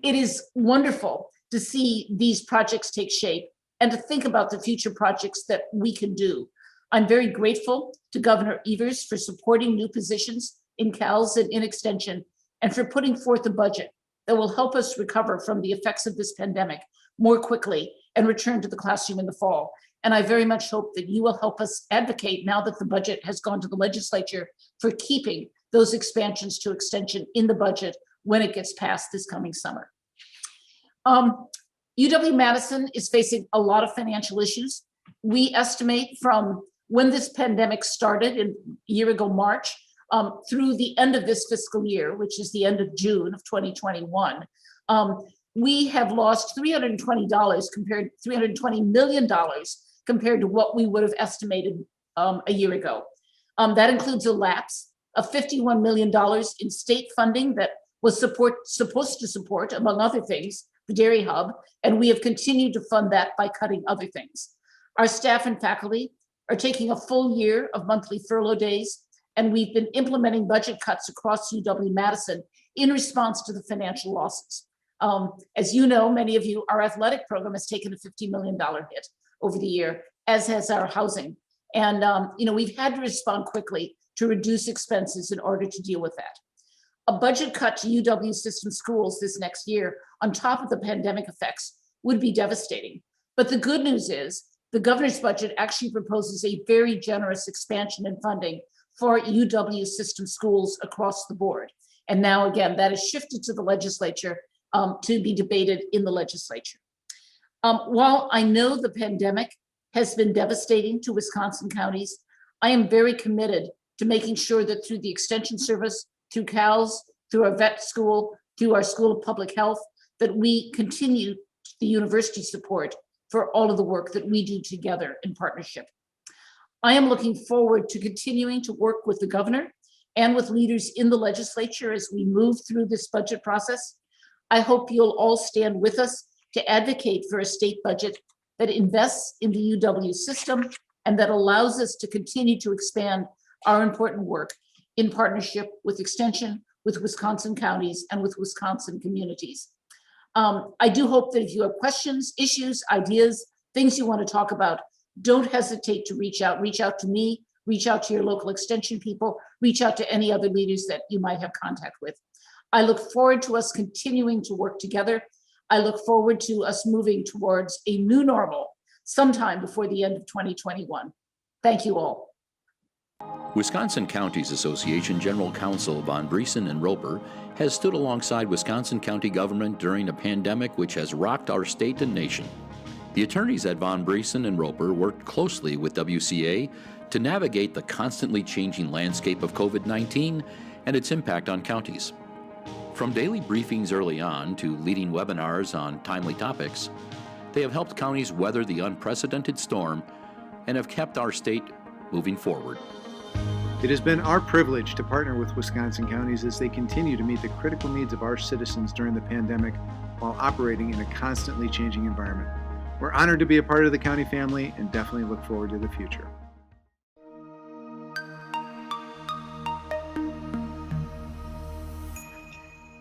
It is wonderful to see these projects take shape and to think about the future projects that we can do. I'm very grateful to Governor Evers for supporting new positions in CALS and in Extension, and for putting forth a budget that will help us recover from the effects of this pandemic more quickly and return to the classroom in the fall. And I very much hope that you will help us advocate, now that the budget has gone to the legislature, for keeping those expansions to Extension in the budget when it gets passed this coming summer. UW-Madison is facing a lot of financial issues. We estimate from when this pandemic started a year ago, March, through the end of this fiscal year, which is the end of June of 2021, we have lost $320 million compared to what we would have estimated a year ago. That includes a lapse of $51 million in state funding that was supposed to support, among other things, the Dairy Hub, and we have continued to fund that by cutting other things. Our staff and faculty are taking a full year of monthly furlough days, and we've been implementing budget cuts across UW-Madison in response to the financial losses. As you know, many of you, our athletic program has taken a $50 million hit over the year, as has our housing. And we've had to respond quickly to reduce expenses in order to deal with that. A budget cut to UW system schools this next year, on top of the pandemic effects, would be devastating. But the good news is the governor's budget actually proposes a very generous expansion in funding for UW system schools across the board. And now, again, that is shifted to the legislature to be debated in the legislature. While I know the pandemic has been devastating to Wisconsin counties, I am very committed to making sure that through the Extension Service, through CALS, through our vet school, through our School of Public Health, that we continue the university support for all of the work that we do together in partnership. I am looking forward to continuing to work with the governor and with leaders in the legislature as we move through this budget process. I hope you'll all stand with us to advocate for a state budget that invests in the UW system and that allows us to continue to expand our important work in partnership with Extension, with Wisconsin counties, and with Wisconsin communities. I do hope that if you have questions, issues, ideas, things you want to talk about, don't hesitate to reach out. Reach out to me, reach out to your local Extension people, reach out to any other leaders that you might have contact with. I look forward to us continuing to work together. I look forward to us moving towards a new normal sometime before the end of 2021. Thank you all. Wisconsin Counties Association General Counsel Von Briesen and Roper has stood alongside Wisconsin County government during a pandemic which has rocked our state and nation. The attorneys at Von Briesen and Roper worked closely with WCA to navigate the constantly changing landscape of COVID-19 and its impact on counties. From daily briefings early on to leading webinars on timely topics, they have helped counties weather the unprecedented storm and have kept our state moving forward. It has been our privilege to partner with Wisconsin counties as they continue to meet the critical needs of our citizens during the pandemic while operating in a constantly changing environment. We're honored to be a part of the county family and definitely look forward to the future.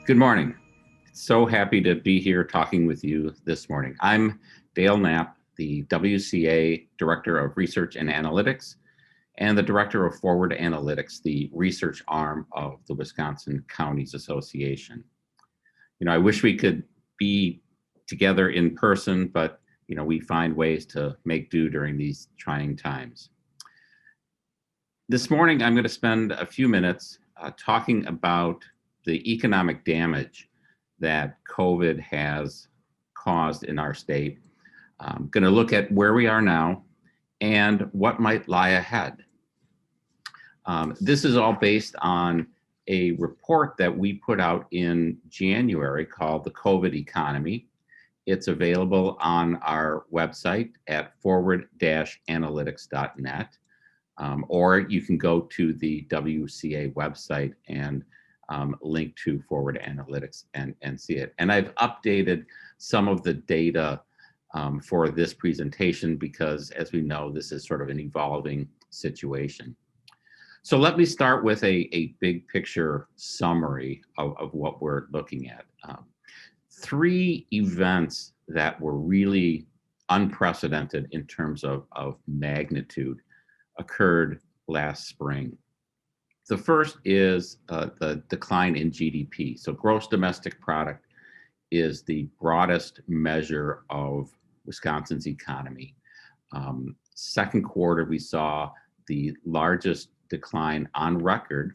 Good morning. So happy to be here talking with you this morning. I'm Dale Knapp, the WCA Director of Research and Analytics and the Director of Forward Analytics, the research arm of the Wisconsin Counties Association. I wish we could be together in person, but we find ways to make do during these trying times. This morning, I'm going to spend a few minutes talking about the economic damage that COVID has caused in our state. I'm going to look at where we are now and what might lie ahead. This is all based on a report that we put out in January called The COVID Economy. It's available on our website at forward-analytics.net, or you can go to the WCA website and link to Forward Analytics and see it. And I've updated some of the data for this presentation because, as we know, this is sort of an evolving situation. So let me start with a big picture summary of what we're looking at. 3 events that were really unprecedented in terms of magnitude occurred last spring. The first is the decline in GDP. So gross domestic product is the broadest measure of Wisconsin's economy. Second quarter, we saw the largest decline on record.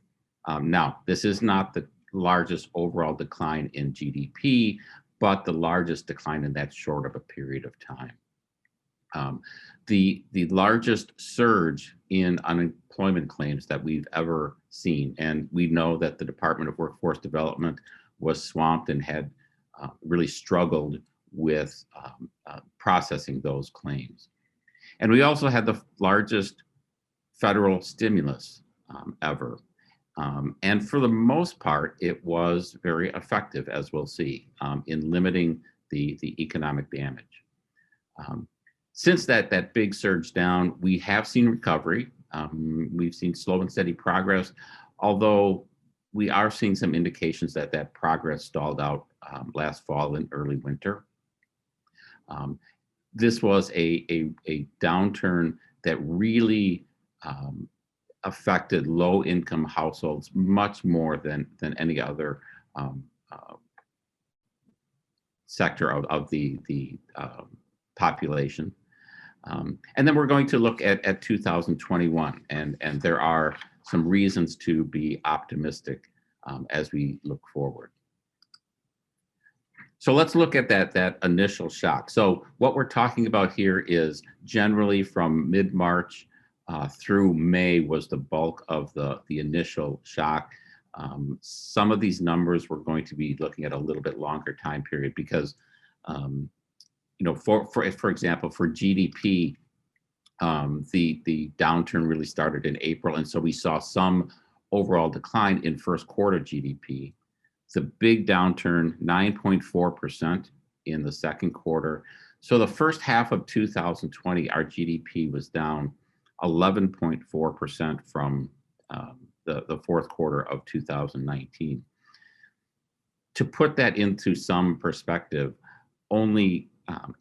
Now, this is not the largest overall decline in GDP, but the largest decline in that short of a period of time. The largest surge in unemployment claims that we've ever seen. And we know that the Department of Workforce Development was swamped and had really struggled with processing those claims. And we also had the largest federal stimulus ever. And for the most part, it was very effective, as we'll see, in limiting the economic damage. Since that big surge down, we have seen recovery. We've seen slow and steady progress, although we are seeing some indications that progress stalled out last fall and early winter. This was a downturn that really affected low-income households much more than any other sector of the population. And then we're going to look at 2021, and there are some reasons to be optimistic as we look forward. So let's look at that initial shock. So what we're talking about here is generally from mid-March through May was the bulk of the initial shock. Some of these numbers we're going to be looking at a little bit longer time period because, for example, for GDP, the downturn really started in April, and so we saw some overall decline in first quarter GDP. The big downturn, 9.4% in the second quarter. So the first half of 2020, our GDP was down 11.4% from the fourth quarter of 2019. To put that into some perspective, only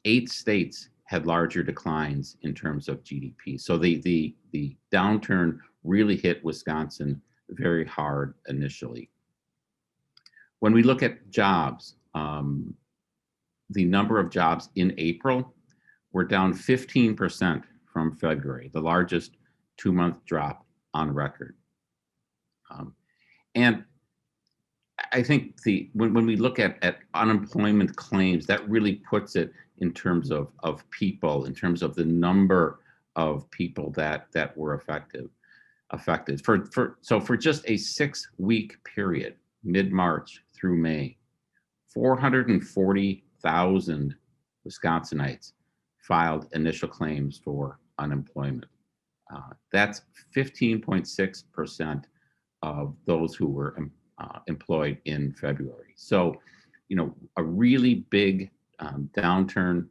8 states had larger declines in terms of GDP. So the downturn really hit Wisconsin very hard initially. When we look at jobs, the number of jobs in April were down 15% from February, the largest 2-month drop on record. And I think when we look at unemployment claims, that really puts it in terms of people, in terms of the number of people that were affected. So for just a 6-week period, mid-March through May, 440,000 Wisconsinites filed initial claims for unemployment. That's 15.6% of those who were employed in February. So, a really big downturn,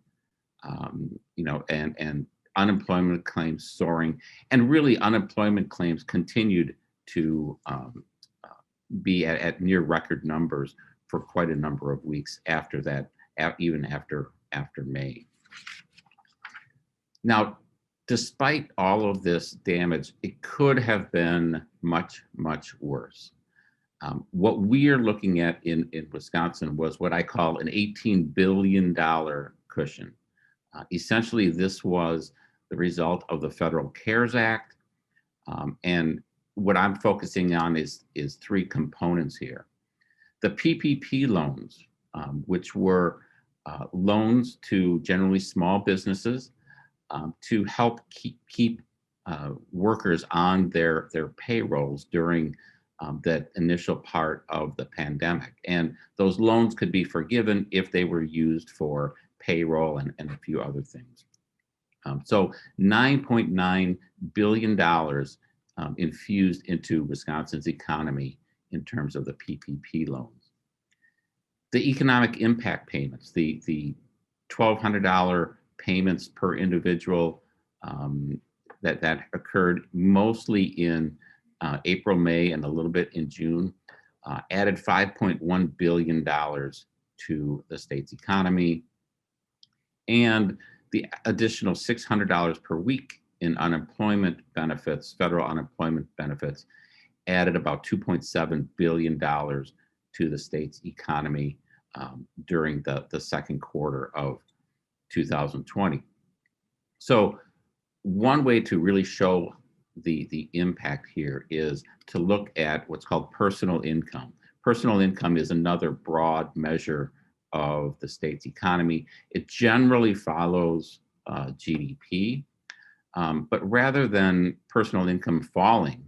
and unemployment claims soaring, and really unemployment claims continued to be at near record numbers for quite a number of weeks after that, even after May. Now, despite all of this damage, it could have been much, much worse. What we are looking at in Wisconsin was what I call an $18 billion cushion. Essentially, this was the result of the Federal CARES Act. And what I'm focusing on is three components here. The PPP loans, which were loans to generally small businesses to help keep workers on their payrolls during that initial part of the pandemic. And those loans could be forgiven if they were used for payroll and a few other things. So $9.9 billion infused into Wisconsin's economy in terms of the PPP loans. The economic impact payments, the $1,200 payments per individual that occurred mostly in April, May, and a little bit in June, added $5.1 billion to the state's economy. And the additional $600 per week in unemployment benefits, federal unemployment benefits, added about $2.7 billion to the state's economy during the second quarter of 2020. So one way to really show the impact here is to look at what's called personal income. Personal income is another broad measure of the state's economy. It generally follows GDP, but rather than personal income falling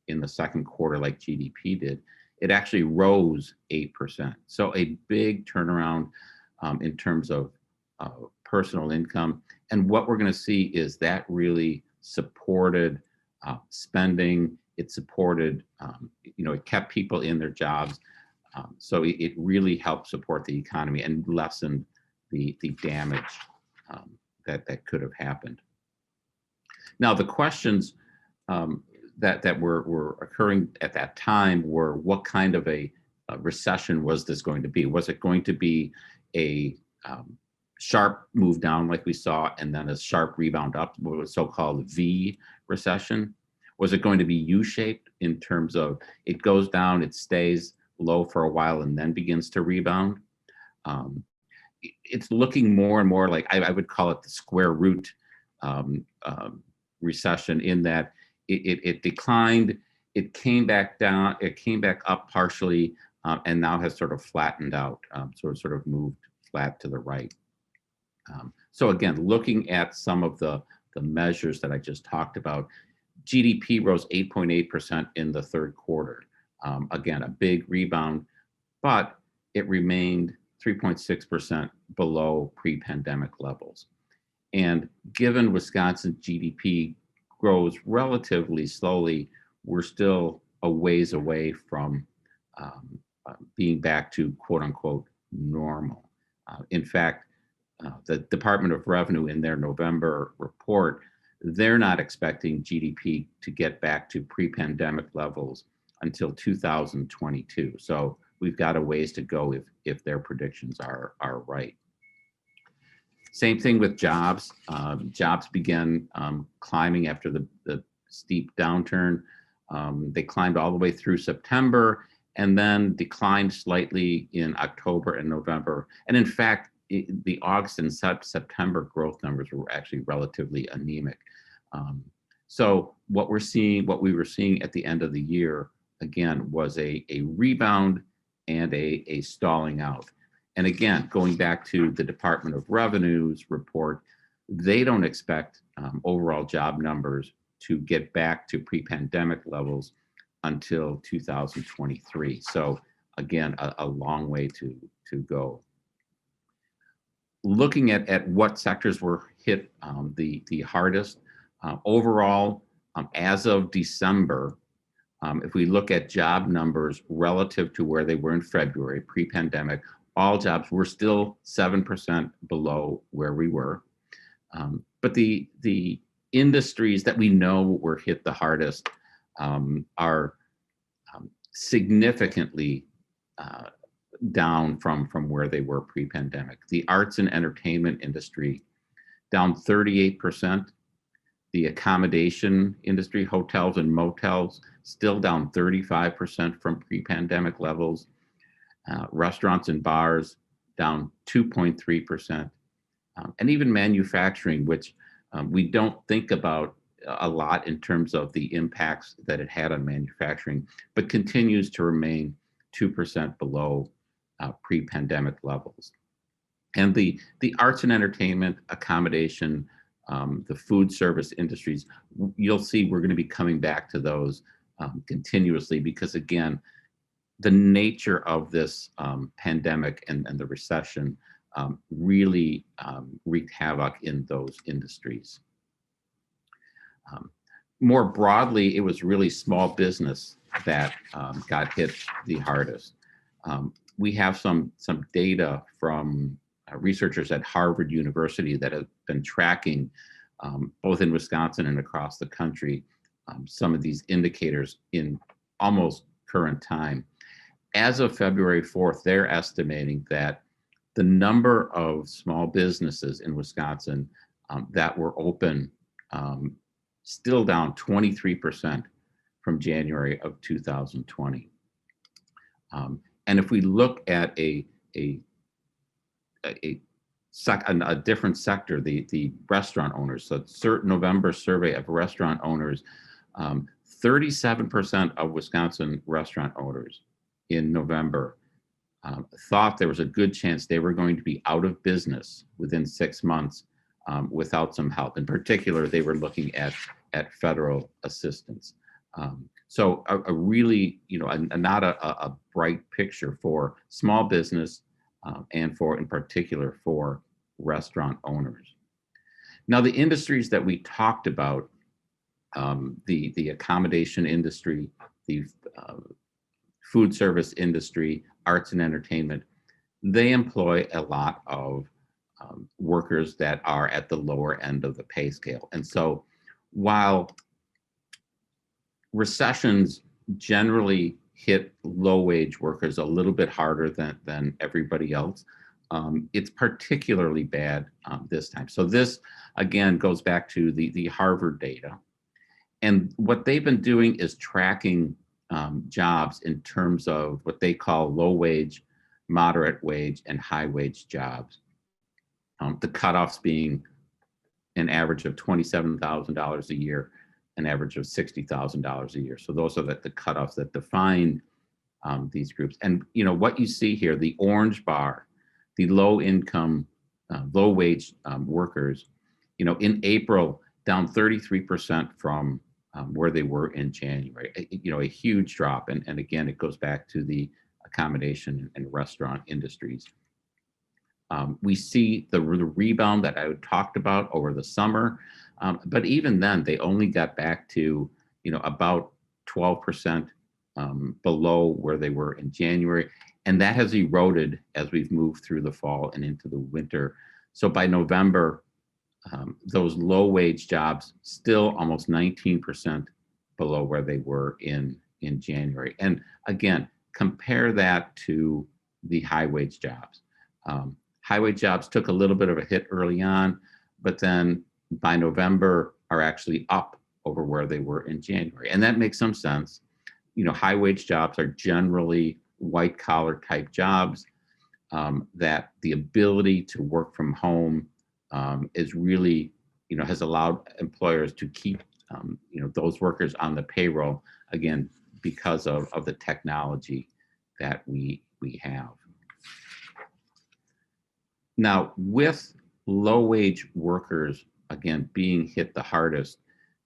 in the second quarter like GDP did, it actually rose 8%. So a big turnaround in terms of personal income. And what we're going to see is that really supported spending. It supported, it kept people in their jobs. So it really helped support the economy and lessened the damage that could have happened. Now, the questions that were occurring at that time were, what kind of a recession was this going to be? Was it going to be a sharp move down like we saw and then a sharp rebound up, what was so-called V recession? Was it going to be U-shaped in terms of it goes down, it stays low for a while and then begins to rebound? It's looking more and more like, I would call it the square root recession, in that it declined, it came back down, it came back up partially, and now has sort of flattened out, sort of moved flat to the right. So again, looking at some of the measures that I just talked about, GDP rose 8.8% in the third quarter. Again, a big rebound, but it remained 3.6% below pre-pandemic levels. And given Wisconsin's GDP grows relatively slowly, we're still a ways away from being back to quote unquote normal. In fact, the Department of Revenue in their November report, they're not expecting GDP to get back to pre-pandemic levels until 2022. So we've got a ways to go if their predictions are right. Same thing with jobs. Jobs began climbing after the steep downturn. They climbed all the way through September and then declined slightly in October and November. And in fact, the August and September growth numbers were actually relatively anemic. So what we were seeing at the end of the year, again, was a rebound and a stalling out. And again, going back to the Department of Revenue's report, they don't expect overall job numbers to get back to pre-pandemic levels until 2023. So again, a long way to go. Looking at what sectors were hit the hardest, overall, as of December, if we look at job numbers relative to where they were in February, pre-pandemic, all jobs were still 7% below where we were. But the industries that we know were hit the hardest are significantly down from where they were pre-pandemic. The arts and entertainment industry down 38%. The accommodation industry, hotels and motels, still down 35% from pre-pandemic levels. Restaurants and bars down 2.3%. And even manufacturing, which we don't think about a lot in terms of the impacts that it had on manufacturing, but continues to remain 2% below pre-pandemic levels. And the arts and entertainment, accommodation, the food service industries, you'll see we're going to be coming back to those continuously, because again, the nature of this pandemic and the recession really wreaked havoc in those industries. More broadly, it was really small business that got hit the hardest. We have some data from researchers at Harvard University that have been tracking both in Wisconsin and across the country some of these indicators in almost current time. As of February 4th, they're estimating that the number of small businesses in Wisconsin that were open still down 23% from January of 2020. And if we look at a different sector, the restaurant owners, so CERT November survey of restaurant owners, 37% of Wisconsin restaurant owners in November thought there was a good chance they were going to be out of business within 6 months without some help. In particular, they were looking at federal assistance. So a really, not a bright picture for small business and in particular for restaurant owners. Now, the industries that we talked about, the accommodation industry, the food service industry, arts and entertainment, they employ a lot of workers that are at the lower end of the pay scale. And so while recessions generally hit low-wage workers a little bit harder than everybody else, it's particularly bad this time. So this, again, goes back to the Harvard data. And what they've been doing is tracking jobs in terms of what they call low-wage, moderate wage, and high-wage jobs. The cutoffs being an average of $27,000 a year, an average of $60,000 a year. So those are the cutoffs that define these groups. And what you see here, the orange bar, the low-income, low-wage workers, in April, down 33% from where they were in January. A huge drop. And again, it goes back to the accommodation and restaurant industries. We see the rebound that I talked about over the summer, but even then, they only got back to about 12% below where they were in January, and that has eroded as we've moved through the fall and into the winter. So by November, those low-wage jobs still almost 19% below where they were in January. And again, compare that to the high-wage jobs. High-wage jobs took a little bit of a hit early on, but then by November are actually up over where they were in January. And that makes some sense. High-wage jobs are generally white-collar type jobs that the ability to work from home is really, has allowed employers to keep, those workers on the payroll, again, because of the technology that we have. Now, with low-wage workers, again, being hit the hardest,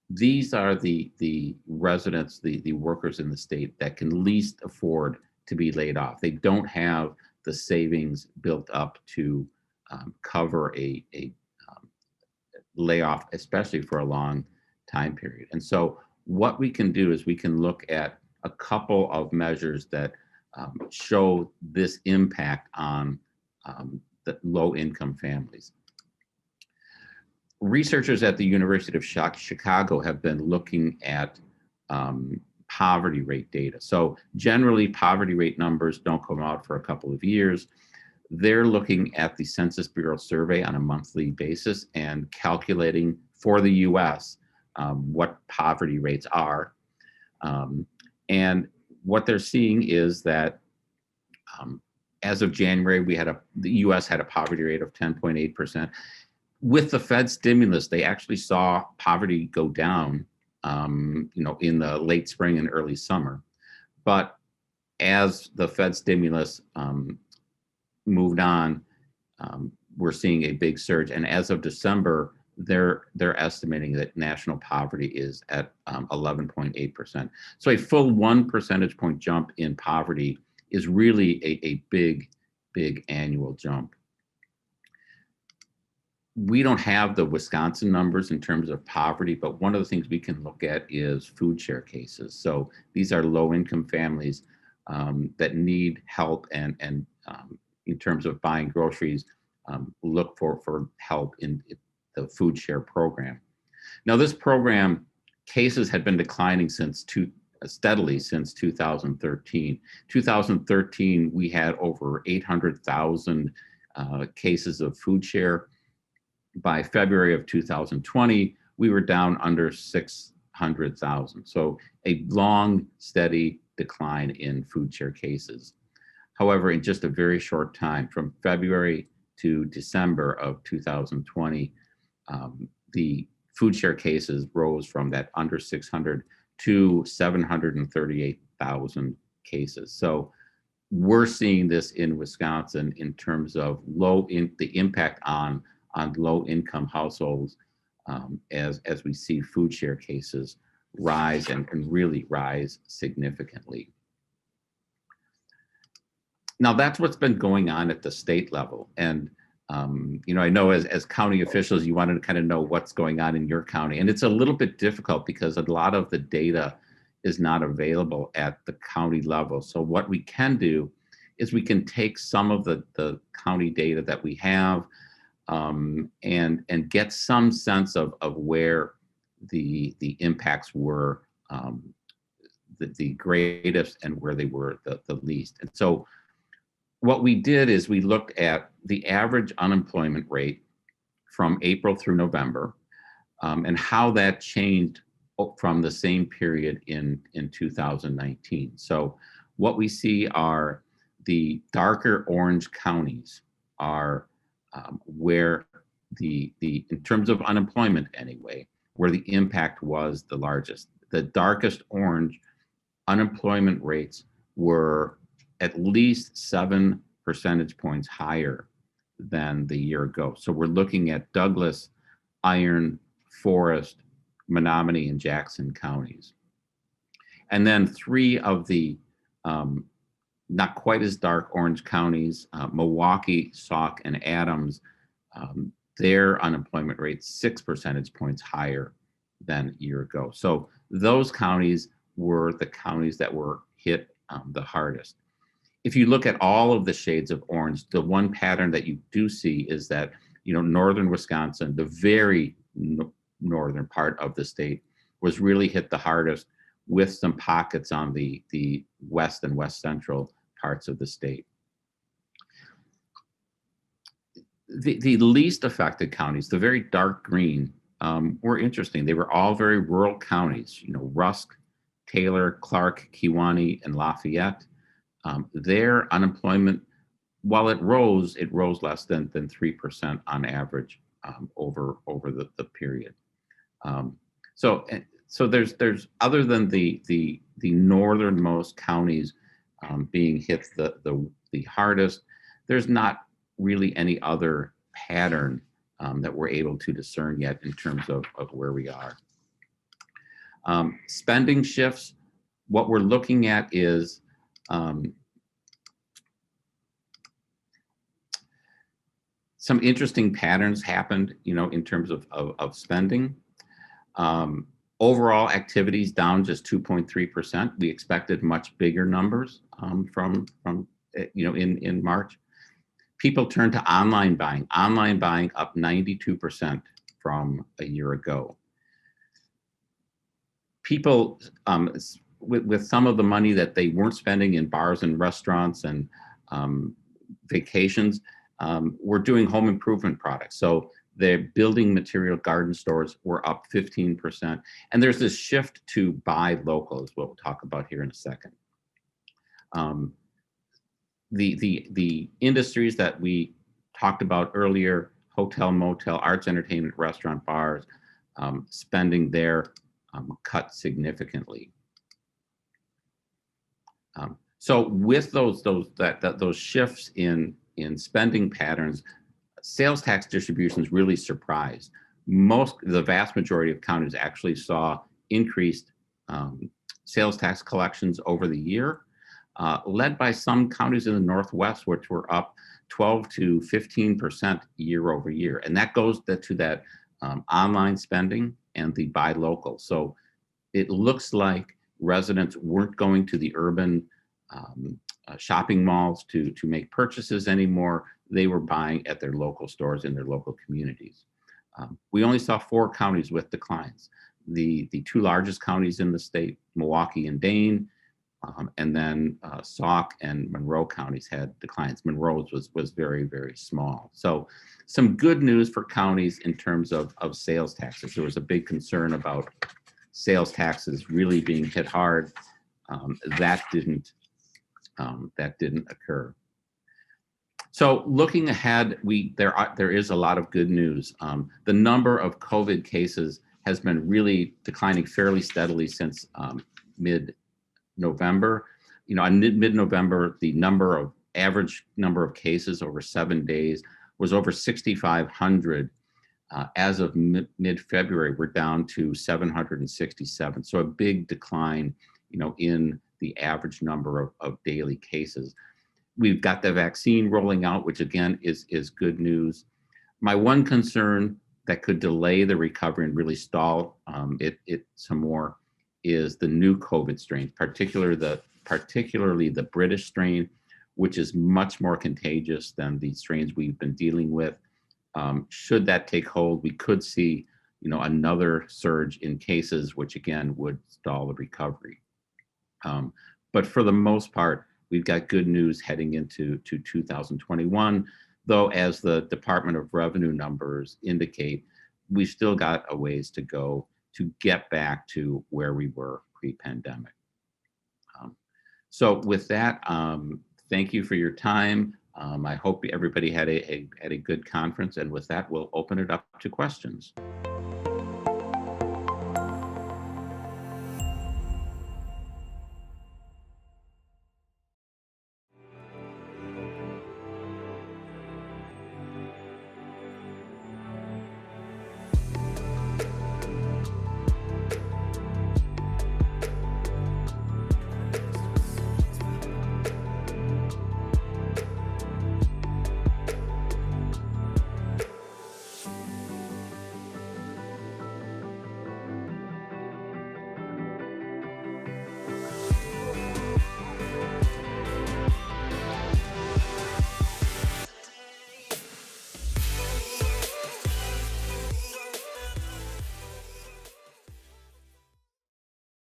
these are the residents, the workers in the state that can least afford to be laid off. They don't have the savings built up to cover a layoff, especially for a long time period. And so what we can do is we can look at a couple of measures that show this impact on the low-income families. Researchers at the University of Chicago have been looking at poverty rate data. So generally, poverty rate numbers don't come out for a couple of years. They're looking at the Census Bureau survey on a monthly basis and calculating for the US what poverty rates are. And what they're seeing is that as of January, the U.S. had a poverty rate of 10.8%. With the Fed stimulus, they actually saw poverty go down, in the late spring and early summer. But as the Fed stimulus moved on, we're seeing a big surge. And as of December, they're estimating that national poverty is at 11.8%. So a full 1 percentage point jump in poverty is really a big annual jump. We don't have the Wisconsin numbers in terms of poverty, but one of the things we can look at is food share cases. So these are low-income families that need help and in terms of buying groceries, look for help in the food share program. Now, this program, cases had been declining steadily since 2013. 2013, we had over 800,000 cases of food share. By February of 2020, we were down under 600,000. So a long, steady decline in food share cases. However, in just a very short time, from February to December of 2020, the food share cases rose from that under 600 to 738,000 cases. So we're seeing this in Wisconsin in terms of the impact on low-income households as we see food share cases rise and really rise significantly. Now, that's what's been going on at the state level. And I know as county officials, you want to kind of know what's going on in your county. And it's a little bit difficult because a lot of the data is not available at the county level. So what we can do is we can take some of the county data that we have and get some sense of where the impacts were the greatest and where they were the least. And so what we did is we looked at the average unemployment rate from April through November and how that changed from the same period in 2019. So what we see are the darker orange counties are where in terms of unemployment anyway, where the impact was the largest. The darkest orange unemployment rates were at least 7 percentage points higher than the year ago. So we're looking at Douglas, Iron, Forest, Menominee, and Jackson counties. And then 3 of the not quite as dark orange counties, Milwaukee, Sauk, and Adams, their unemployment rate 6 percentage points higher than a year ago. So those counties were the counties that were hit the hardest. If you look at all of the shades of orange, the one pattern that you do see is that, northern Wisconsin, the very northern part of the state, was really hit the hardest, with some pockets on the west and west central parts of the state. The least affected counties, the very dark green, were interesting. They were all very rural counties, Rusk, Taylor, Clark, Kewanee, and Lafayette. Their unemployment, while it rose less than 3% on average over the period. So there's other than the northernmost counties being hit the hardest, there's not really any other pattern that we're able to discern yet in terms of where we are. Spending shifts, what we're looking at is some interesting patterns happened, in terms of spending. Overall activities down just 2.3%. We expected much bigger numbers from in March. People turned to online buying up 92% from a year ago. People, with some of the money that they weren't spending in bars and restaurants and vacations, were doing home improvement products. So the building material garden stores were up 15%. And there's this shift to buy local, is what we'll talk about here in a second. The industries that we talked about earlier, hotel, motel, arts, entertainment, restaurant, bars, spending there cut significantly. So with those shifts in spending patterns, sales tax distributions really surprised. The vast majority of counties actually saw increased sales tax collections over the year, led by some counties in the Northwest, which were up 12 to 15% year over year. And that goes to that online spending and the buy local. So it looks like residents weren't going to the urban shopping malls to make purchases anymore. They were buying at their local stores in their local communities. We only saw 4 counties with declines. The 2 largest counties in the state, Milwaukee and Dane, and then Sauk and Monroe counties had declines. Monroe's was very, very small. So some good news for counties in terms of sales taxes. There was a big concern about sales taxes really being hit hard. That didn't occur. So looking ahead, there is a lot of good news. The number of COVID cases has been really declining fairly steadily since mid-November. On mid-November, the average number of cases over 7 days was over 6,500. As of mid-February, we're down to 767. So a big decline, in the average number of daily cases. We've got the vaccine rolling out, which again is good news. My one concern that could delay the recovery and really stall it some more is the new COVID strains, particularly the British strain, which is much more contagious than the strains we've been dealing with. Should that take hold, we could see, another surge in cases, which again would stall the recovery. But for the most part, we've got good news heading into 2021, though, as the Department of Revenue numbers indicate, we've still got a ways to go to get back to where we were pre-pandemic. So with that, thank you for your time. I hope everybody had a good conference, and with that, we'll open it up to questions.